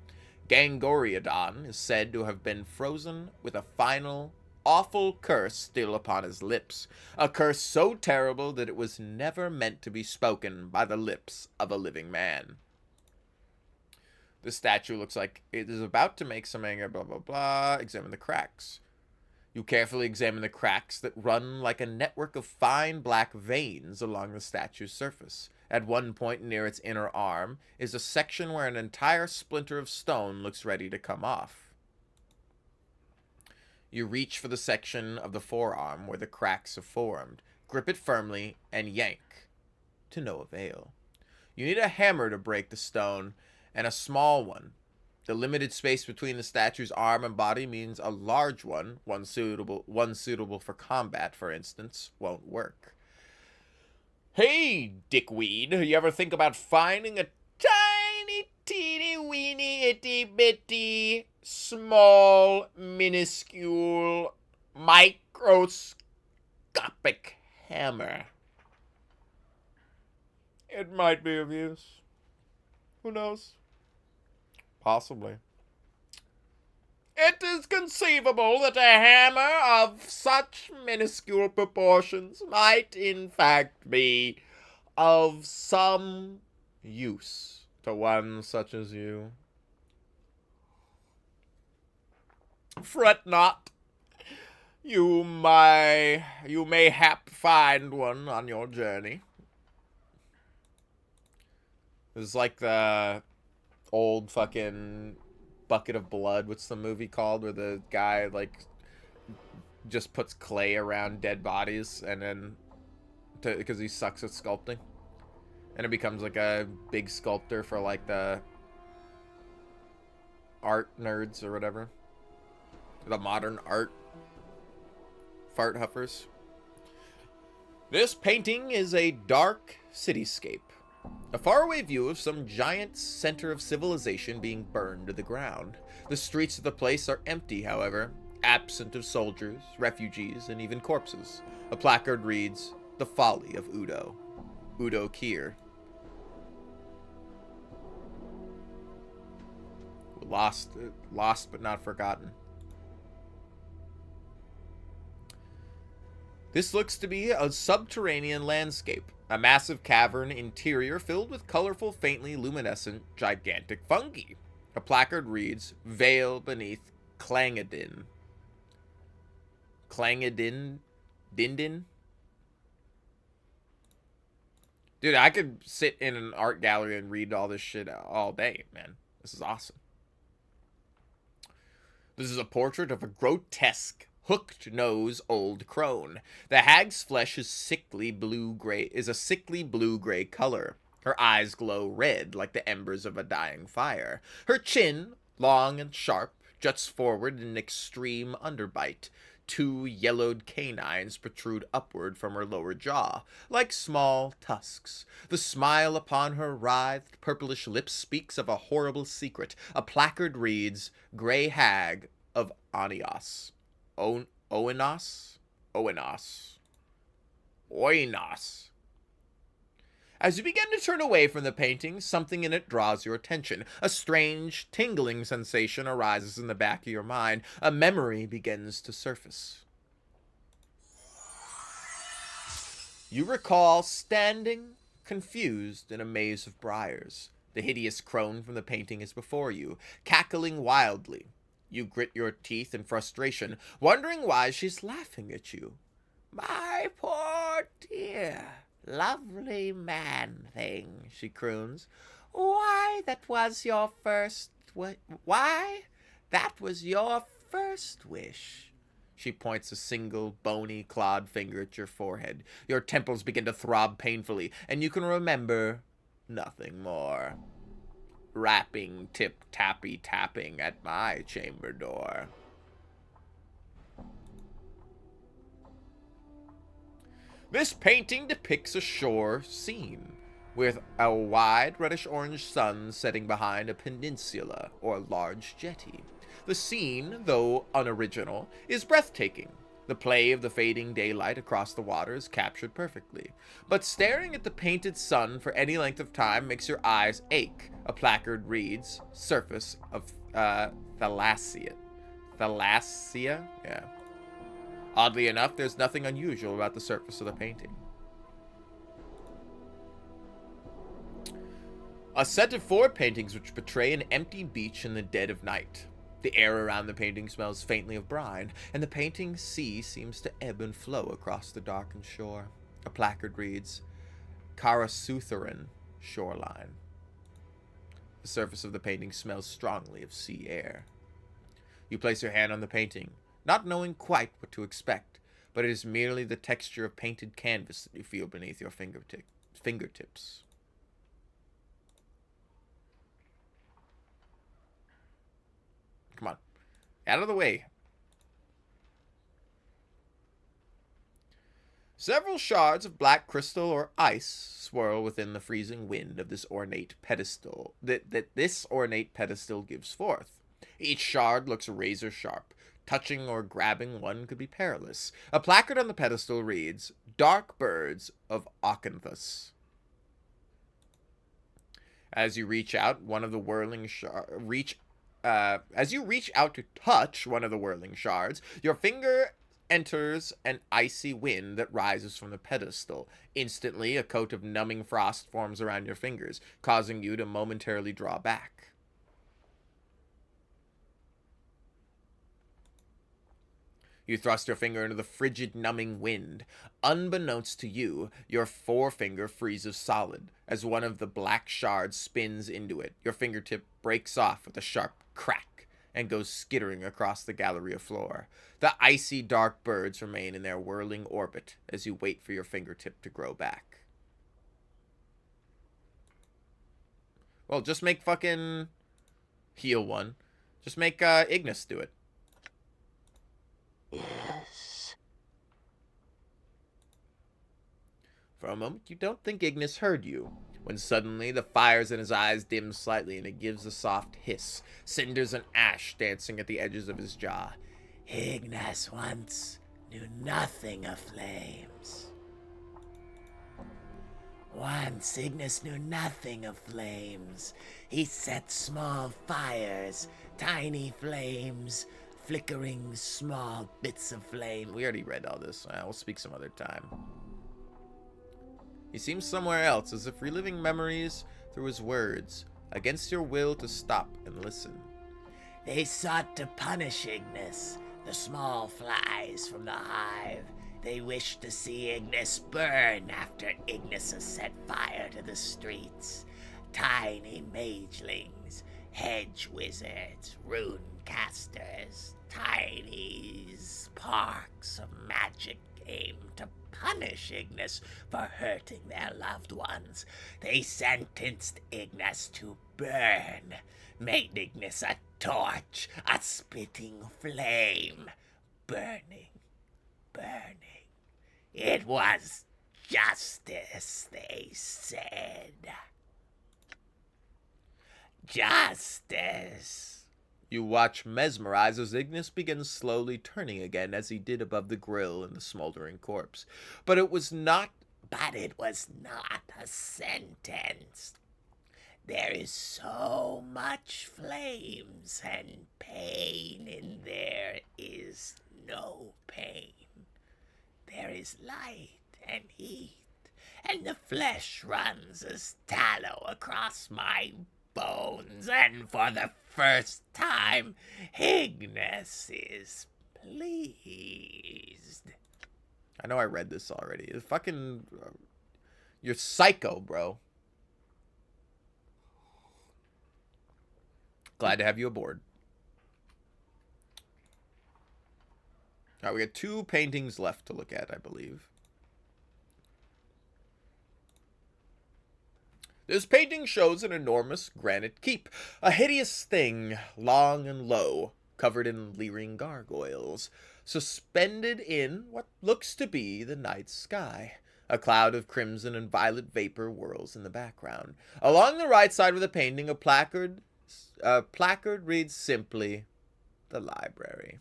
Gangoriadon is said to have been frozen with a final, awful curse still upon his lips, a curse so terrible that it was never meant to be spoken by the lips of a living man." The statue looks like it is about to make some anger, blah, blah, blah. Examine the cracks. You carefully examine the cracks that run like a network of fine black veins along the statue's surface. At one point near its inner arm is a section where an entire splinter of stone looks ready to come off. You reach for the section of the forearm where the cracks have formed, grip it firmly, and yank. To no avail. You need a hammer to break the stone, and a small one. The limited space between the statue's arm and body means a large one suitable for combat, for instance, won't work. Hey, dickweed, you ever think about finding a tiny, teeny, weeny, itty bitty, small, minuscule, microscopic hammer? It might be of use. Who knows? Possibly. It is conceivable that a hammer of such minuscule proportions might in fact be of some use to one such as you. Fret not. You mayhap find one on your journey. This is like the old fucking Bucket of Blood. What's the movie called where the guy like just puts clay around dead bodies and then because he sucks at sculpting, and it becomes like a big sculptor for like the art nerds or whatever, the modern art fart huffers. This painting is a dark cityscape. A faraway view of some giant center of civilization being burned to the ground. The streets of the place are empty, however, absent of soldiers, refugees, and even corpses. A placard reads, "The Folly of Udo. Udo Kier." Lost but not forgotten. This looks to be a subterranean landscape. A massive cavern interior filled with colorful, faintly luminescent, gigantic fungi. A placard reads, "Veil beneath Clangadin." Clangadin? Dindin? Dude, I could sit in an art gallery and read all this shit all day, man. This is awesome. This is a portrait of a grotesque, hooked-nosed old crone. The hag's flesh is a sickly blue-gray color. Her eyes glow red like the embers of a dying fire. Her chin, long and sharp, juts forward in an extreme underbite. Two yellowed canines protrude upward from her lower jaw, like small tusks. The smile upon her writhed, purplish lips speaks of a horrible secret. A placard reads, "Grey Hag of Anios." Oinos. As you begin to turn away from the painting, something in it draws your attention. A strange, tingling sensation arises in the back of your mind. A memory begins to surface. You recall standing, confused, in a maze of briars. The hideous crone from the painting is before you, cackling wildly. You grit your teeth in frustration, wondering why she's laughing at you. "My poor dear, lovely man-thing," she croons. Why, that was your first wish." She points a single, bony, clawed finger at your forehead. Your temples begin to throb painfully, and you can remember nothing more. Rapping, tip-tappy-tapping at my chamber door. This painting depicts a shore scene, with a wide reddish-orange sun setting behind a peninsula or large jetty. The scene, though unoriginal, is breathtaking. The play of the fading daylight across the water is captured perfectly. But staring at the painted sun for any length of time makes your eyes ache. A placard reads, "Surface of Thalassia." Thalassia? Yeah. Oddly enough, there's nothing unusual about the surface of the painting. A set of 4 paintings which portray an empty beach in the dead of night. The air around the painting smells faintly of brine, and the painting sea seems to ebb and flow across the darkened shore. A placard reads, Karasutharan Shoreline. The surface of the painting smells strongly of sea air. You place your hand on the painting, not knowing quite what to expect, but it is merely the texture of painted canvas that you feel beneath your fingertips. Come on. Out of the way. Several shards of black crystal or ice swirl within the freezing wind of this ornate pedestal that this ornate pedestal gives forth. Each shard looks razor sharp. Touching or grabbing one could be perilous. A placard on the pedestal reads, Dark Birds of Acanthus. As you reach out, one of the whirling as you reach out to touch one of the whirling shards, your finger enters an icy wind that rises from the pedestal. Instantly, a coat of numbing frost forms around your fingers, causing you to momentarily draw back. You thrust your finger into the frigid, numbing wind. Unbeknownst to you, your forefinger freezes solid as one of the black shards spins into it. Your fingertip breaks off with a sharp crack and goes skittering across the gallery floor. The icy dark birds remain in their whirling orbit as you wait for your fingertip to grow back. Well, just make fucking heal one. Just make Ignis do it. Yes. For a moment, you don't think Ignis heard you, when suddenly the fires in his eyes dim slightly and it gives a soft hiss, cinders and ash dancing at the edges of his jaw. Ignis once knew nothing of flames. Once Ignis knew nothing of flames. He set small fires, tiny flames, flickering small bits of flame. We already read all this. We'll speak some other time. He seems somewhere else, as if reliving memories through his words, against your will to stop and listen. They sought to punish Ignis, the small flies from the hive. They wished to see Ignis burn after Ignis has set fire to the streets. Tiny magelings, hedge wizards, rune casters, tiny sparks of magic aim to punish Ignis for hurting their loved ones. They sentenced Ignis to burn, made Ignis a torch, a spitting flame, burning, burning. It was justice, they said. Justice. You watch mesmerized as Ignis begins slowly turning again as he did above the grill in the smoldering corpse. But it was not a sentence. There is so much flames and pain, and there is no pain. There is light and heat, and the flesh runs as tallow across my bones, and for the first time, Ignis is pleased. I know I read this already. Fucking... you're psycho, bro. Glad to have you aboard. Alright, we got 2 paintings left to look at, I believe. This painting shows an enormous granite keep, a hideous thing, long and low, covered in leering gargoyles, suspended in what looks to be the night sky. A cloud of crimson and violet vapor whirls in the background. Along the right side of the painting, a placard reads simply, "The Library."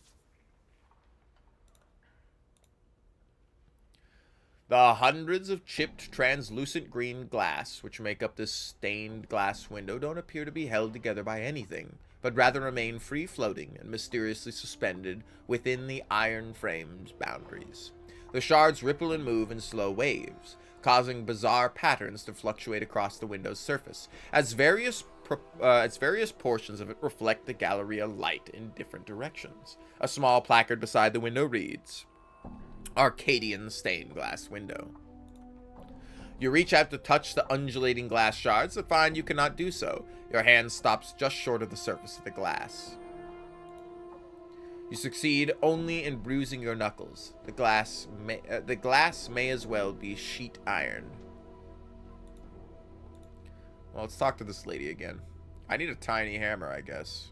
The hundreds of chipped, translucent green glass which make up this stained glass window don't appear to be held together by anything, but rather remain free-floating and mysteriously suspended within the iron frame's boundaries. The shards ripple and move in slow waves. causing bizarre patterns to fluctuate across the window's surface, as various portions of it reflect the Galleria light in different directions. A small placard beside the window reads, Arcadian stained glass window. You reach out to touch the undulating glass shards, but find you cannot do so. Your hand stops just short of the surface of the glass. You succeed only in bruising your knuckles. The glass may as well be sheet iron. Well, let's talk to this lady again. I need a tiny hammer, I guess.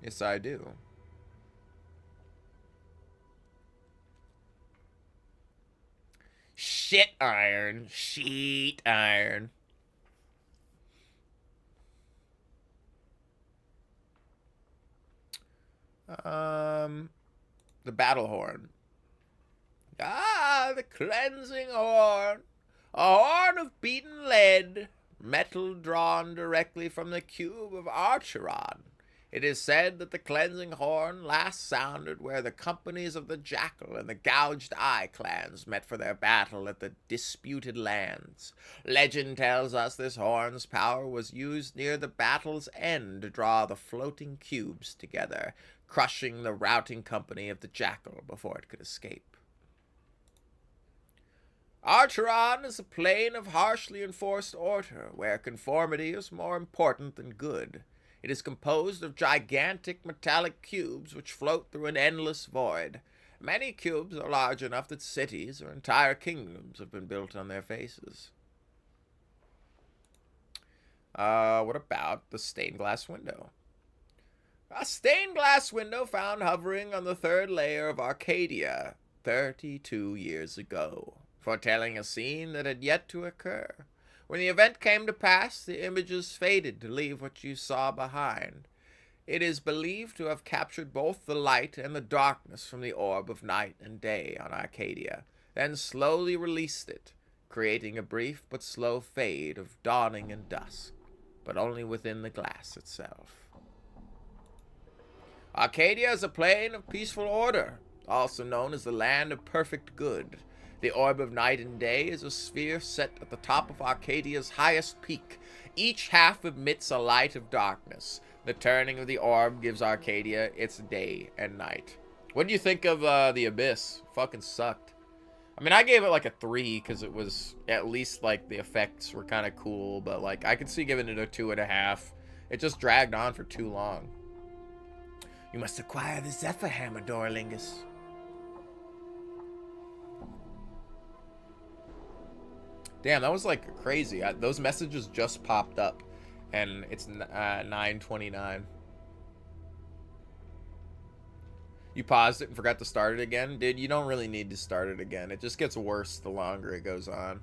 Yes, I do. Shit iron. Sheet iron. The battle horn. Ah, the cleansing horn. A horn of beaten lead. Metal drawn directly from the cube of Archeron. It is said that the cleansing horn last sounded where the companies of the Jackal and the Gouged Eye clans met for their battle at the Disputed Lands. Legend tells us this horn's power was used near the battle's end to draw the floating cubes together, crushing the routing company of the Jackal before it could escape. Archeron is a plane of harshly enforced order, where conformity is more important than good. It is composed of gigantic metallic cubes which float through an endless void. Many cubes are large enough that cities or entire kingdoms have been built on their faces. What about the stained glass window? A stained glass window found hovering on the third layer of Arcadia 32 years ago, foretelling a scene that had yet to occur. When the event came to pass, the images faded to leave what you saw behind. It is believed to have captured both the light and the darkness from the orb of night and day on Arcadia, then slowly released it, creating a brief but slow fade of dawning and dusk, but only within the glass itself. Arcadia is a plane of peaceful order, also known as the land of perfect good. The orb of night and day is a sphere set at the top of Arcadia's highest peak. Each half emits a light of darkness. The turning of the orb gives Arcadia its day and night. What do you think of the Abyss? Fucking sucked. I mean, I gave it like a 3 because it was at least like the effects were kind of cool, but like I could see giving it a 2.5. It just dragged on for too long. You must acquire the Zephyr Hammer, Dorlingus. Damn, that was like crazy. Those messages just popped up, and it's 9:29. You paused it and forgot to start it again? Dude, you don't really need to start it again. It just gets worse the longer it goes on.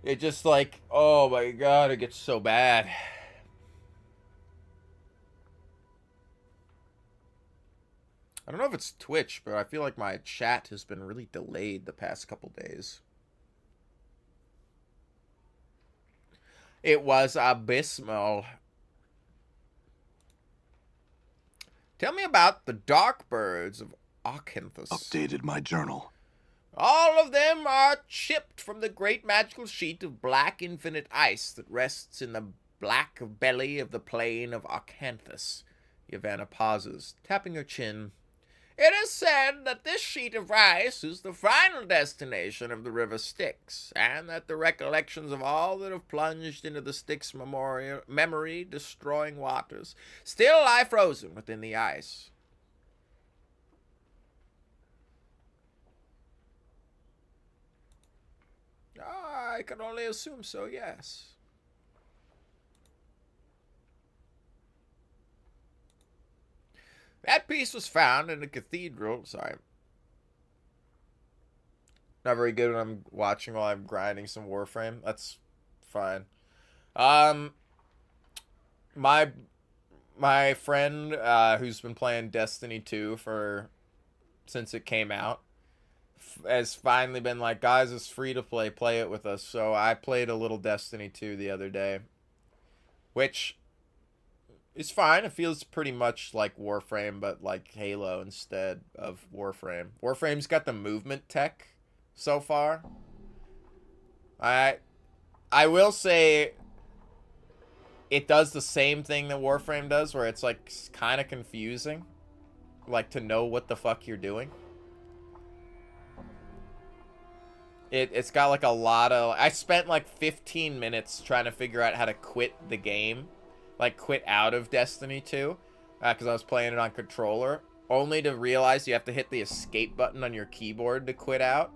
It just like, oh my god, it gets so bad. I don't know if it's Twitch, but I feel like my chat has been really delayed the past couple days. It was abysmal. Tell me about the dark birds of Arcanthus. Updated my journal. All of them are chipped from the great magical sheet of black infinite ice that rests in the black belly of the plain of Arcanthus. Yavanna pauses, tapping her chin. It is said that this sheet of ice is the final destination of the river Styx, and that the recollections of all that have plunged into the Styx memory-destroying waters still lie frozen within the ice. I can only assume so, yes. That piece was found in a cathedral. Sorry. Not very good when I'm watching while I'm grinding some Warframe. That's fine. My friend who's been playing Destiny 2 since it came out has finally been like, guys, it's free to play. Play it with us. So I played a little Destiny 2 the other day, which is fine. It feels pretty much like Warframe, but like Halo instead of Warframe. Warframe's got the movement tech so far. I will say it does the same thing that Warframe does, where it's like kind of confusing, like to know what the fuck you're doing. It's got like a lot of... I spent like 15 minutes trying to figure out how to quit the game. Like quit out of Destiny 2. Because I was playing it on controller. Only to realize you have to hit the escape button on your keyboard to quit out.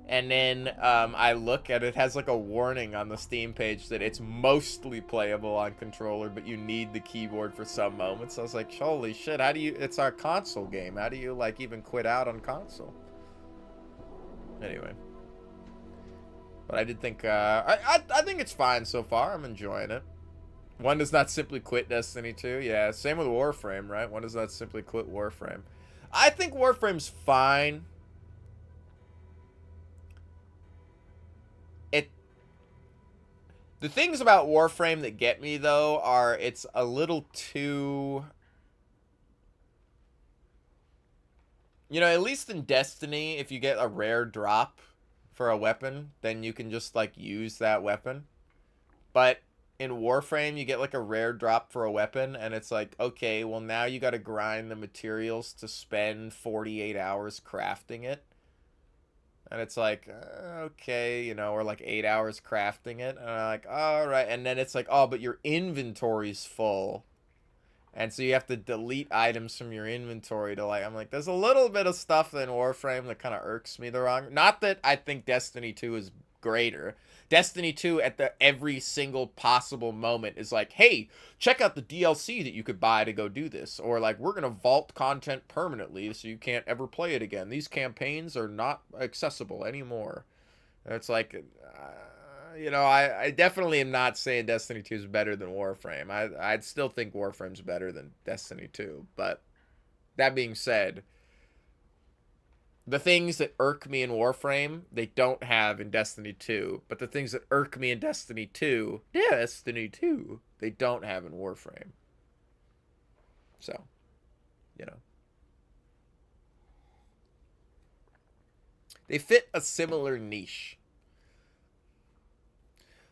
And then I look and it has like a warning on the Steam page that it's mostly playable on controller, but you need the keyboard for some moments. I was like, holy shit, how do you... It's our console game. How do you like even quit out on console? Anyway. But I did think, I think it's fine so far. I'm enjoying it. One does not simply quit Destiny 2. Yeah, same with Warframe, right? One does not simply quit Warframe. I think Warframe's fine. The things about Warframe that get me, though, are it's a little too... You know, at least in Destiny, if you get a rare drop for a weapon, then you can just, like, use that weapon. But in Warframe, you get, like, a rare drop for a weapon, and it's like, okay, well, now you gotta grind the materials to spend 48 hours crafting it. And it's like, okay, you know, or like 8 hours crafting it. And I'm like, all right. And then it's like, oh, but your inventory's full. And so you have to delete items from your inventory to like, I'm like, there's a little bit of stuff in Warframe that kind of irks me the wrong. Not that I think Destiny 2 is greater. Destiny 2 at every single possible moment is like, hey, check out the DLC that you could buy to go do this. Or like, we're going to vault content permanently so you can't ever play it again. These campaigns are not accessible anymore. And it's like, you know, I definitely am not saying Destiny 2 is better than Warframe. I'd still think Warframe's better than Destiny 2. But that being said, the things that irk me in Warframe, they don't have in Destiny 2. But the things that irk me in Destiny 2, they don't have in Warframe. So, you know. They fit a similar niche.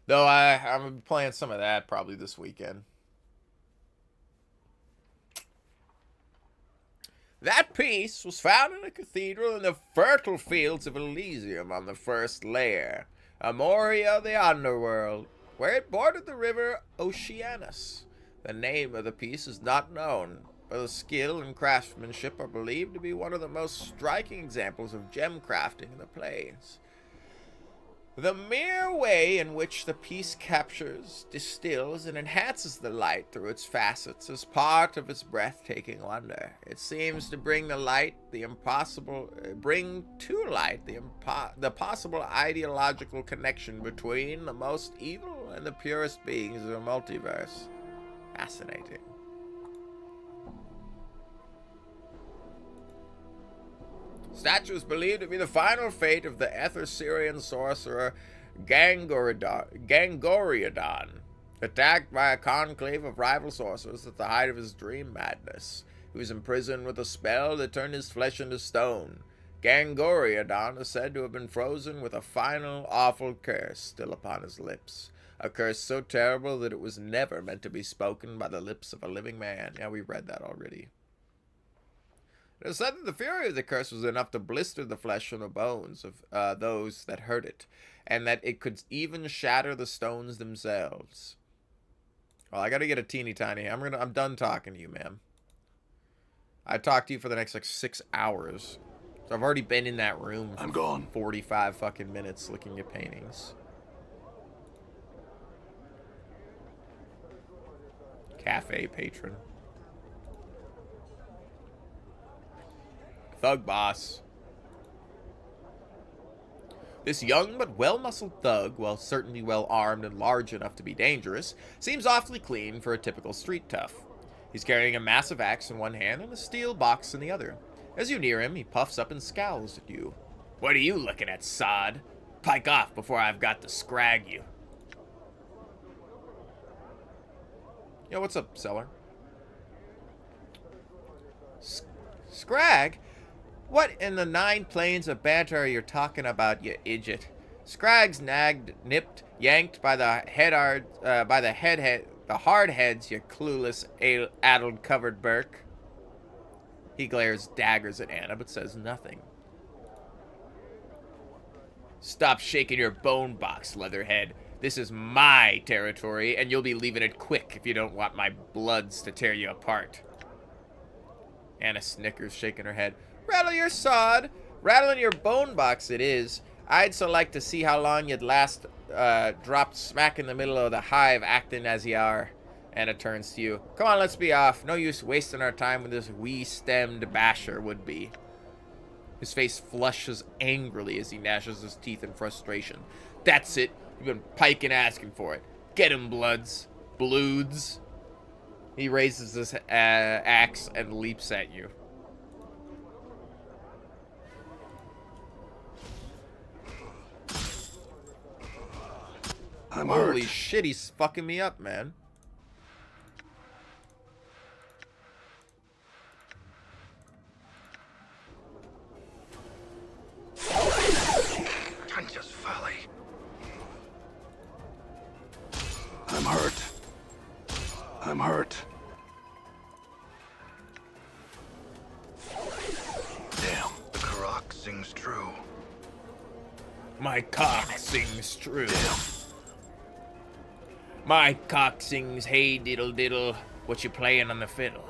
Though I'm going to be playing some of that probably this weekend. That piece was found in a cathedral in the fertile fields of Elysium on the first layer, Amoria of the underworld, where it bordered the river Oceanus. The name of the piece is not known, but the skill and craftsmanship are believed to be one of the most striking examples of gem crafting in the plains. The mere way in which the piece captures, distills, and enhances the light through its facets is part of its breathtaking wonder. It seems to bring to light the possible ideological connection between the most evil and the purest beings of the multiverse. Fascinating. Statue is believed to be the final fate of the Ether-Syrian sorcerer Gangoriadon, attacked by a conclave of rival sorcerers at the height of his dream madness. He was imprisoned with a spell that turned his flesh into stone. Gangoriadon is said to have been frozen with a final, awful curse still upon his lips. A curse so terrible that it was never meant to be spoken by the lips of a living man. Yeah, we read that already. It is said that the fury of the curse was enough to blister the flesh and the bones of those that heard it, and that it could even shatter the stones themselves. Well, I gotta get a teeny tiny. I'm done talking to you, ma'am. I talked to you for the next like 6 hours. So I've already been in that room for I'm gone. 45 fucking minutes looking at paintings. Cafe patron. Thug boss. This young but well-muscled thug, while certainly well-armed and large enough to be dangerous, seems awfully clean for a typical street tough. He's carrying a massive axe in one hand and a steel box in the other. As you near him, he puffs up and scowls at you. What are you looking at, sod? Pike off before I've got to scrag you. Yo, what's up, seller? Scrag? What in the 9 planes of banter are you talking about, you idiot? Scrag's nagged, nipped, yanked by the the hard heads, you clueless, addled, covered Burke. He glares daggers at Anna, but says nothing. Stop shaking your bone box, Leatherhead. This is my territory, and you'll be leaving it quick if you don't want my bloods to tear you apart. Anna snickers, shaking her head. Rattle your sod. Rattling your bone box it is. I'd so like to see how long you'd last dropped smack in the middle of the hive acting as you are. Anna turns to you. Come on, let's be off. No use wasting our time with this wee-stemmed basher would be. His face flushes angrily as he gnashes his teeth in frustration. That's it. You've been piking asking for it. Get him, bloods. Bloods. He raises his axe and leaps at you. I'm Holy hurt. shit, he's fucking me up, man. Just folly. I'm hurt. I'm hurt. Damn, the Karak sings true. My cock sings true. My cock sings, hey diddle diddle, what you playing on the fiddle?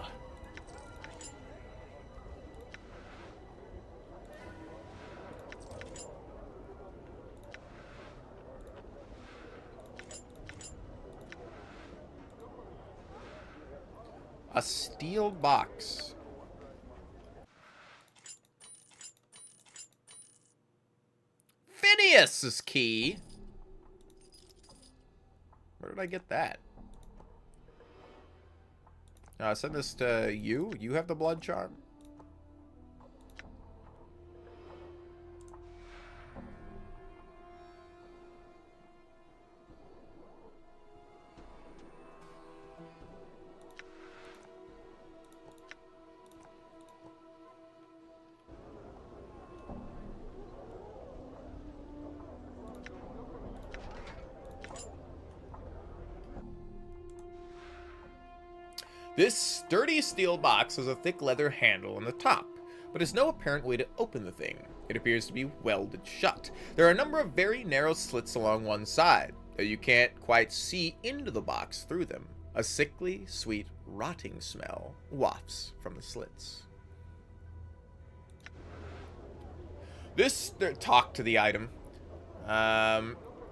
A steel box. Phineas's key? Where did I get that? Send this to you. You have the blood charm. This sturdy steel box has a thick leather handle on the top, but has no apparent way to open the thing. It appears to be welded shut. There are a number of very narrow slits along one side, though you can't quite see into the box through them. A sickly, sweet, rotting smell wafts from the slits. Talk to the item.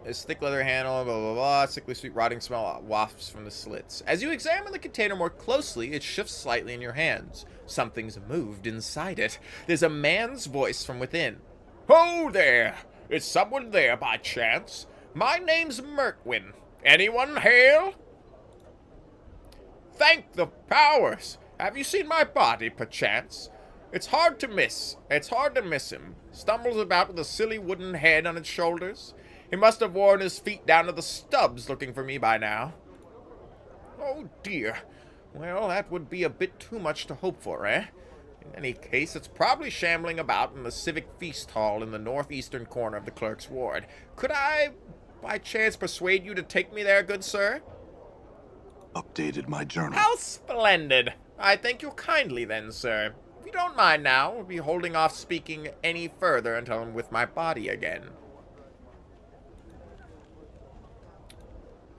This thick leather handle, blah, blah, blah, sickly sweet rotting smell wafts from the slits. As you examine the container more closely, it shifts slightly in your hands. Something's moved inside it. There's a man's voice from within. Ho there! Is someone there by chance? My name's Mertwin. Anyone hail? Thank the powers! Have you seen my body, perchance? It's hard to miss. It's hard to miss him. Stumbles about with a silly wooden head on its shoulders. He must have worn his feet down to the stubs looking for me by now. Oh dear. Well, that would be a bit too much to hope for, eh? In any case, it's probably shambling about in the Civic Feast Hall in the northeastern corner of the clerk's ward. Could I, by chance, persuade you to take me there, good sir? Updated my journal. How splendid! I thank you kindly then, sir. If you don't mind now, we'll be holding off speaking any further until I'm with my body again.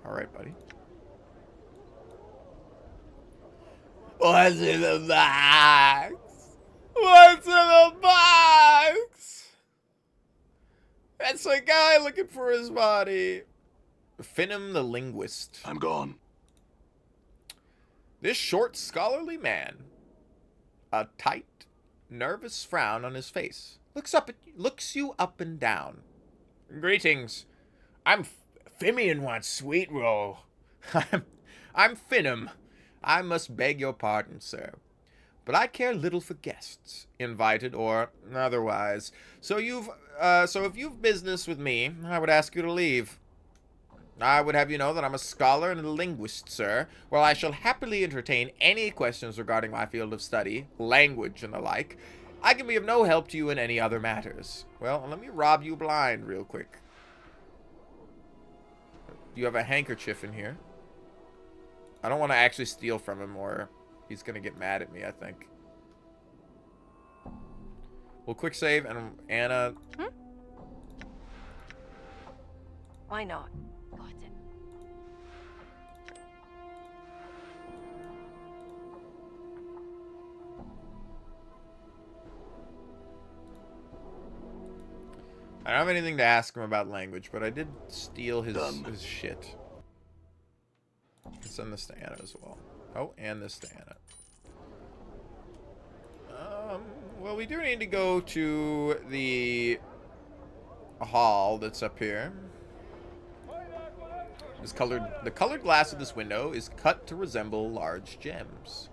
Alright, buddy. What's in the box? What's in the box? That's a guy looking for his body. Finnum the linguist. I'm gone. This short, scholarly man, a tight, nervous frown on his face, looks you up and down. Greetings. I'm Fimian wants sweet roll. I'm Finnum. I must beg your pardon, sir. but I care little for guests, invited or otherwise. So if you've business with me, I would ask you to leave. I would have you know that I'm a scholar and a linguist, sir. While I shall happily entertain any questions regarding my field of study, language and the like, I can be of no help to you in any other matters. Well, let me rob you blind real quick. Do you have a handkerchief in here? I don't want to actually steal from him or he's going to get mad at me, I think. We'll quick save and Anna... Why not? Got it. I don't have anything to ask him about language, but I did steal his shit. Let's send this to Anna as well. Oh, and this to Anna. Well, we do need to go to the hall that's up here. The colored glass of this window is cut to resemble large gems.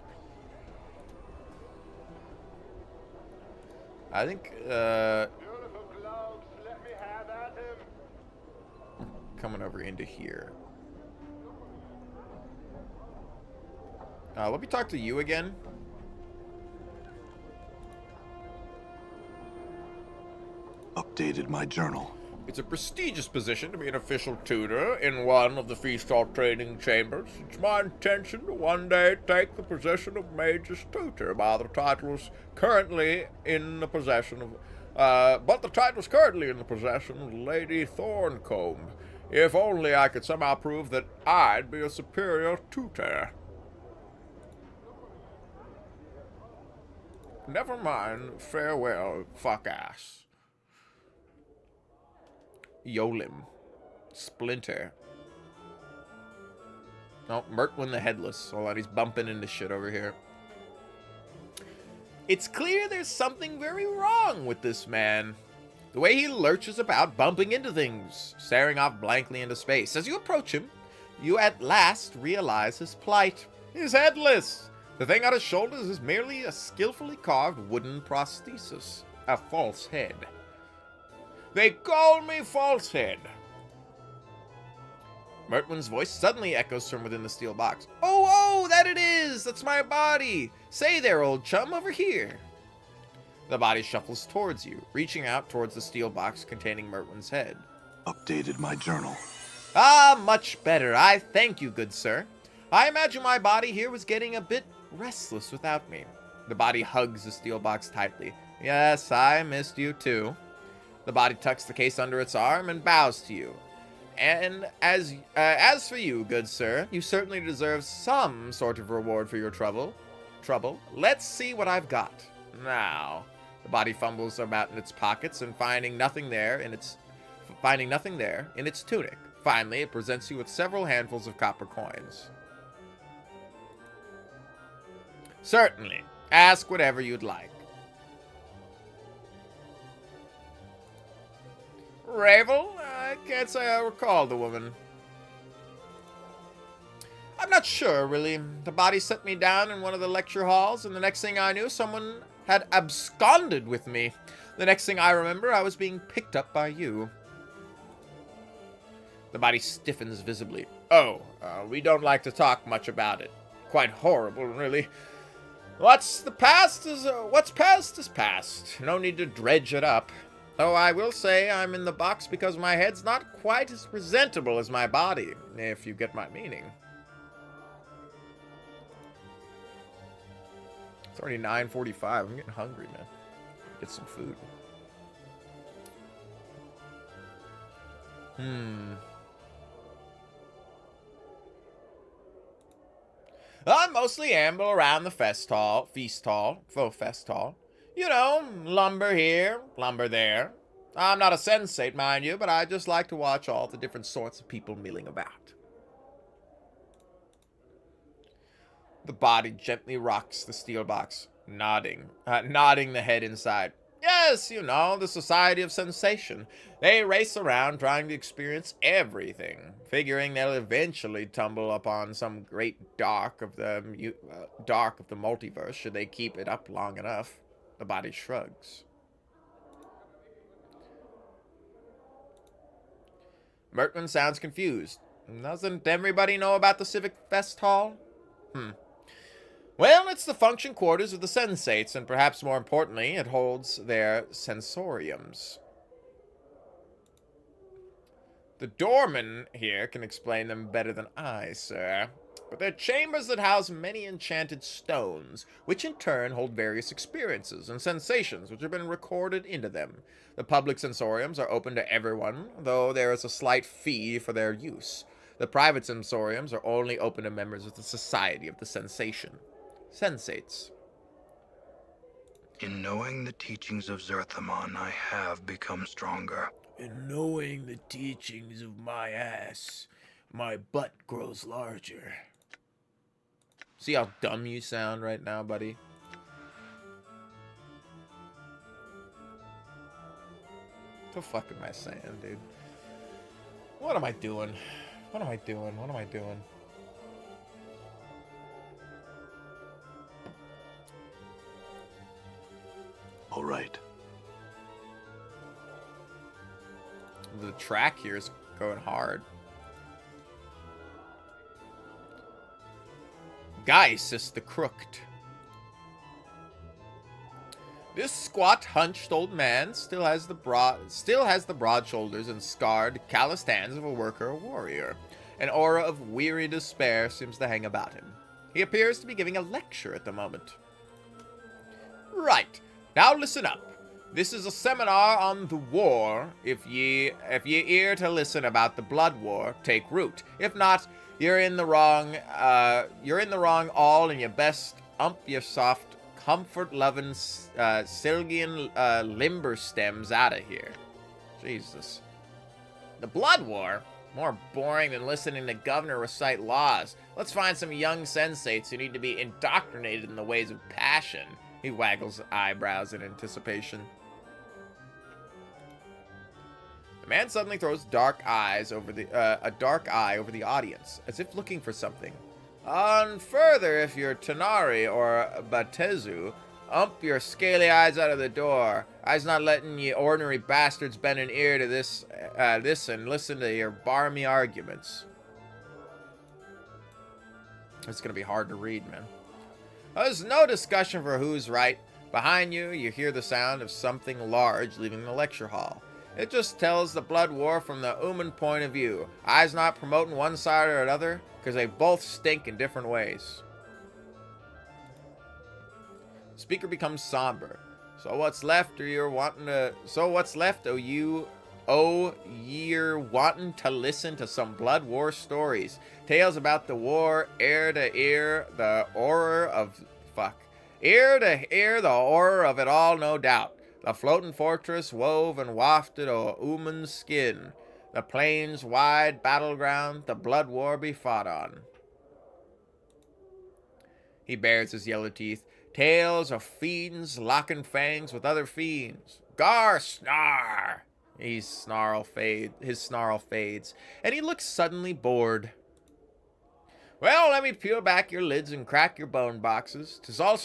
I think, Beautiful globes, let me have at him. coming over into here. Let me talk to you again. Updated my journal. It's a prestigious position to be an official tutor in one of the Feast Hall training chambers. It's my intention to one day take the position of Mage's tutor, but the title is currently in the possession of Lady Thorncombe. If only I could somehow prove that I'd be a superior tutor. Never mind. Farewell, fuck ass. Yolim. Splinter. Oh, Mertwin the Headless. Hold on, he's bumping into shit over here. It's clear there's something very wrong with this man. The way he lurches about, bumping into things, staring off blankly into space. As you approach him, you at last realize his plight. He's headless. The thing on his shoulders is merely a skillfully carved wooden prosthesis. A false head. They call me Falsehead. Mertwin's voice suddenly echoes from within the steel box. Oh, that it is! That's my body! Say there, old chum, over here. The body shuffles towards you, reaching out towards the steel box containing Mertwin's head. Updated my journal. Ah, much better. I thank you, good sir. I imagine my body here was getting a bit restless without me. The body hugs the steel box tightly. Yes, I missed you too. The body tucks the case under its arm and bows to you. And as for you, good sir, you certainly deserve some sort of reward for your trouble. Let's see what I've got. Now, the body fumbles about in its pockets and finding nothing there in its tunic. Finally, it presents you with several handfuls of copper coins. Certainly. Ask whatever you'd like. Ravel? I can't say I recall the woman. I'm not sure, really. The body set me down in one of the lecture halls, and the next thing I knew, someone had absconded with me. The next thing I remember, I was being picked up by you. The body stiffens visibly. We don't like to talk much about it. Quite horrible, really. What's past is past. No need to dredge it up. Though I will say I'm in the box because my head's not quite as presentable as my body, if you get my meaning. It's already 9:45. I'm getting hungry, man. Get some food. I mostly amble around the feast hall. You know, lumber here, lumber there. I'm not a sensate, mind you, but I just like to watch all the different sorts of people milling about. The body gently rocks the steel box, nodding the head inside. Yes, you know, the Society of Sensation. They race around trying to experience everything, figuring they'll eventually tumble upon some great dark of the multiverse should they keep it up long enough. The body shrugs. Mertman sounds confused. Doesn't everybody know about the Civic Fest Hall? Well, it's the function quarters of the Sensates, and perhaps more importantly, it holds their sensoriums. The doorman here can explain them better than I, sir. But they're chambers that house many enchanted stones, which in turn hold various experiences and sensations which have been recorded into them. The public sensoriums are open to everyone, though there is a slight fee for their use. The private sensoriums are only open to members of the Society of the Sensation. Sensates. In knowing the teachings of Zerthamon, I have become stronger. In knowing the teachings of my ass, my butt grows larger. See how dumb you sound right now, buddy? What the fuck am I saying, dude? What am I doing? What am I doing? What am I doing? All right. The track here is going hard. Geist the Crooked. This squat, hunched old man still has the broad shoulders and scarred, calloused hands of a worker or warrior. An aura of weary despair seems to hang about him. He appears to be giving a lecture at the moment. Right. Now listen up. This is a seminar on the war. If ye ear to listen about the blood war, take root. If not, you're in the wrong all, and you best ump your soft, comfort-loving Sylgian limber stems out of here. Jesus. The blood war? More boring than listening to Governor recite laws. Let's find some young sensates who need to be indoctrinated in the ways of passion. He waggles eyebrows in anticipation. The man suddenly throws a dark eye over the audience, as if looking for something. On further, if you're Tanari or Batezu, ump your scaly eyes out of the door. I's not letting ye ordinary bastards bend an ear to this and listen to your barmy arguments. It's gonna be hard to read, man. There's no discussion for who's right. Behind you, you hear the sound of something large leaving the lecture hall. It just tells the blood war from the Uman point of view. I's not promoting one side or another, because they both stink in different ways. The speaker becomes somber. So what's left ye're wanting to listen to some blood war stories. Tales about the war, ear to ear, the horror of ear to ear, the horror of it all, no doubt. The floating fortress wove and wafted o' Uman's skin. The plains wide battleground, the blood war be fought on. He bares his yellow teeth. Tales of fiends locking fangs with other fiends. Gar snar! His snarl fades, and he looks suddenly bored. Well, let me peel back your lids and crack your bone boxes. 'Tis all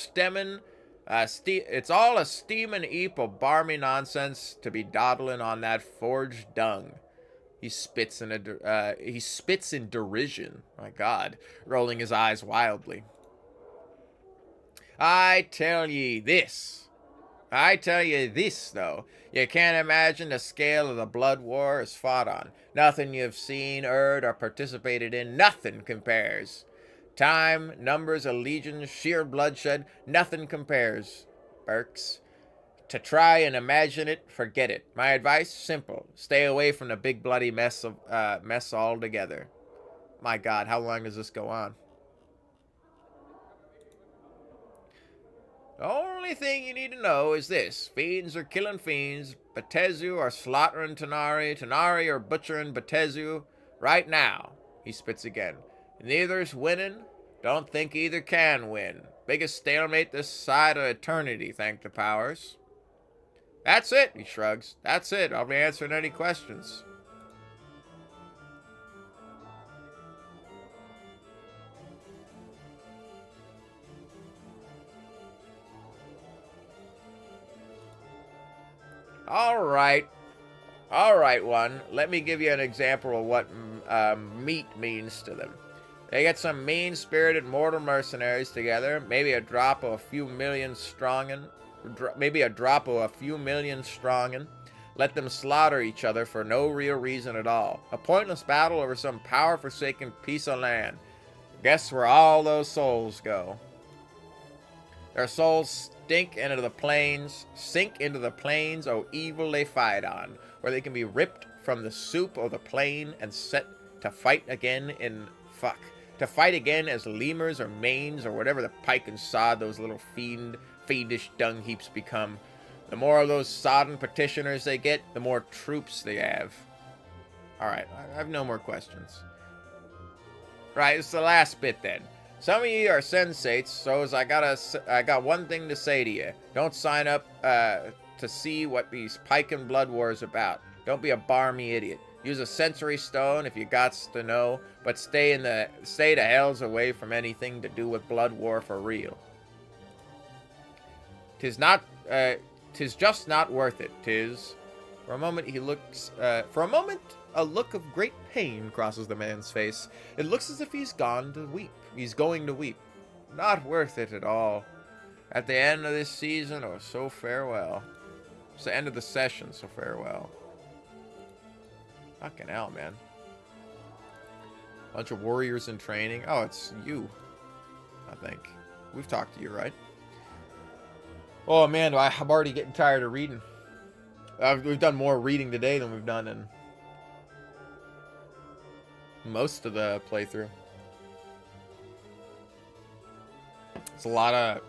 it's all a steamin' heap of barmy nonsense to be dawdling on that forged dung. He spits in derision. My God, rolling his eyes wildly. I tell you this, though. You can't imagine the scale of the blood war is fought on. Nothing you've seen, heard, or participated in, nothing compares. Time, numbers of legions, sheer bloodshed, nothing compares, Burks. To try and imagine it, forget it. My advice, simple. Stay away from the big bloody mess altogether. My God, how long does this go on? The only thing you need to know is this. Fiends are killing fiends. Batezu are slaughtering Tanari. Tanari are butchering Batezu. Right now. He spits again. Neither's winning. Don't think either can win. Biggest stalemate this side of eternity, thank the powers. That's it, he shrugs. That's it. I'll be answering any questions. All right. All right, one. Let me give you an example of what meat means to them. They get some mean-spirited mortal mercenaries together, maybe a drop of a few million strongin', let them slaughter each other for no real reason at all. A pointless battle over some power-forsaken piece of land. Guess where all those souls go? Their souls sink into the plains, oh evil they fight on, where they can be ripped from the soup of the plain and set to fight again to fight again as lemurs or manes or whatever the pike and sod those little fiendish dung heaps become. The more of those sodden petitioners they get, the more troops they have. Alright, I have no more questions. Right, it's the last bit then. Some of you are sensates, so I got one thing to say to you. Don't sign up to see what these pike and blood wars about. Don't be a barmy idiot. Use a sensory stone if you gots to know, but stay the hells away from anything to do with blood war for real. 'Tis just not worth it, 'tis. For a moment a look of great pain crosses the man's face. It looks as if he's going to weep. Not worth it at all. At the end of this season, or so farewell. It's the end of the session, so farewell. Fucking hell, man. Bunch of warriors in training. Oh, it's you. I think. We've talked to you, right? Oh, man, I'm already getting tired of reading. We've done more reading today than we've done in most of the playthrough. It's a lot of...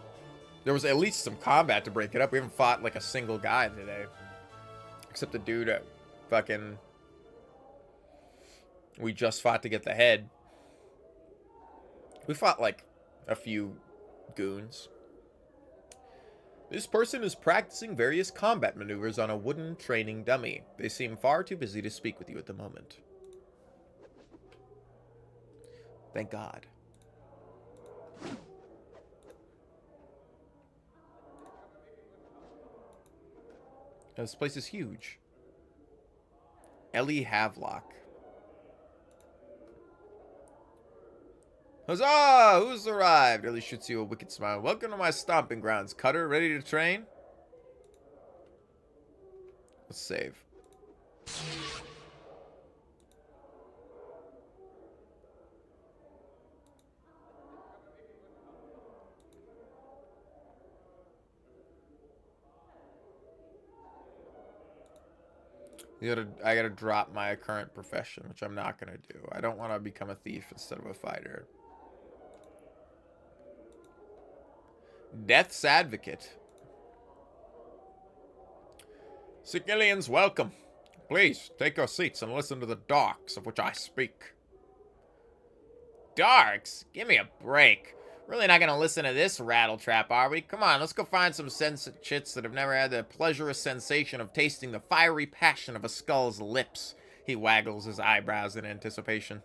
There was at least some combat to break it up. We haven't fought like a single guy today. Except the dude at fucking... We just fought to get the head. We fought like a few goons. This person is practicing various combat maneuvers on a wooden training dummy. They seem far too busy to speak with you at the moment. Thank God. This place is huge. Ellie Havelock. Huzzah! Who's arrived? Ellie shoots you a wicked smile. Welcome to my stomping grounds, Cutter. Ready to train? Let's save. I gotta drop my current profession, which I'm not gonna do. I don't want to become a thief instead of a fighter. Death's Advocate. Sigillians, welcome. Please, take your seats and listen to the darks of which I speak. Darks? Give me a break. Really not gonna listen to this rattletrap, are we? Come on, let's go find some sensate chits that have never had the pleasurous sensation of tasting the fiery passion of a skull's lips. He waggles his eyebrows in anticipation.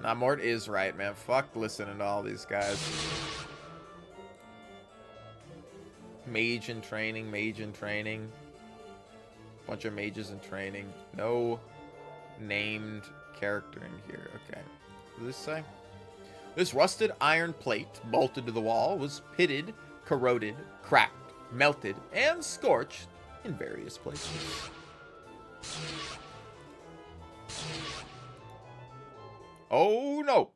Nah, Mort is right, man. Fuck listening to all these guys. Mage in training, mage in training. Bunch of mages in training. No named character in here. Okay. What does this say? This rusted iron plate, bolted to the wall, was pitted, corroded, cracked, melted, and scorched in various places. Oh, no.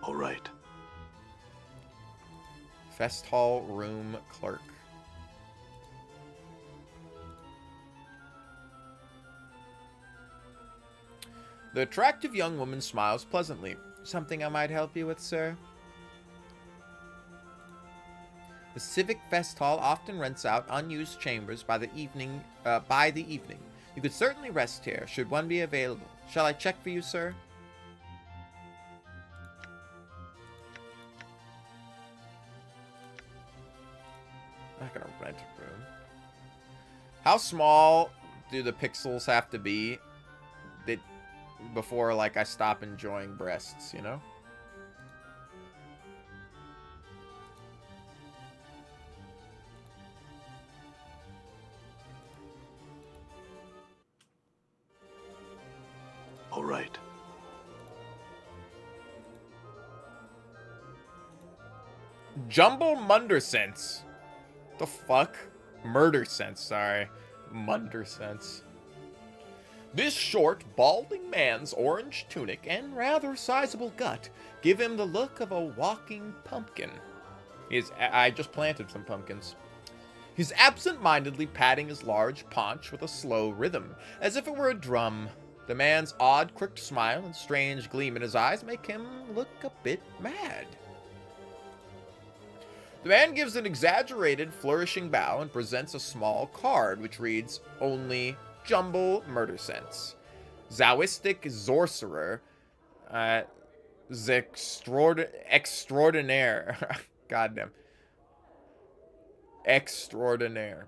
All right. Fest Hall Room Clerk. The attractive young woman smiles pleasantly. Something I might help you with, sir? The Civic Fest Hall often rents out unused chambers by the evening. You could certainly rest here, should one be available. Shall I check for you, sir? not gonna rent a room. How small do the pixels have to be that before, like, I stop enjoying breasts, you know? All right. Jumble Munder Sense. The fuck? Murder Sense, sorry. Munder Sense. This short, balding man's orange tunic and rather sizable gut give him the look of a walking pumpkin. I just planted some pumpkins. He's absent-mindedly patting his large paunch with a slow rhythm, as if it were a drum. The man's odd, crooked smile and strange gleam in his eyes make him look a bit mad. The man gives an exaggerated, flourishing bow and presents a small card, which reads, Only Jumble Murder Sense. Zaoistic Sorcerer. Extraordinaire. Goddamn. Extraordinaire.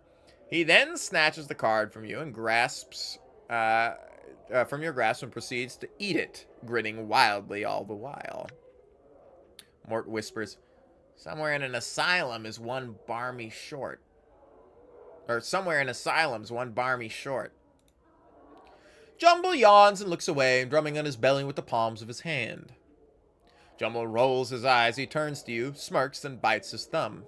He then snatches the card from you and grasps... from your grasp and proceeds to eat it, grinning wildly all the while. Mort whispers, Somewhere in an asylum is one barmy short. Or somewhere in asylum's one barmy short. Jumble yawns and looks away, drumming on his belly with the palms of his hand. Jumble rolls his eyes. He turns to you, smirks, and bites his thumb.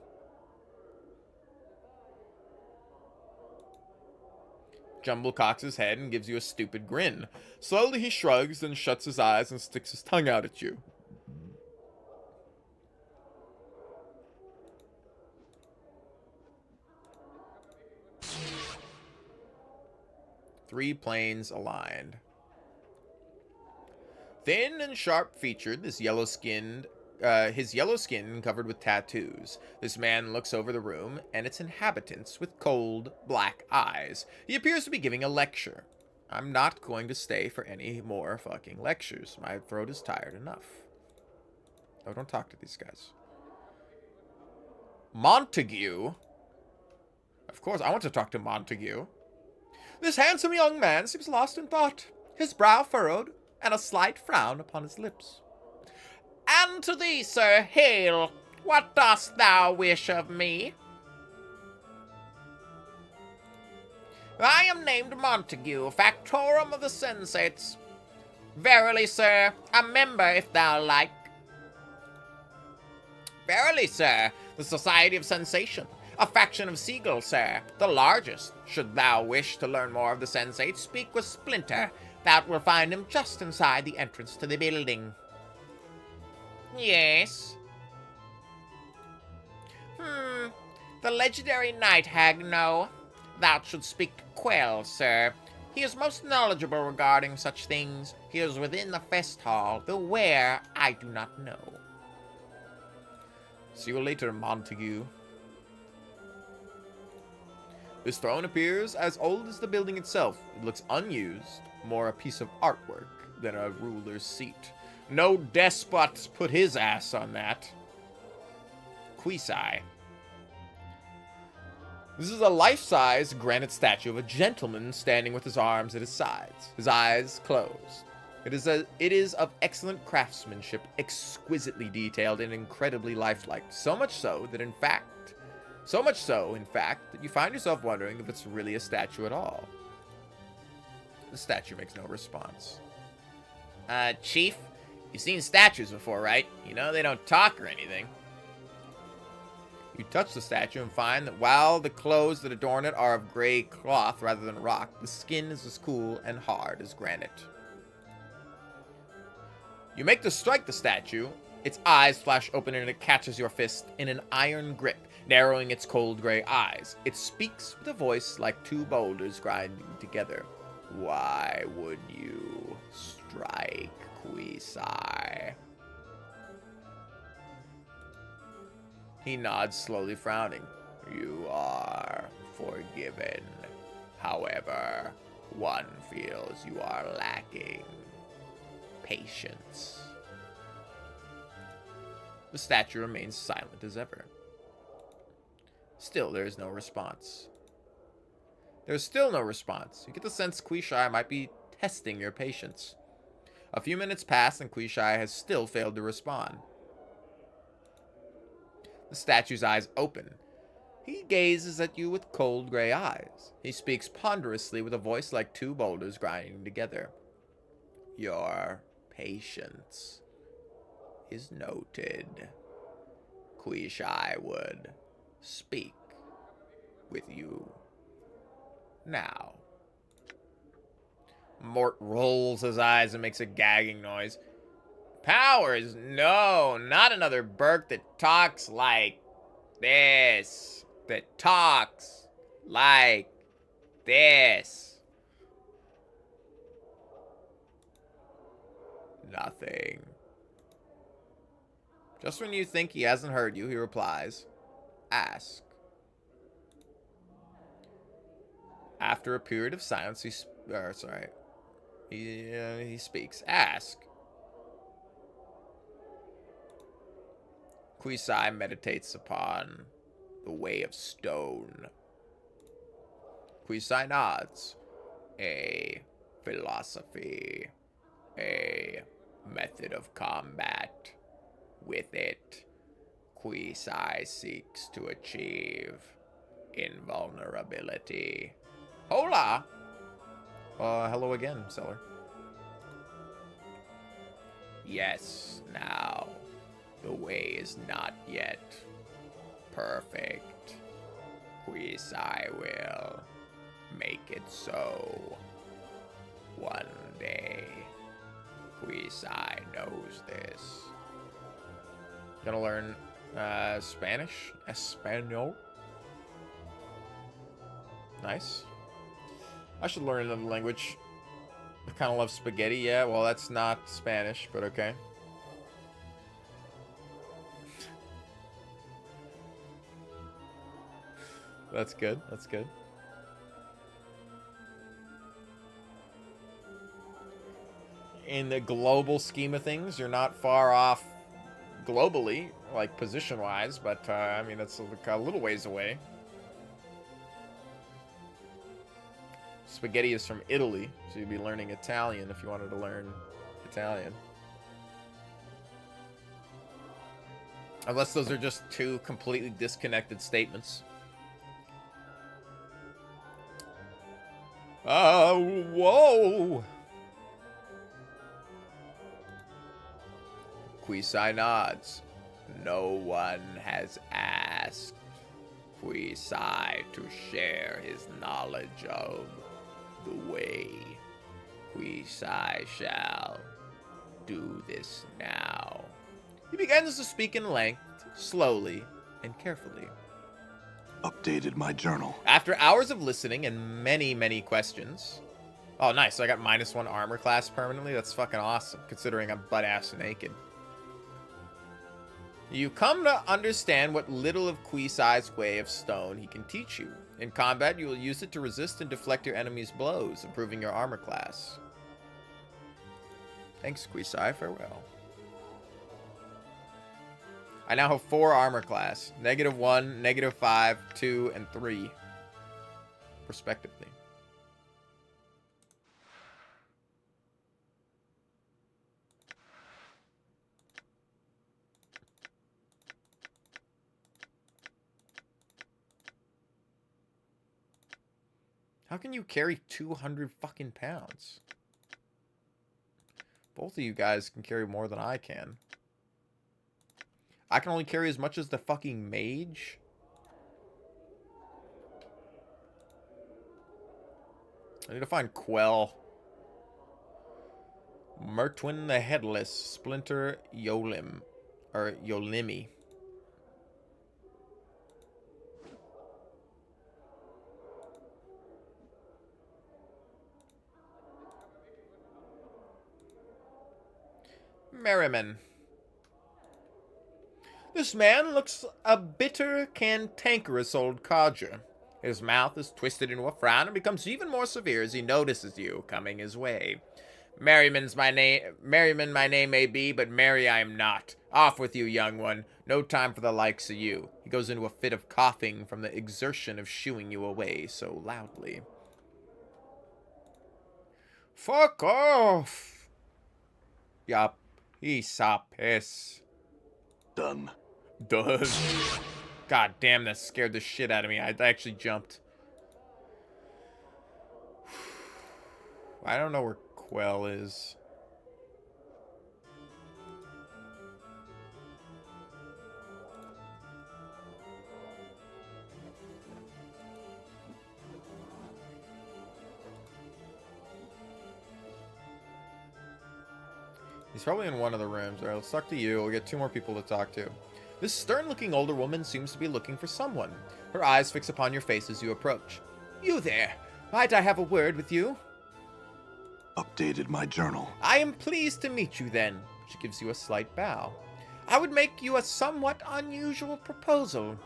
Jumble cocks his head and gives you a stupid grin. Slowly he shrugs, then shuts his eyes and sticks his tongue out at you. Three planes aligned. Thin and sharp-featured, his yellow skin covered with tattoos. This man looks over the room and its inhabitants with cold, black eyes. He appears to be giving a lecture. I'm not going to stay for any more fucking lectures. My throat is tired enough. Oh, don't talk to these guys. Montague? Of course, I want to talk to Montague. This handsome young man seems lost in thought, his brow furrowed, and a slight frown upon his lips. And to thee, Sir Hale, what dost thou wish of me? I am named Montague, Factorum of the Sensates. Verily, sir, a member if thou like. Verily, sir, the Society of Sensation. A faction of seagulls, sir, the largest. Should thou wish to learn more of the Sensates, speak with Splinter. Thou wilt find him just inside the entrance to the building. Yes? The legendary night hag, no. Thou should speak to Quell, sir. He is most knowledgeable regarding such things. He is within the fest hall. The where, I do not know. See you later, Montague. This throne appears as old as the building itself. It looks unused, more a piece of artwork than a ruler's seat. No despot put his ass on that. Quisai. This is a life-size granite statue of a gentleman standing with his arms at his sides, his eyes closed. It is of excellent craftsmanship, exquisitely detailed and incredibly lifelike. So much so, in fact, that you find yourself wondering if it's really a statue at all. The statue makes no response. Chief, you've seen statues before, right? You know, they don't talk or anything. You touch the statue and find that while the clothes that adorn it are of gray cloth rather than rock, the skin is as cool and hard as granite. You make to strike the statue. Its eyes flash open and it catches your fist in an iron grip, narrowing its cold gray eyes. It speaks with a voice like two boulders grinding together. Why would you strike, Quisai? He nods slowly, frowning. You are forgiven. However, one feels you are lacking patience. The statue remains silent as ever. Still, there is no response. There's still no response. You get the sense Quishai might be testing your patience. A few minutes pass and Quishai has still failed to respond. The statue's eyes open. He gazes at you with cold gray eyes. He speaks ponderously with a voice like two boulders grinding together. Your patience is noted. Quishai would speak with you now. Mort rolls his eyes and makes a gagging noise. Powers? No, not another Burke that talks like this. That talks like this. Nothing. Just when you think he hasn't heard you, he replies, ask. After a period of silence, he speaks. Ask. Quisai meditates upon the way of stone. Quisai nods. A philosophy. A method of combat. With it, Quisai seeks to achieve invulnerability. Hola! Hello again, Seller. Yes, now, the way is not yet perfect. Quisai will make it so. One day, Quisai knows this. Gonna learn Spanish? Espanol? Nice. I should learn another language. I kind of love spaghetti. Yeah, well, that's not Spanish, but okay. That's good. That's good. In the global scheme of things, you're not far off globally, like position-wise, but I mean, that's a little ways away. Spaghetti is from Italy, so you'd be learning Italian if you wanted to learn Italian. Unless those are just two completely disconnected statements. Whoa! Quisai nods. No one has asked Quisai to share his knowledge of the way. Quisai shall do this now. He begins to speak in length, slowly and carefully. Updated my journal. After hours of listening and many, many questions. Oh, nice. So I got -1 armor class permanently. That's fucking awesome, considering I'm butt-ass naked. You come to understand what little of Quisai's way of stone he can teach you. In combat, you will use it to resist and deflect your enemy's blows, improving your armor class. Thanks, Quisai. Farewell. I now have 4 armor class. -1, -5, 2, and 3. Respectively. How can you carry 200 fucking pounds? Both of you guys can carry more than I can. I can only carry as much as the fucking mage? I need to find Quell. Mertwin the Headless. Splinter Yolim. Or Yolimi. Merriman. This man looks a bitter, cantankerous old codger. His mouth is twisted into a frown and becomes even more severe as he notices you coming his way. Merriman my name may be, but merry I am not. Off with you, young one. No time for the likes of you. He goes into a fit of coughing from the exertion of shooing you away so loudly. Fuck off! Yup. He's a piss. Done. Done. God damn, that scared the shit out of me. I actually jumped. I don't know where Quell is. He's probably in one of the rooms. Alright, let's talk to you. We'll get 2 more people to talk to. This stern-looking older woman seems to be looking for someone. Her eyes fix upon your face as you approach. You there. Might I have a word with you? Updated my journal. I am pleased to meet you then. She gives you a slight bow. I would make you a somewhat unusual proposal.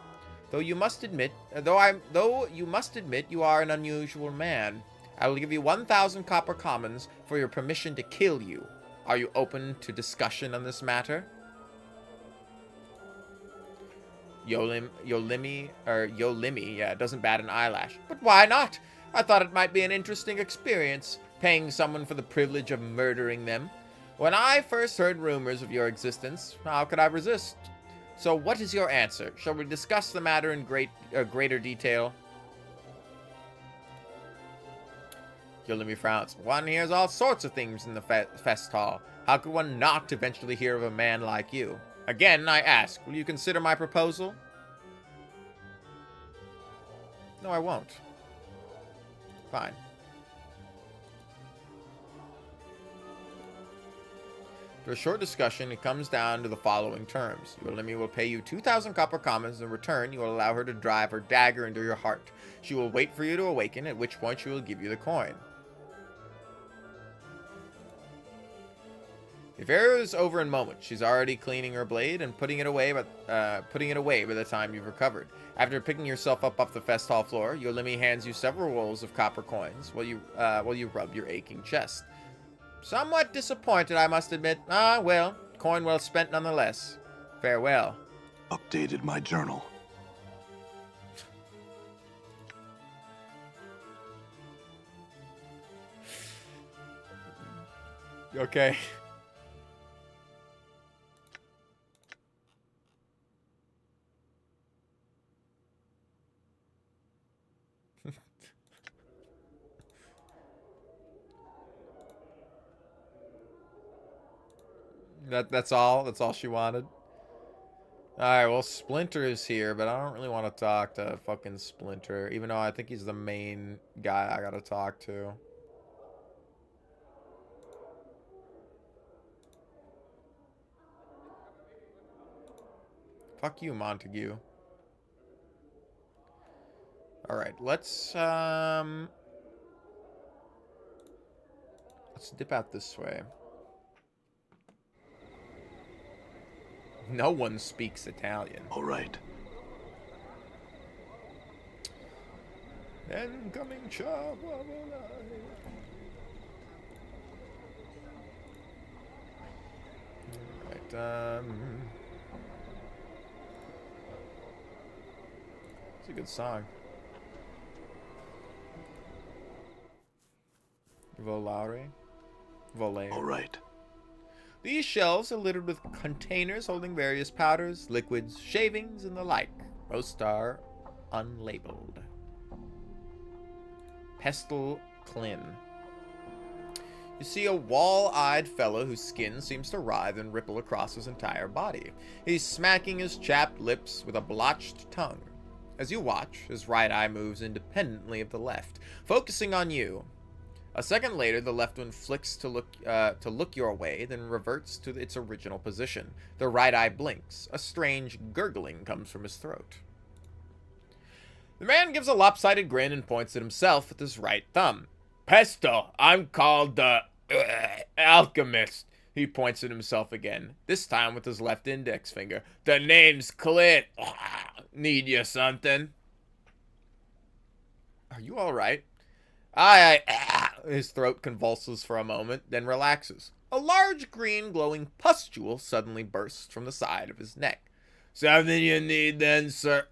Though you must admit you are an unusual man. I will give you 1,000 copper commons for your permission to kill you. Are you open to discussion on this matter? Yolimi, yeah, doesn't bat an eyelash. But why not? I thought it might be an interesting experience, paying someone for the privilege of murdering them. When I first heard rumors of your existence, how could I resist? So what is your answer? Shall we discuss the matter in greater detail? Yolimi frowns. One hears all sorts of things in the fest hall. How could one not eventually hear of a man like you? Again, I ask, will you consider my proposal? No, I won't. Fine. After a short discussion, it comes down to the following terms. Yolimi will pay you 2,000 copper commons. In return, you will allow her to drive her dagger into your heart. She will wait for you to awaken, at which point she will give you the coin. The affair is over in moments. She's already cleaning her blade and putting it away by the time you've recovered. After picking yourself up off the fest hall floor, Yolimi hands you several rolls of copper coins while you rub your aching chest. Somewhat disappointed, I must admit. Ah, well, coin well spent nonetheless. Farewell. Updated my journal. Okay. That's all? That's all she wanted? Alright, well, Splinter is here, but I don't really want to talk to fucking Splinter, even though I think he's the main guy I gotta talk to. Fuck you, Montague. Alright, let's dip out this way. No one speaks Italian. All right. Incoming chop of alive. Alright, it's a good song. Volare. All right. These shelves are littered with containers holding various powders, liquids, shavings, and the like. Most are unlabeled. Pestle Clin. You see a wall-eyed fellow whose skin seems to writhe and ripple across his entire body. He's smacking his chapped lips with a blotched tongue. As you watch, his right eye moves independently of the left, focusing on you. A second later, the left one flicks to look your way, then reverts to its original position. The right eye blinks. A strange gurgling comes from his throat. The man gives a lopsided grin and points at himself with his right thumb. Pesto, I'm called the alchemist. He points at himself again, this time with his left index finger. The name's Clint. Need you something? Are you all right? His throat convulses for a moment, then relaxes. A large green glowing pustule suddenly bursts from the side of his neck. Something you need then, sir?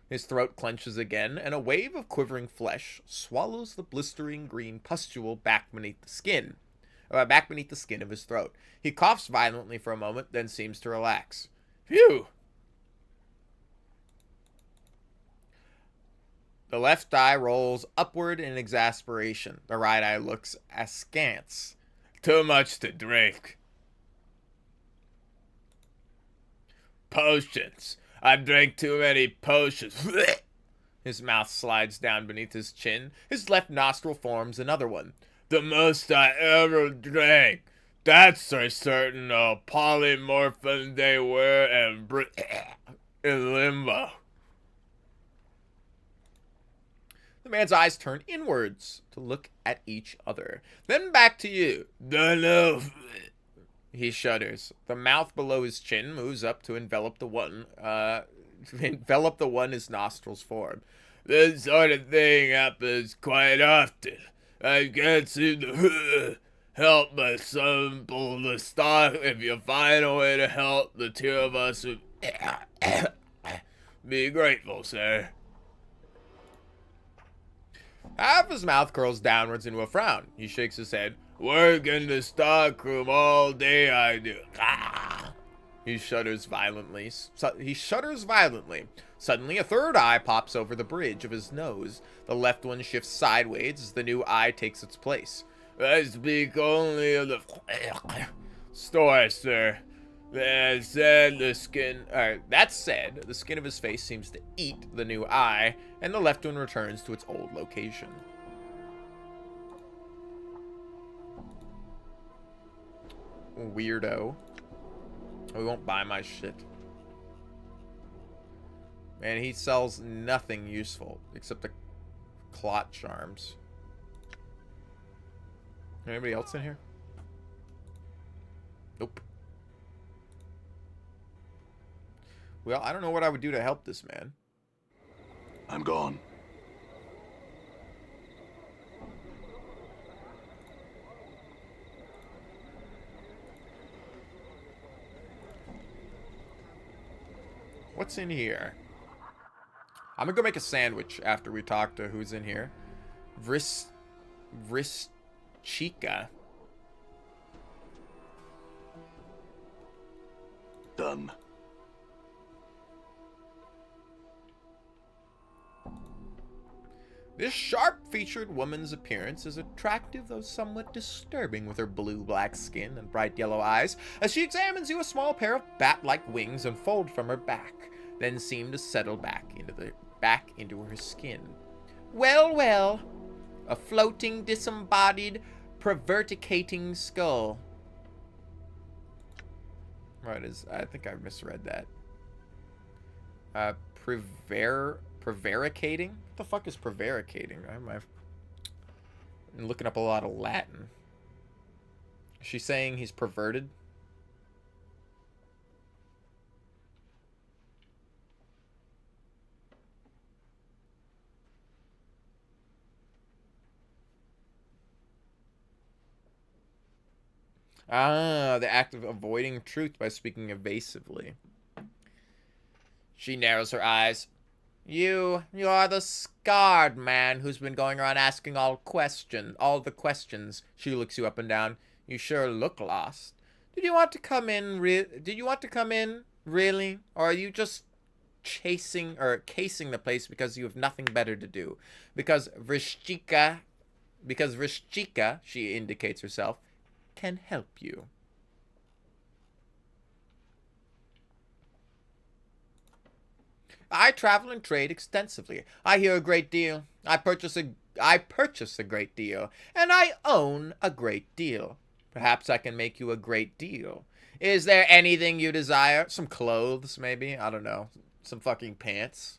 His throat clenches again, and a wave of quivering flesh swallows the blistering green pustule back beneath the skin of his throat. He coughs violently for a moment, then seems to relax. Phew! The left eye rolls upward in exasperation. The right eye looks askance. Too much to drink. Potions. I've drank too many potions. His mouth slides down beneath his chin. His left nostril forms another one. The most I ever drank. That's for certain. Polymorphin they were and in limbo. The man's eyes turn inwards to look at each other. Then back to you. Dunno. He shudders. The mouth below his chin moves up to envelop the one his nostrils form. This sort of thing happens quite often. I can't seem to help but sample the stock. If you find a way to help, the two of us would be grateful, sir. Half his mouth curls downwards into a frown. He shakes his head. Work in the stockroom all day I do. He shudders violently. Suddenly, a third eye pops over the bridge of his nose. The left one shifts sideways as the new eye takes its place. I speak only of the store, sir. That said, the skin of his face seems to eat the new eye, and the left one returns to its old location. Weirdo. We won't buy my shit. Man, he sells nothing useful except the clot charms. Anybody else in here? Nope. Well, I don't know what I would do to help this man. I'm gone. What's in here? I'm gonna go make a sandwich after we talk to who's in here. Chica. Done. This sharp-featured woman's appearance is attractive, though somewhat disturbing, with her blue-black skin and bright yellow eyes. As she examines you, a small pair of bat-like wings unfold from her back, then seem to settle back into her skin. Well, well, a floating, disembodied, perverticating skull. Right, I think I misread that. Prevaricating? What the fuck is prevaricating? I'm looking up a lot of Latin. Is she saying he's perverted? Ah, the act of avoiding truth by speaking evasively. She narrows her eyes. You are the scarred man who's been going around asking all the questions. She looks you up and down. You sure look lost. Did you want to come in, really? Or are you just casing the place because you have nothing better to do? Because Vrishchika, she indicates herself, can help you. I travel and trade extensively. I hear a great deal. I purchase a great deal. And I own a great deal. Perhaps I can make you a great deal. Is there anything you desire? Some clothes, maybe? I don't know. Some fucking pants.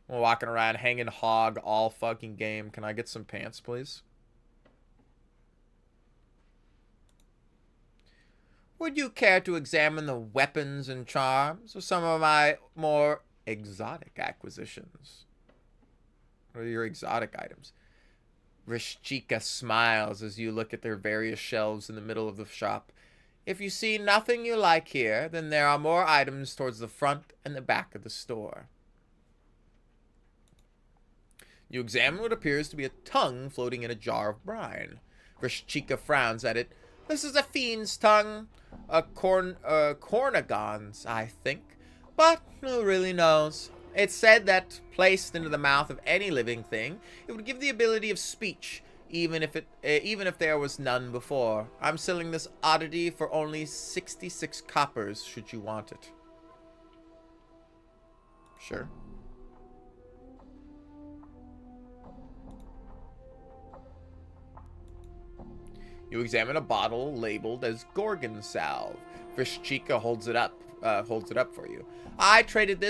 I'm walking around hanging hog all fucking game. Can I get some pants, please? Would you care to examine the weapons and charms of some of my more exotic acquisitions? What are your exotic items? Rishchika smiles as you look at their various shelves in the middle of the shop. If you see nothing you like here, then there are more items towards the front and the back of the store. You examine what appears to be a tongue floating in a jar of brine. Rishchika frowns at it. This is a fiend's tongue. A Cornagon's, I think. But who really knows? It's said that, placed into the mouth of any living thing, it would give the ability of speech, even if there was none before. I'm selling this oddity for only 66 coppers, should you want it. Sure. You examine a bottle labeled as Gorgon Salve. Rishchika holds it up for you. I traded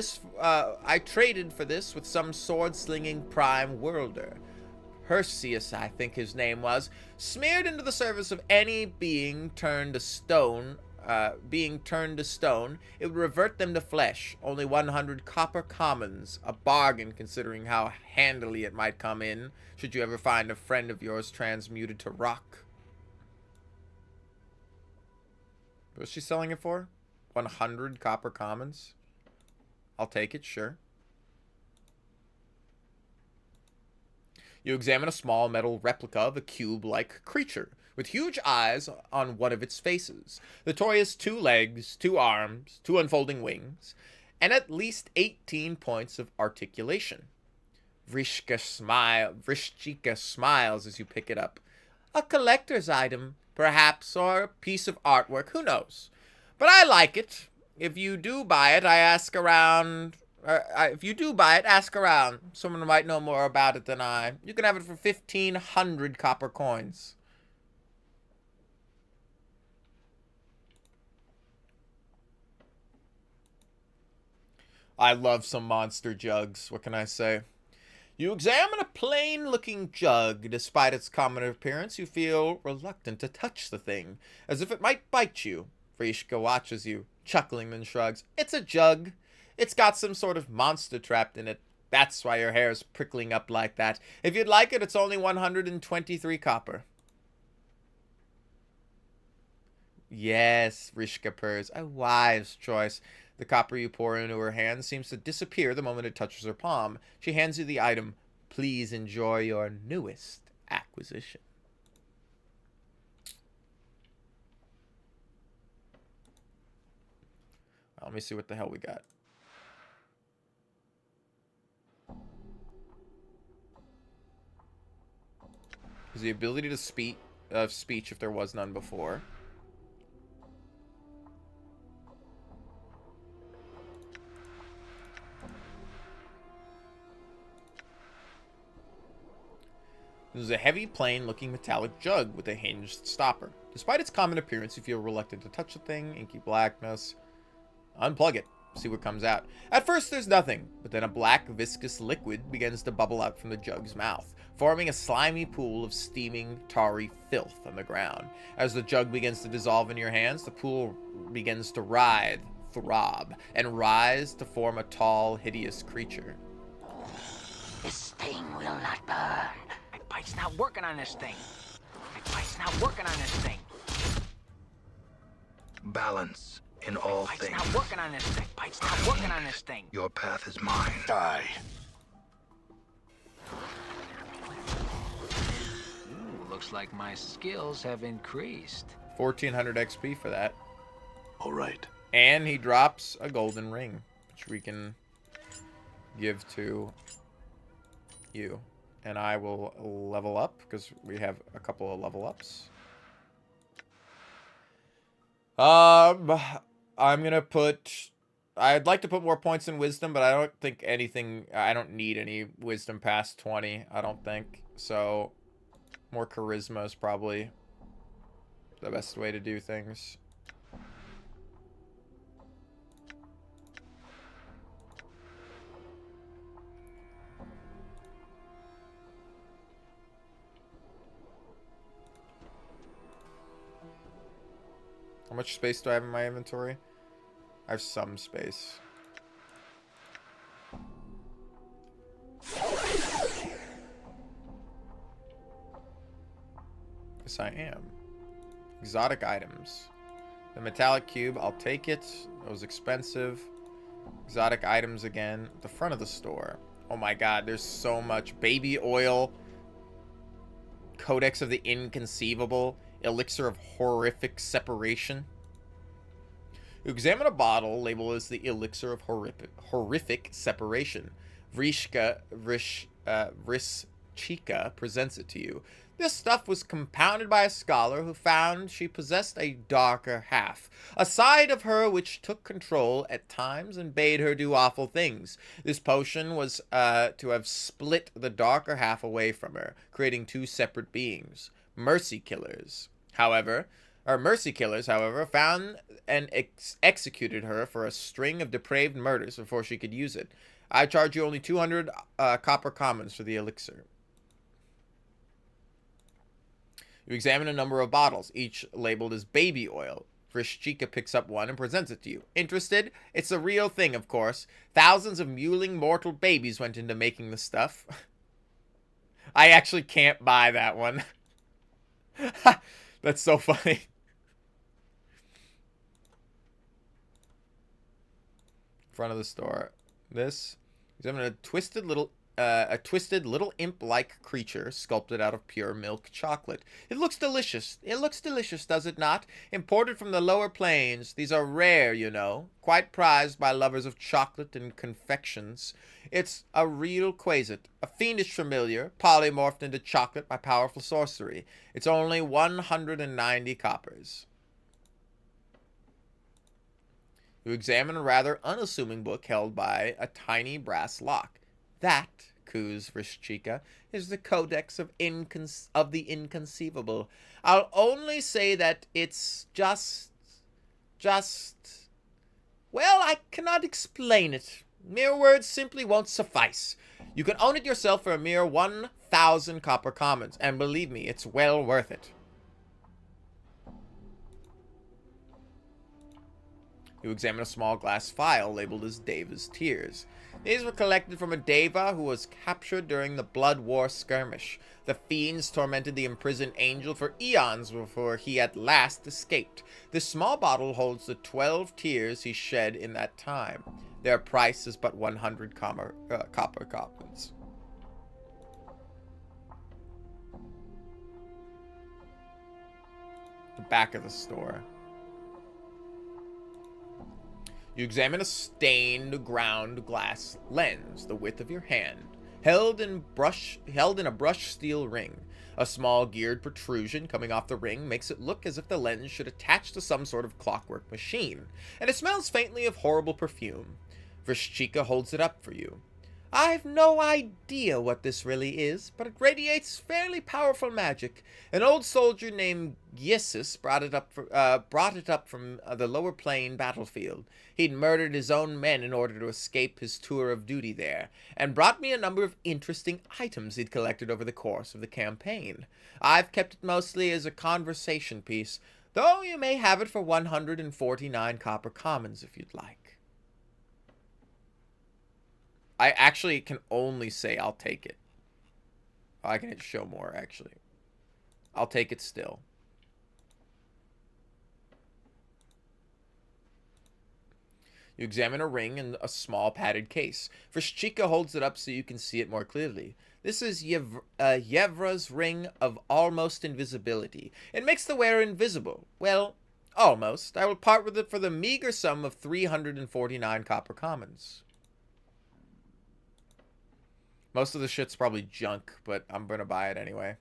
for this with some sword-slinging prime worlder. Perseus, I think his name was, smeared into the service of any being turned to stone, it would revert them to flesh. Only 100 copper commons, a bargain considering how handily it might come in, should you ever find a friend of yours transmuted to rock. What's she selling it for? 100 copper commons? I'll take it, sure. You examine a small metal replica of a cube-like creature, with huge eyes on one of its faces. The toy has 2 legs, 2 arms, 2 unfolding wings, and at least 18 points of articulation. Vrishchika smiles as you pick it up. A collector's item, perhaps, or a piece of artwork, who knows? But I like it. If you do buy it, ask around. Someone might know more about it than I. You can have it for 1,500 copper coins. I love some monster jugs. What can I say? You examine a plain-looking jug. Despite its common appearance, you feel reluctant to touch the thing, as if it might bite you. Vrishka watches you, chuckling, then shrugs. It's a jug. It's got some sort of monster trapped in it. That's why your hair's prickling up like that. If you'd like it, it's only 123 copper. Yes, Vrishka purrs. A wise choice. The copper you pour into her hand seems to disappear the moment it touches her palm. She hands you the item. Please enjoy your newest acquisition. Let me see what the hell we got. Is the ability to speech if there was none before. This is a heavy, plain-looking metallic jug with a hinged stopper. Despite its common appearance, you feel reluctant to touch the thing. Inky blackness. Unplug it. See what comes out. At first, there's nothing, but then a black, viscous liquid begins to bubble out from the jug's mouth, forming a slimy pool of steaming, tarry filth on the ground. As the jug begins to dissolve in your hands, the pool begins to writhe, throb, and rise to form a tall, hideous creature. This thing will not burn. My bite's not working on this thing. My bite's not working on this thing. Balance in all Bite's things. not working on this thing. Bite's not working on this thing. Your path is mine. Die. Ooh, looks like my skills have increased. 1,400 XP for that. All right. And he drops a golden ring, which we can give to you. And I will level up, because we have a couple of level ups. I'm gonna put... I'd like to put more points in wisdom, but I don't think anything... I don't need any wisdom past 20, I don't think. So, more charisma is probably the best way to do things. How much space do I have in my inventory? I have some space. Yes, I am. Exotic items. The metallic cube, I'll take it. It was expensive. Exotic items again. The front of the store. Oh my god, there's so much. Baby oil. Codex of the Inconceivable. Elixir of Horrific Separation. You examine a bottle labeled as the Elixir of Horrific Separation. Vrishchika presents it to you. This stuff was compounded by a scholar who found she possessed a darker half, a side of her which took control at times and bade her do awful things. This potion was to have split the darker half away from her, creating two separate beings. Mercy killers, however, found and executed her for a string of depraved murders before she could use it. I charge you only 200 copper commons for the elixir. You examine a number of bottles, each labeled as baby oil. Vrishchika picks up one and presents it to you. Interested? It's a real thing, of course. Thousands of mewling mortal babies went into making the stuff. I actually can't buy that one. That's so funny. Front of the store. This. Examine a twisted little imp-like creature sculpted out of pure milk chocolate. It looks delicious. It looks delicious, does it not? Imported from the lower plains. These are rare, you know. Quite prized by lovers of chocolate and confections. It's a real quasit. A fiendish familiar, polymorphed into chocolate by powerful sorcery. It's only 190 coppers. You examine a rather unassuming book held by a tiny brass lock. That, coos Vrishchika, is the Codex of the Inconceivable. I'll only say that it's just... Well, I cannot explain it. Mere words simply won't suffice. You can own it yourself for a mere 1,000 copper commons, and believe me, it's well worth it. You examine a small glass vial labeled as Deva's Tears. These were collected from a Deva who was captured during the Blood War skirmish. The fiends tormented the imprisoned angel for eons before he at last escaped. This small bottle holds the 12 tears he shed in that time. Their price is but 100 copper commons. The back of the store. You examine a stained ground glass lens, the width of your hand, held in a brushed steel ring. A small geared protrusion coming off the ring makes it look as if the lens should attach to some sort of clockwork machine, and it smells faintly of horrible perfume. Vrishchika holds it up for you. I've no idea what this really is, but it radiates fairly powerful magic. An old soldier named Giesis brought it up from the lower plane battlefield. He'd murdered his own men in order to escape his tour of duty there, and brought me a number of interesting items he'd collected over the course of the campaign. I've kept it mostly as a conversation piece, though you may have it for 149 copper commons if you'd like. I actually can only say I'll take it. Oh, I can hit show more, actually. I'll take it still. You examine a ring in a small padded case. Vrishchika holds it up so you can see it more clearly. This is Yevra's ring of almost invisibility. It makes the wearer invisible. Well, almost. I will part with it for the meager sum of 349 copper commons. Most of the shit's probably junk, but I'm gonna buy it anyway.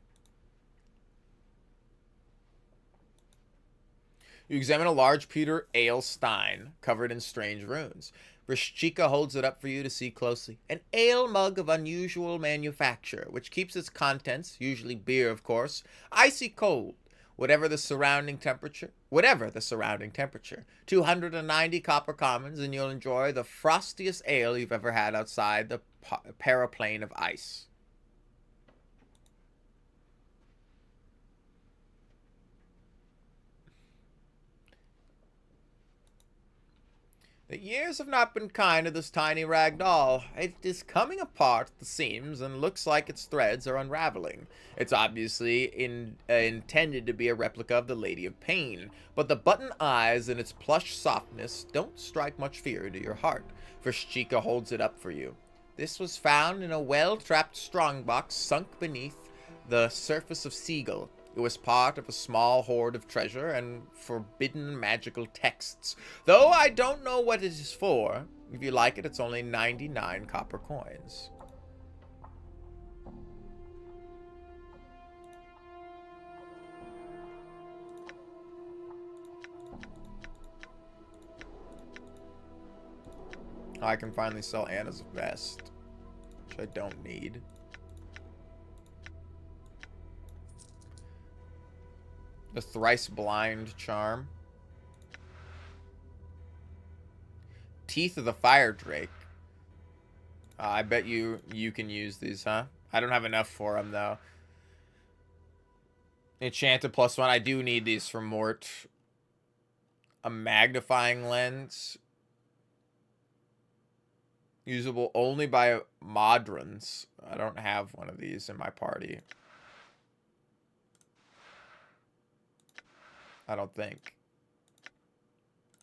You examine a large pewter ale stein covered in strange runes. Vrishchika holds it up for you to see closely. An ale mug of unusual manufacture, which keeps its contents, usually beer of course, icy cold, whatever the surrounding temperature. 290 copper commons, and you'll enjoy the frostiest ale you've ever had outside the paraplane of ice. The years have not been kind to this tiny rag doll. It is coming apart at the seams and looks like its threads are unraveling. It's obviously intended to be a replica of the Lady of Pain, but the button eyes and its plush softness don't strike much fear into your heart, for Chica holds it up for you. This was found in a well-trapped strongbox sunk beneath the surface of Seagull. It was part of a small hoard of treasure and forbidden magical texts. Though I don't know what it is for. If you like it, it's only 99 copper coins. I can finally sell Anna's vest, which I don't need. The thrice blind charm. Teeth of the Fire Drake. I bet you can use these, huh? I don't have enough for them, though. Enchanted +1. I do need these for Mort. A magnifying lens. Usable only by Modrons. I don't have one of these in my party. I don't think.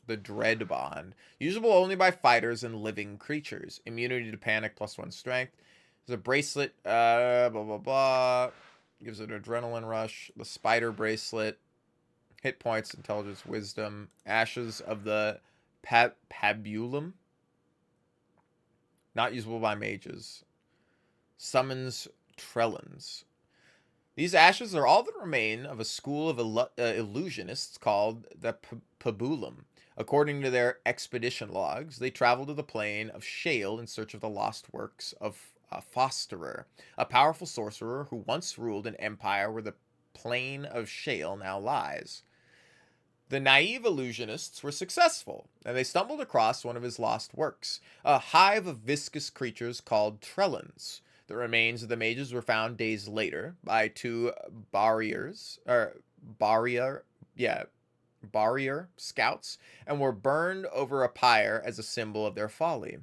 The Dread Bond. Usable only by fighters and living creatures. Immunity to panic +1 strength. There's a bracelet. Blah, blah, blah. Gives it an adrenaline rush. The Spider Bracelet. Hit points, intelligence, wisdom. Ashes of the Pabulum. Not usable by mages. Summons Trellans. These ashes are all that remain of a school of illusionists called the Pabulum. According to their expedition logs, they traveled to the plane of Shale in search of the lost works of Fosterer, a powerful sorcerer who once ruled an empire where the plane of Shale now lies. The naive illusionists were successful, and they stumbled across one of his lost works, a hive of viscous creatures called Trellans. The remains of the mages were found days later by two barrier scouts and were burned over a pyre as a symbol of their folly.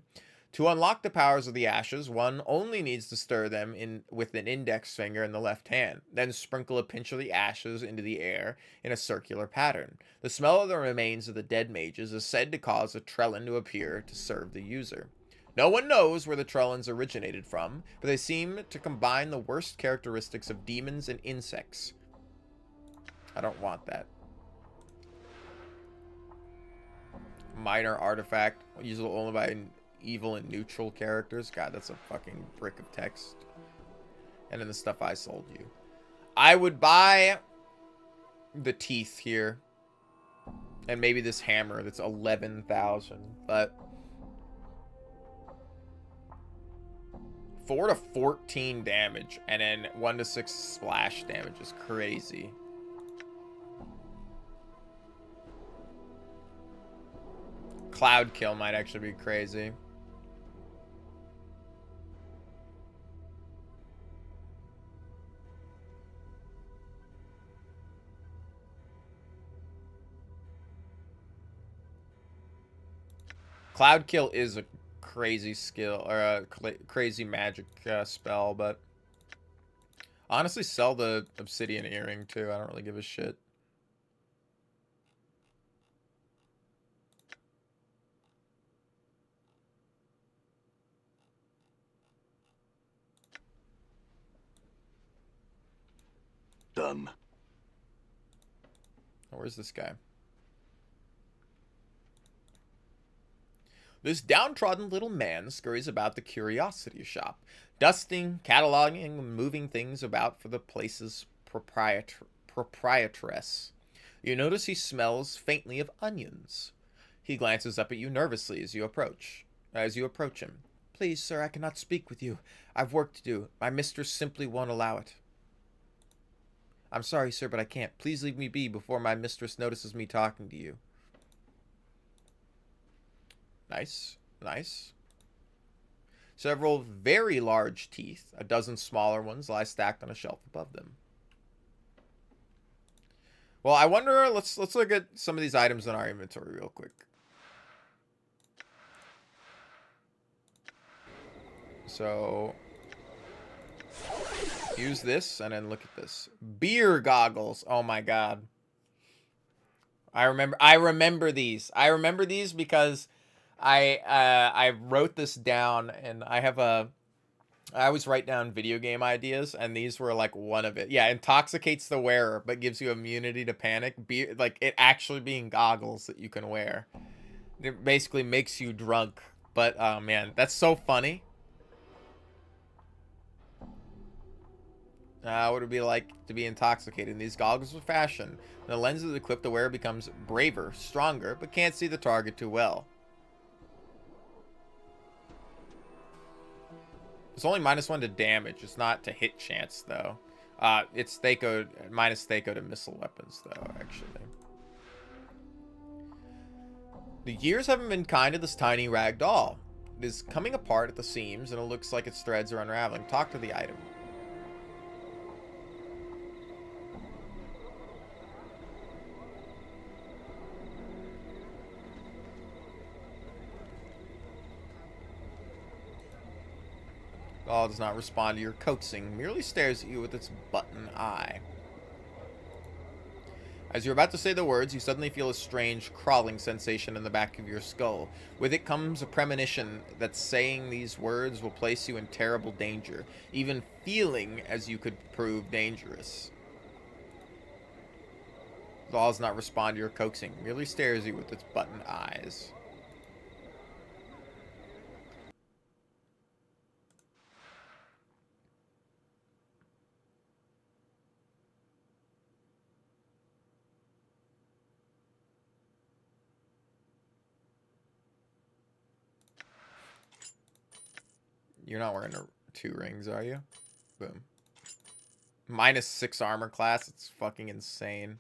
To unlock the powers of the ashes, one only needs to stir them with an index finger in the left hand, then sprinkle a pinch of the ashes into the air in a circular pattern. The smell of the remains of the dead mages is said to cause a Trellan to appear to serve the user. No one knows where the Trellans originated from, but they seem to combine the worst characteristics of demons and insects. I don't want that. Minor artifact, usable only by evil and neutral characters. God, that's a fucking brick of text. And then the stuff I sold you. I would buy the teeth here. And maybe this hammer that's 11,000, but 4 to 14 damage and then 1 to 6 splash damage is crazy. Cloud kill might actually be crazy. Cloud kill is a crazy skill, or a crazy magic spell, but honestly sell the obsidian earring too. I don't really give a shit. Done. Oh, where's this guy? This downtrodden little man scurries about the curiosity shop, dusting, cataloging, and moving things about for the place's proprietress. You notice he smells faintly of onions. He glances up at you nervously as you approach him. Please, sir, I cannot speak with you. I've work to do. My mistress simply won't allow it. I'm sorry, sir, but I can't. Please leave me be before my mistress notices me talking to you. Nice, nice. Several very large teeth, a dozen smaller ones lie stacked on a shelf above them. Well, I wonder, let's look at some of these items in our inventory real quick. So use this and then look at this. Beer goggles. Oh my god. I remember these. I remember these because I wrote this down, and I always write down video game ideas, and these were like one of it. Yeah, intoxicates the wearer but gives you immunity to panic. Like it actually being goggles that you can wear. It basically makes you drunk. But oh man, that's so funny. What would it be like to be intoxicated? These goggles are fashion. When the lens is equipped, the wearer becomes braver, stronger, but can't see the target too well. It's only -1 to damage. It's not to hit chance, though. It's Thaco, minus Thaco to missile weapons, though, actually. The years haven't been kind to this tiny rag doll. It is coming apart at the seams, and it looks like its threads are unraveling. Talk to the item. Doll does not respond to your coaxing, merely stares at you with its button eye. As you're about to say the words, you suddenly feel a strange crawling sensation in the back of your skull. With it comes a premonition that saying these words will place you in terrible danger, even feeling as you could prove dangerous. The doll does not respond to your coaxing, merely stares at you with its button eyes. You're not wearing 2 rings, are you? Boom. -6 armor class. It's fucking insane.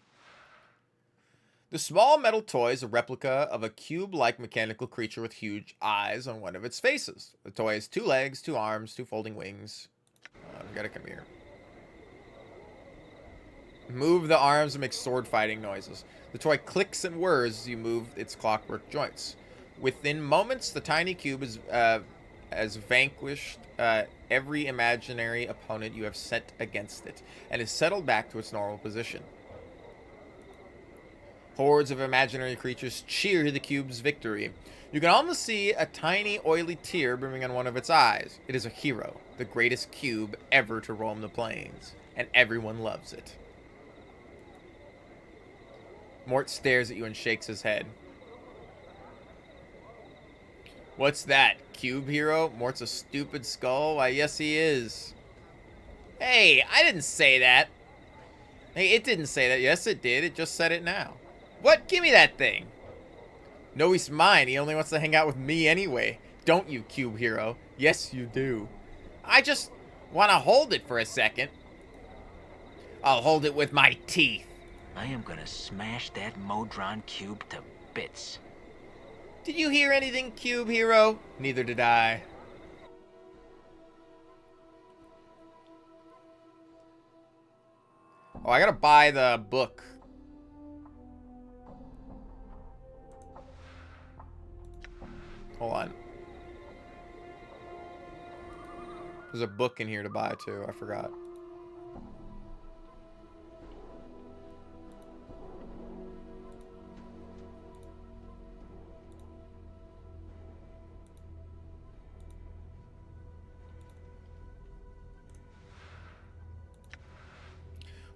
The small metal toy is a replica of a cube-like mechanical creature with huge eyes on one of its faces. The toy has 2 legs, 2 arms, 2 folding wings. We gotta come here. Move the arms and make sword fighting noises. The toy clicks and whirs as you move its clockwork joints. Within moments, the tiny cube has vanquished every imaginary opponent you have set against it, and is settled back to its normal position. Hordes of imaginary creatures cheer the cube's victory. You can almost see a tiny oily tear brimming on one of its eyes. It is a hero, the greatest cube ever to roam the plains, and everyone loves it. Mort stares at you and shakes his head. What's that? Cube hero? Mort's a stupid skull? Why, yes he is. Hey, I didn't say that. Hey, it didn't say that. Yes, it did. It just said it now. What? Give me that thing. No, he's mine. He only wants to hang out with me anyway. Don't you, Cube hero? Yes, you do. I just want to hold it for a second. I'll hold it with my teeth. I am gonna smash that Modron cube to bits. Did you hear anything, Cube hero? Neither did I. Oh, I gotta buy the book. Hold on. There's a book in here to buy too. I forgot.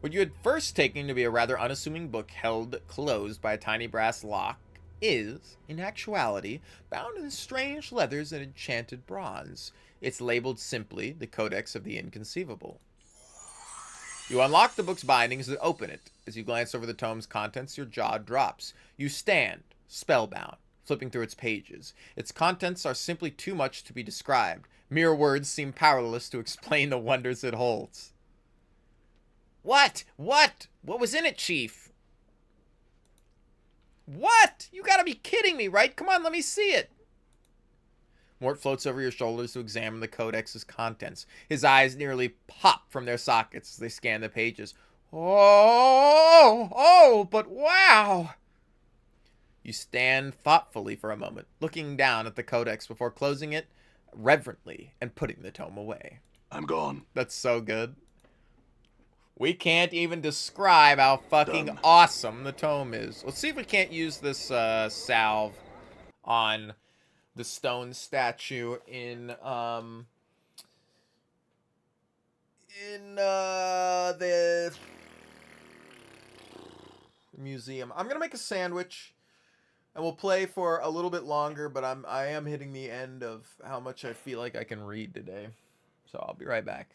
What you had first taken to be a rather unassuming book held closed by a tiny brass lock is, in actuality, bound in strange leathers and enchanted bronze. It's labeled simply the Codex of the Inconceivable. You unlock the book's bindings and open it. As you glance over the tome's contents, your jaw drops. You stand, spellbound, flipping through its pages. Its contents are simply too much to be described. Mere words seem powerless to explain the wonders it holds. What? What? What was in it, Chief? What? You gotta be kidding me, right? Come on, let me see it. Mort floats over your shoulders to examine the Codex's contents. His eyes nearly pop from their sockets as they scan the pages. Oh, but wow. You stand thoughtfully for a moment, looking down at the Codex before closing it reverently and putting the tome away. I'm gone. That's so good. We can't even describe how fucking Done. awesome the tome is. Let's see if we can't use this salve on the stone statue in the museum. I'm gonna make a sandwich and we'll play for a little bit longer, but I am hitting the end of how much I feel like I can read today. So I'll be right back.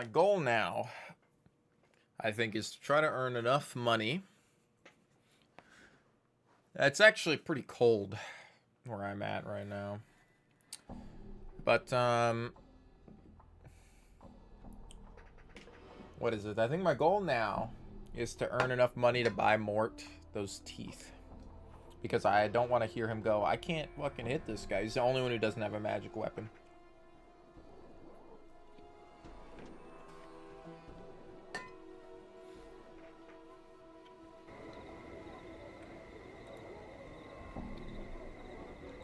My goal now, I think, is to try to earn enough money. It's actually pretty cold where I'm at right now. But, what is it? I think my goal now is to earn enough money to buy Mort those teeth. Because I don't want to hear him go, I can't fucking hit this guy. He's the only one who doesn't have a magic weapon.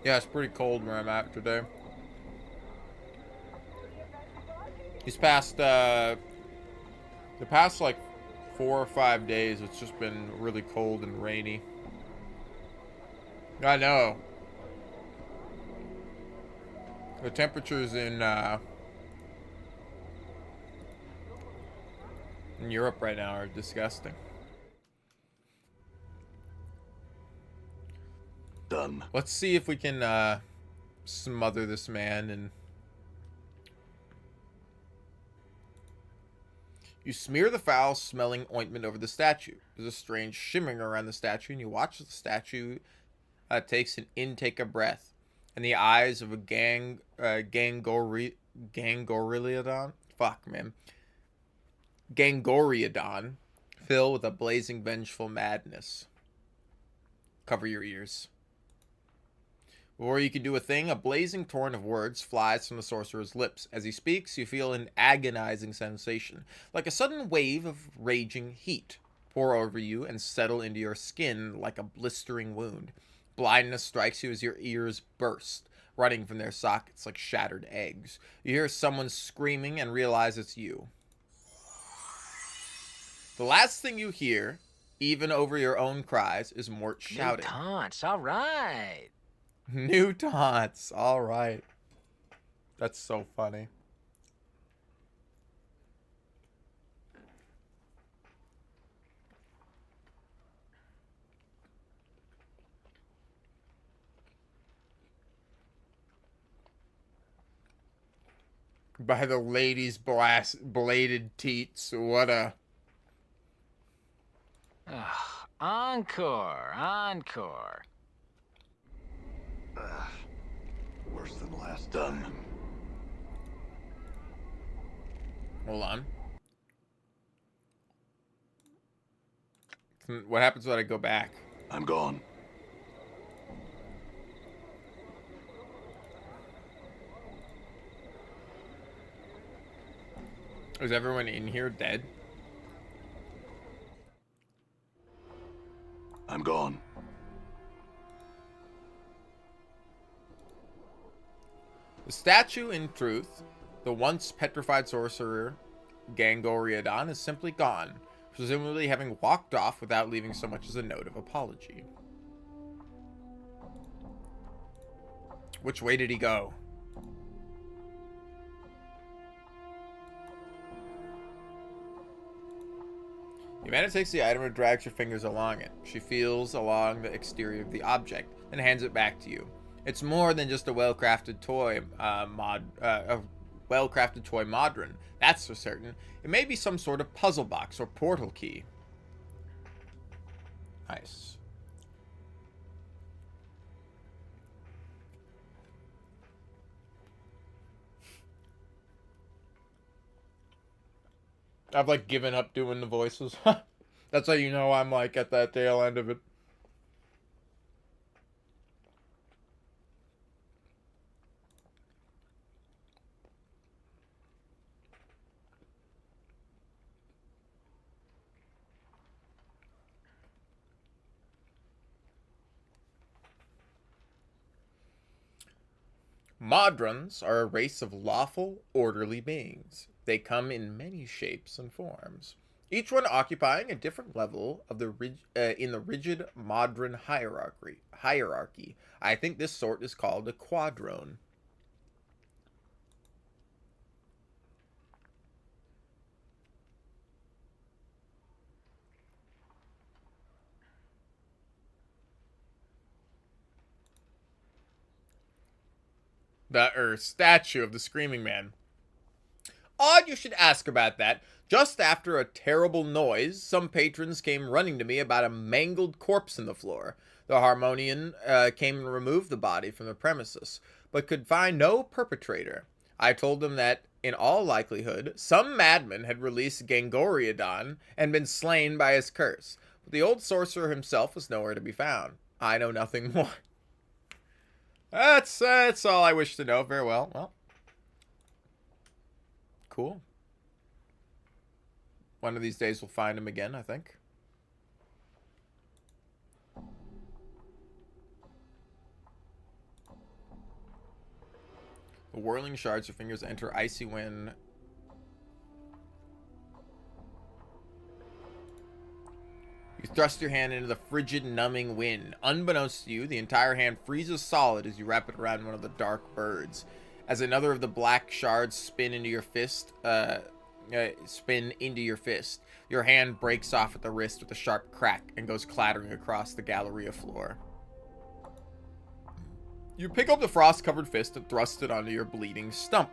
Yeah, it's pretty cold where I'm at today. These past, the past, like, 4 or 5 days, it's just been really cold and rainy. I know. The temperatures in Europe right now are disgusting. Done. Let's see if we can smother this man. And you smear the foul-smelling ointment over the statue. There's a strange shimmering around the statue, and you watch as the statue takes an intake of breath, and the eyes of a Gangoriadon. Fuck, man. Gangoriadon fill with a blazing, vengeful madness. Cover your ears. Before you can do a thing, a blazing torrent of words flies from the sorcerer's lips. As he speaks, you feel an agonizing sensation, like a sudden wave of raging heat, pour over you and settle into your skin like a blistering wound. Blindness strikes you as your ears burst, running from their sockets like shattered eggs. You hear someone screaming and realize it's you. The last thing you hear, even over your own cries, is Mort shouting. New taunts, all right. New taunts. All right. That's so funny. By the lady's bladed teats. What a... Ugh, encore, encore. Worse than last time. Hold on. What happens when I go back? I'm gone. Is everyone in here dead? I'm gone. The statue, in truth, the once petrified sorcerer Gangoriadon, is simply gone, presumably having walked off without leaving so much as a note of apology. Which way did he go? Yamana takes the item and drags her fingers along it. She feels along the exterior of the object and hands it back to you. It's more than just a well-crafted toy modron, that's for certain. It may be some sort of puzzle box or portal key. Nice. I've like given up doing the voices. That's how you know I'm like at that tail end of it. Modrons are a race of lawful, orderly beings. They come in many shapes and forms, each one occupying a different level of the in the rigid Modron hierarchy. I think this sort is called a quadrone. The statue of the Screaming Man. Odd you should ask about that. Just after a terrible noise, some patrons came running to me about a mangled corpse in the floor. The Harmonian came and removed the body from the premises, but could find no perpetrator. I told them that, in all likelihood, some madman had released Gangoriodon and been slain by his curse, but the old sorcerer himself was nowhere to be found. I know nothing more. That's all I wish to know. Very well. Well, cool. One of these days we'll find him again, I think. The whirling shards, your fingers enter icy wind. You thrust your hand into the frigid, numbing wind. Unbeknownst to you, the entire hand freezes solid as you wrap it around one of the dark birds. As another of the black shards spin into your fist, your hand breaks off at the wrist with a sharp crack and goes clattering across the Galleria floor. You pick up the frost-covered fist and thrust it onto your bleeding stump.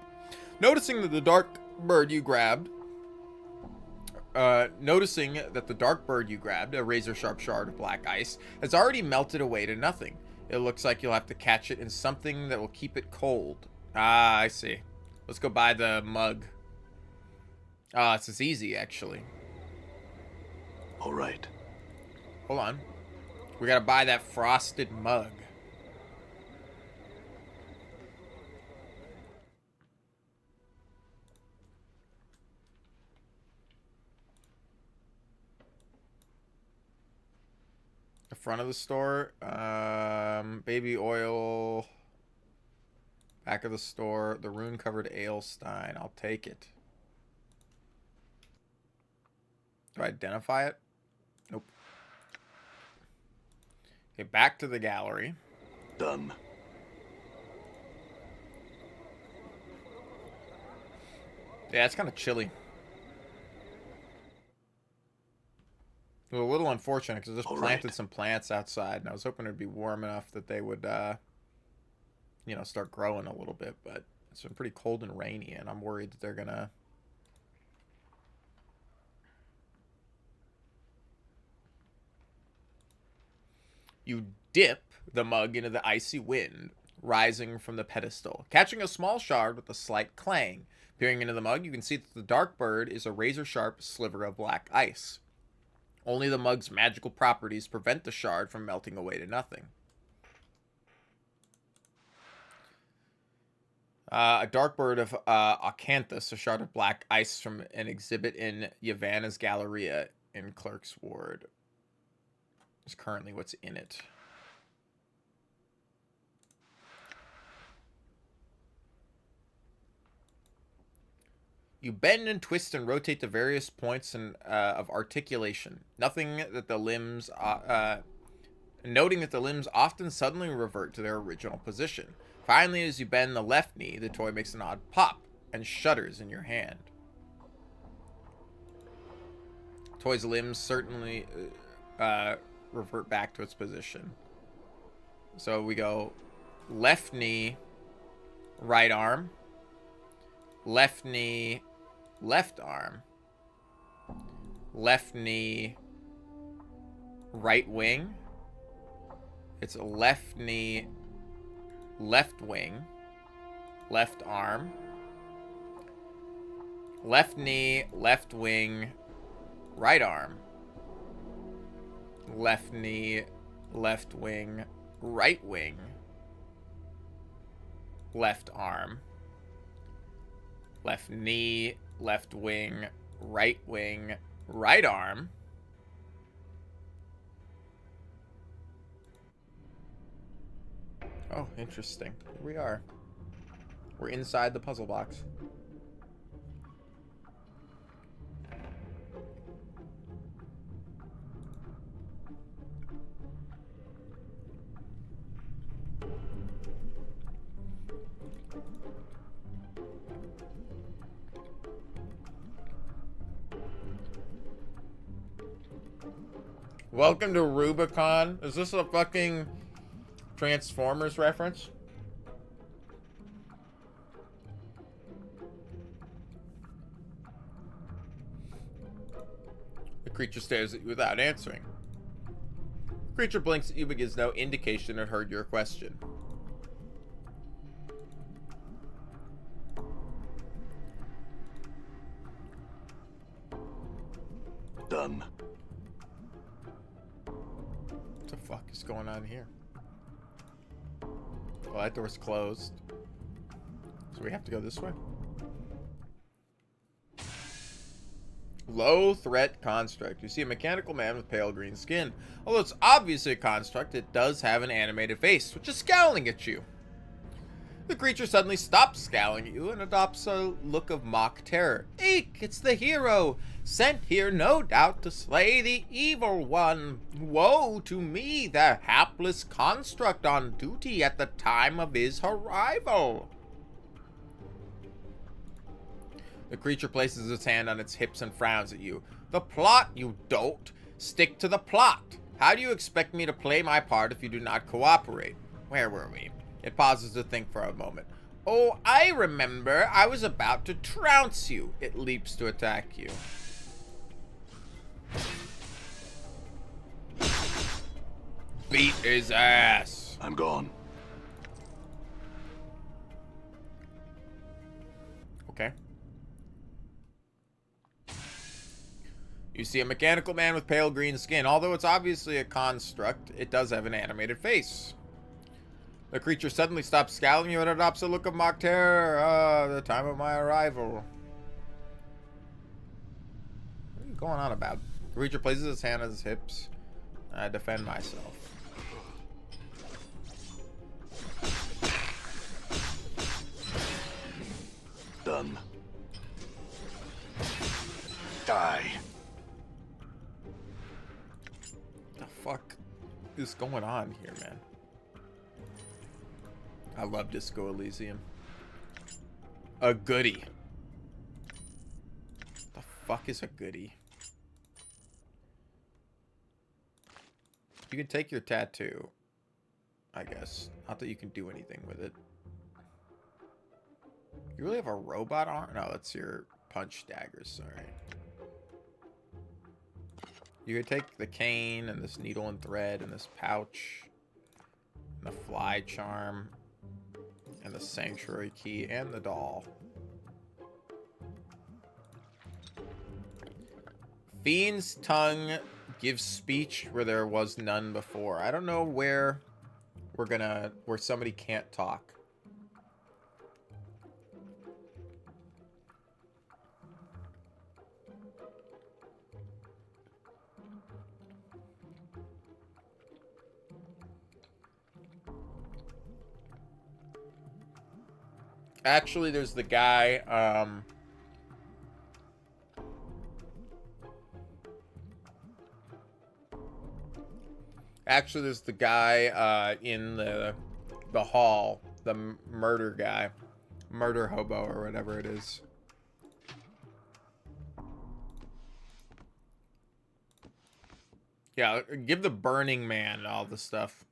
Noticing that the dark bird you grabbed, a razor-sharp shard of black ice, has already melted away to nothing. It looks like you'll have to catch it in something that will keep it cold. Ah, I see. Let's go buy the mug. Ah, it's as easy, actually. All right. Hold on. We gotta buy that frosted mug. The front of the store. Baby oil. Back of the store. The rune-covered ale stein. I'll take it. Do I identify it? Nope. Okay, back to the gallery. Done. Yeah, it's kind of chilly. It was a little unfortunate because I just planted some plants outside, and I was hoping it'd be warm enough that they would, you know, start growing a little bit. But it's been pretty cold and rainy, and I'm worried that they're gonna. You dip the mug into the icy wind, rising from the pedestal, catching a small shard with a slight clang. Peering into the mug, you can see that the dark bird is a razor-sharp sliver of black ice. Only the mug's magical properties prevent the shard from melting away to nothing. A dark bird of Acanthus, a shard of black ice from an exhibit in Yavanna's Galleria in Clerk's Ward, is currently what's in it. You bend and twist and rotate the various points of articulation, noting that the limbs often suddenly revert to their original position. Finally, as you bend the left knee, the toy makes an odd pop and shudders in your hand. The toy's limbs certainly revert back to its position. So we go left knee, right arm, left knee, left arm, left knee, right wing. It's left knee, left wing, left arm, left knee, left wing, right arm, left knee, left wing, right wing, left arm, left knee, left wing, right arm. Oh, interesting. Here we are. We're inside the puzzle box. Welcome to Rubicon. Is this a fucking Transformers reference? creature stares at you without answering. The creature blinks at you but gives no indication it heard your question. Done. What the fuck is going on here? Well, that door's closed. So we have to go this way. Low threat construct. You see a mechanical man with pale green skin. Although it's obviously a construct, it does have an animated face, which is scowling at you. The creature suddenly stops scowling at you and adopts a look of mock terror. Eek, it's the hero, sent here no doubt to slay the evil one. Woe to me, the hapless construct on duty at the time of his arrival. The creature places its hand on its hips and frowns at you. The plot, you dolt. Stick to the plot. How do you expect me to play my part if you do not cooperate? Where were we? It pauses to think for a moment. Oh, I remember. I was about to trounce you. It leaps to attack you. Beat his ass. I'm gone. Okay. You see a mechanical man with pale green skin. Although it's obviously a construct, it does have an animated face. The creature suddenly stops scowling at you and adopts a look of mock terror. The time of my arrival. What are you going on about? The creature places its hand on his hips. I defend myself. Done. Die. What the fuck is going on here, man? I love Disco Elysium. A goodie. The fuck is a goodie? You can take your tattoo, I guess. Not that you can do anything with it. You really have a robot arm? No, that's your punch daggers, sorry. You could take the cane and this needle and thread and this pouch and the fly charm and the sanctuary key and the doll. Fiend's tongue gives speech where there was none before. I don't know where where somebody can't talk. Actually, there's the guy, actually, there's the guy, in the hall, the murder guy. Murder hobo, or whatever it is. Yeah, give the Burning Man all the stuff.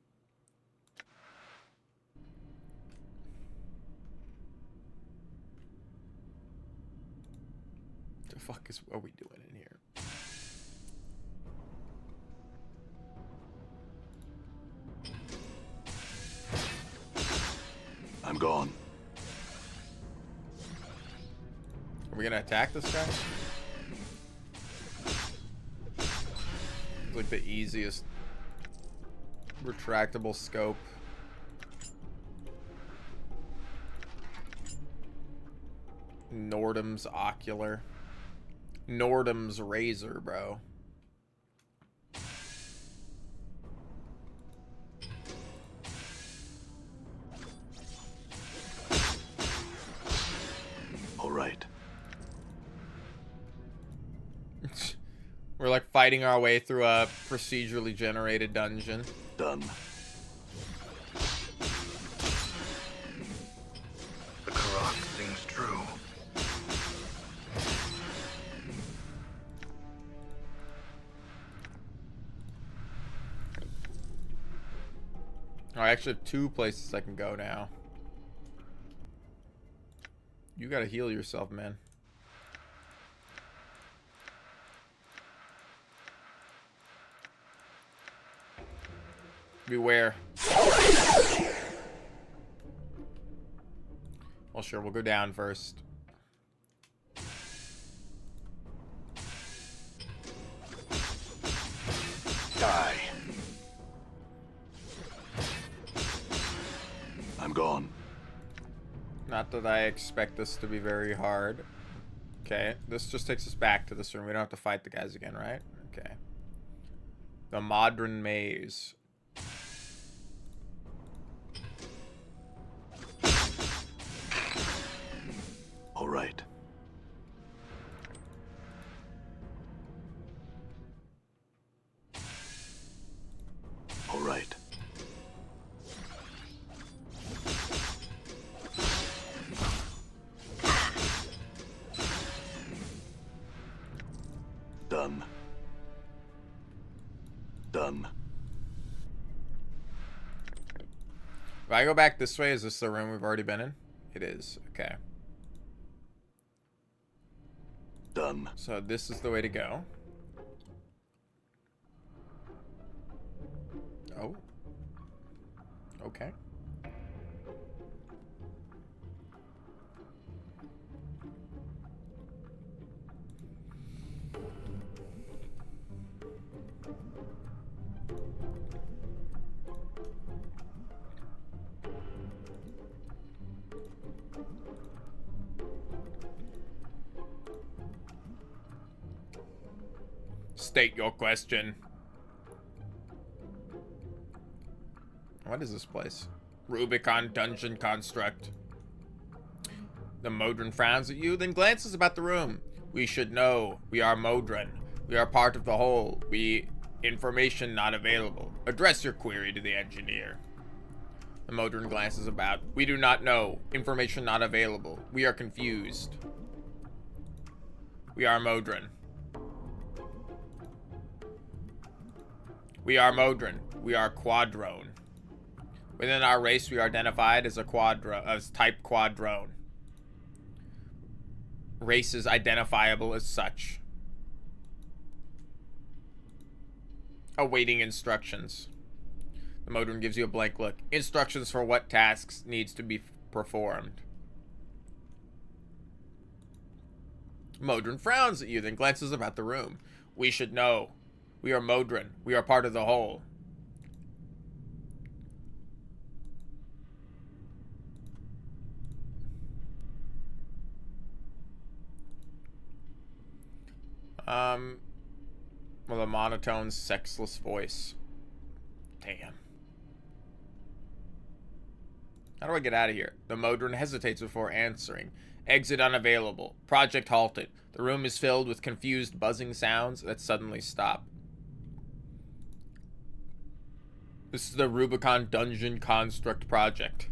The fuck are we doing in here? I'm gone. Are we gonna attack this guy? It's like the easiest retractable scope. Nordum's ocular. Nordum's razor, bro. All right. We're like fighting our way through a procedurally generated dungeon. Done. The Karak thing's true. Oh, I actually have 2 places I can go now. You gotta heal yourself, man. Beware. Well, sure, we'll go down first. Die. I'm gone. Not that I expect this to be very hard. Okay, this just takes us back to this room. We don't have to fight the guys again, right? Okay. The Modern Maze. All right. All right. Done. Done. If I go back this way, is this the room we've already been in? It is. Okay. Done. So this is the way to go. Oh. Okay. State your question. What is this place? Rubicon Dungeon Construct. The Modron frowns at you, then glances about the room. We should know. We are Modron. We are part of the whole. Information not available. Address your query to the engineer. The Modron glances about. We do not know. Information not available. We are confused. We are Modron. We are Modron. We are Quadrone. Within our race, we are identified as type Quadrone. Race is identifiable as such. Awaiting instructions. The Modron gives you a blank look. Instructions for what tasks needs to be performed. Modron frowns at you, then glances about the room. We should know. We are Modron. We are part of the whole. With a monotone, sexless voice. Damn. How do I get out of here? The Modron hesitates before answering. Exit unavailable. Project halted. The room is filled with confused buzzing sounds that suddenly stop. This is the Rubicon Dungeon Construct Project.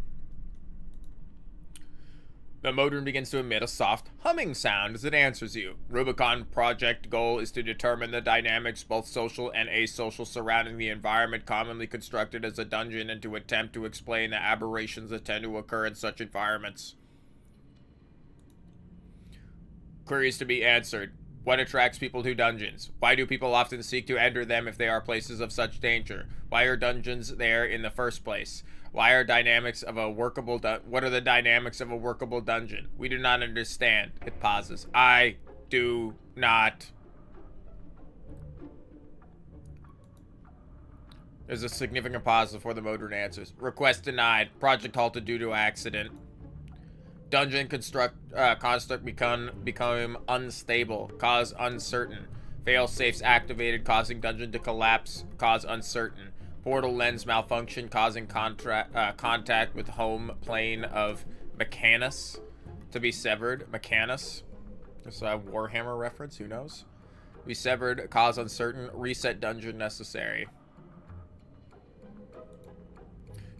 The Modron begins to emit a soft humming sound as it answers you. Rubicon Project goal is to determine the dynamics, both social and asocial, surrounding the environment commonly constructed as a dungeon and to attempt to explain the aberrations that tend to occur in such environments. Queries to be answered. What attracts people to dungeons? Why do people often seek to enter them if they are places of such danger? Why are dungeons there in the first place? Why are dynamics of a workable what are the dynamics of a workable dungeon? We do not understand. It pauses. I do not. There's a significant pause before the Modron answers. Request denied. Project halted due to accident. Dungeon construct become unstable. Cause uncertain. Fail safes activated, causing dungeon to collapse. Cause uncertain. Portal lens malfunction, causing contact with home plane of Mechanus to be severed. Mechanus. This is a Warhammer reference. Who knows? Be severed. Cause uncertain. Reset dungeon necessary.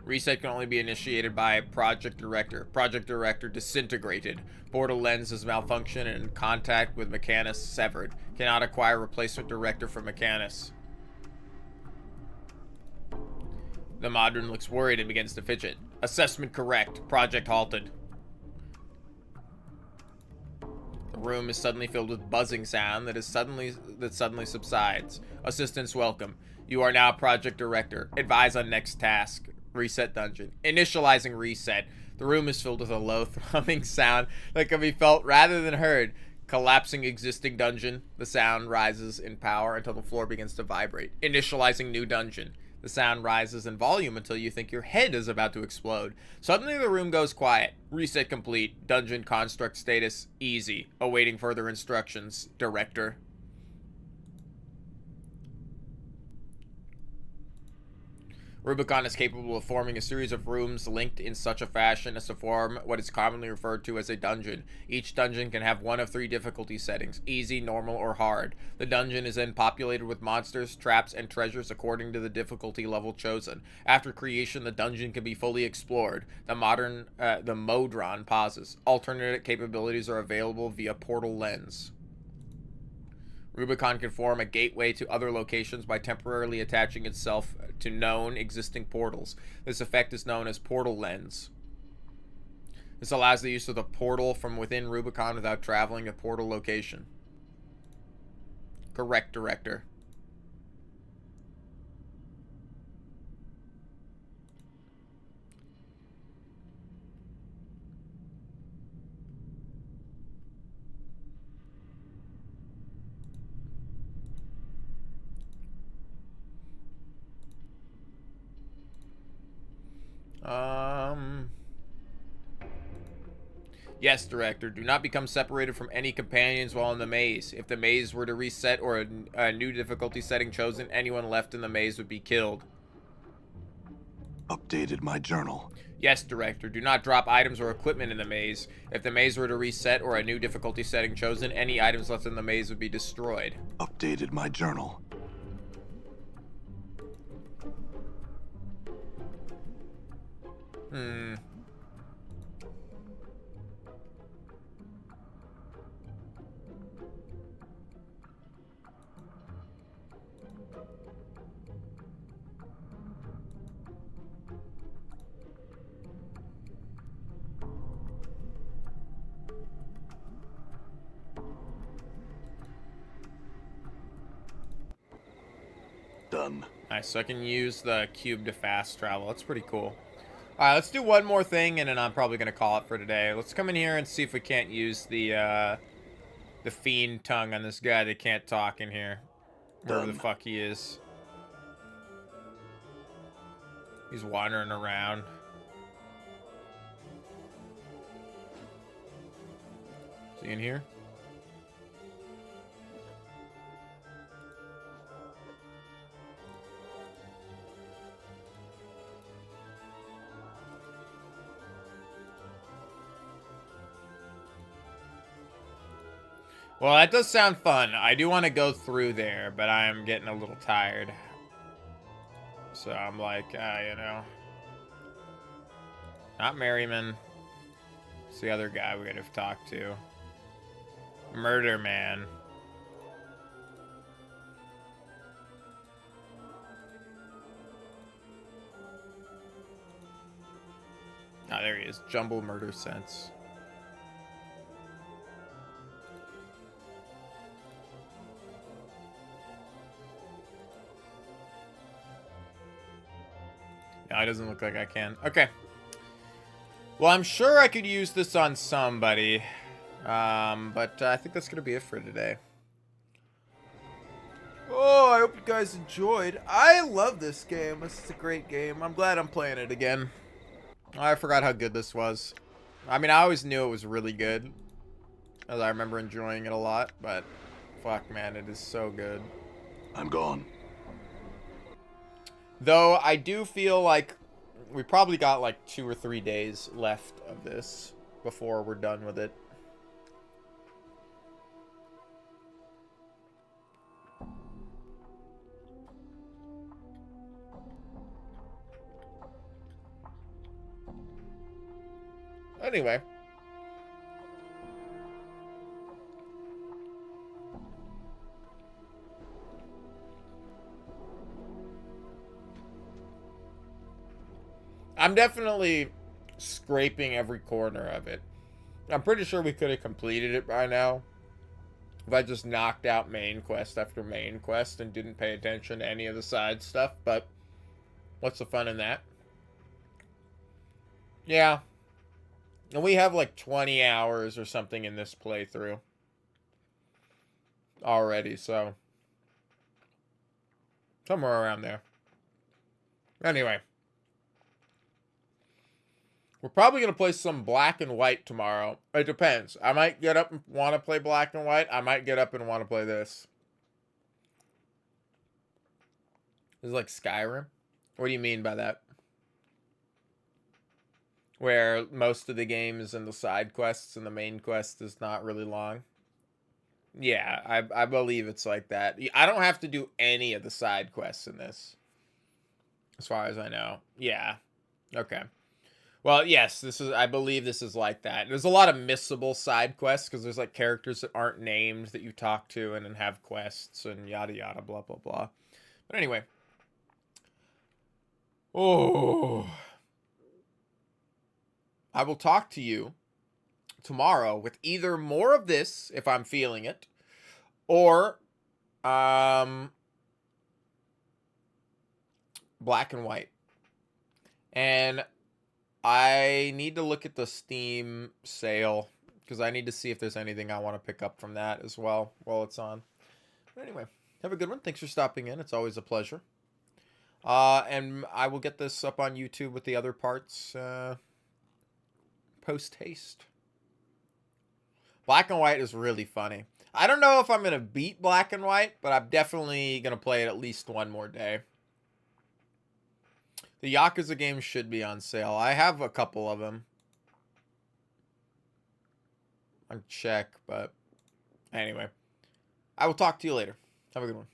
Reset can only be initiated by Project Director. Project Director disintegrated. Portal lens is malfunction and contact with Mechanus severed. Cannot acquire replacement director for Mechanus. The Modron looks worried and begins to fidget. Assessment correct. Project halted. The room is suddenly filled with buzzing sound that suddenly subsides. Assistance welcome. You are now project director. Advise on next task. Reset dungeon. Initializing reset. The room is filled with a low thrumming sound that can be felt rather than heard. Collapsing existing dungeon. The sound rises in power until the floor begins to vibrate. Initializing new dungeon. The sound rises in volume until you think your head is about to explode. Suddenly the room goes quiet. Reset complete. Dungeon construct status easy. Awaiting further instructions. Director. Rubicon is capable of forming a series of rooms linked in such a fashion as to form what is commonly referred to as a dungeon. Each dungeon can have one of 3 difficulty settings: easy, normal, or hard. The dungeon is then populated with monsters, traps, and treasures according to the difficulty level chosen. After creation, the dungeon can be fully explored. The Modron pauses. Alternate capabilities are available via portal lens. Rubicon can form a gateway to other locations by temporarily attaching itself to known existing portals. This effect is known as portal lens. This allows the use of the portal from within Rubicon without traveling a portal location. Correct, director. Yes, director. Do not become separated from any companions while in the maze. If the maze were to reset or a new difficulty setting chosen, anyone left in the maze would be killed. Updated my journal. Yes, director. Do not drop items or equipment in the maze. If the maze were to reset or a new difficulty setting chosen, any items left in the maze would be destroyed. Updated my journal. Done. Nice, so I can use the cube to fast travel. That's pretty cool. Alright, let's do one more thing, and then I'm probably going to call it for today. Let's come in here and see if we can't use the fiend tongue on this guy that can't talk in here. Wherever the fuck he is. He's wandering around. Is he in here? Well, that does sound fun. I do want to go through there, but I'm getting a little tired. So I'm like, you know. Not Merriman. It's the other guy we gotta talk to. Murder Man. Ah, there he is. Jumble Murder Sense. No, it doesn't look like I can. Okay. Well, I'm sure I could use this on somebody. But I think that's going to be it for today. Oh, I hope you guys enjoyed. I love this game. This is a great game. I'm glad I'm playing it again. I forgot how good this was. I mean, I always knew it was really good, as I remember enjoying it a lot, but fuck, man, it is so good. I'm gone. Though I do feel like we probably got like 2 or 3 days left of this before we're done with it. Anyway. I'm definitely scraping every corner of it. I'm pretty sure we could have completed it by now if I just knocked out main quest after main quest and didn't pay attention to any of the side stuff, but what's the fun in that? Yeah. And we have like 20 hours or something in this playthrough already, so somewhere around there. Anyway. We're probably going to play some black and white tomorrow. It depends. I might get up and want to play black and white. I might get up and want to play this. This is like Skyrim? What do you mean by that? Where most of the game is in the side quests and the main quest is not really long? Yeah, I believe it's like that. I don't have to do any of the side quests in this. As far as I know. Yeah. Okay. Well, yes, I believe this is like that. There's a lot of missable side quests because there's like characters that aren't named that you talk to and then have quests and yada yada blah blah blah. But anyway. Oh. I will talk to you tomorrow with either more of this if I'm feeling it, or black and white. And I need to look at the Steam sale because I need to see if there's anything I want to pick up from that as well while it's on. But anyway, have a good one. Thanks for stopping in. It's always a pleasure. And I will get this up on YouTube with the other parts post haste. Black and white is really funny. I don't know if I'm going to beat black and white, but I'm definitely going to play it at least one more day. The Yakuza games should be on sale. I have a couple of them. I'll check, but anyway. I will talk to you later. Have a good one.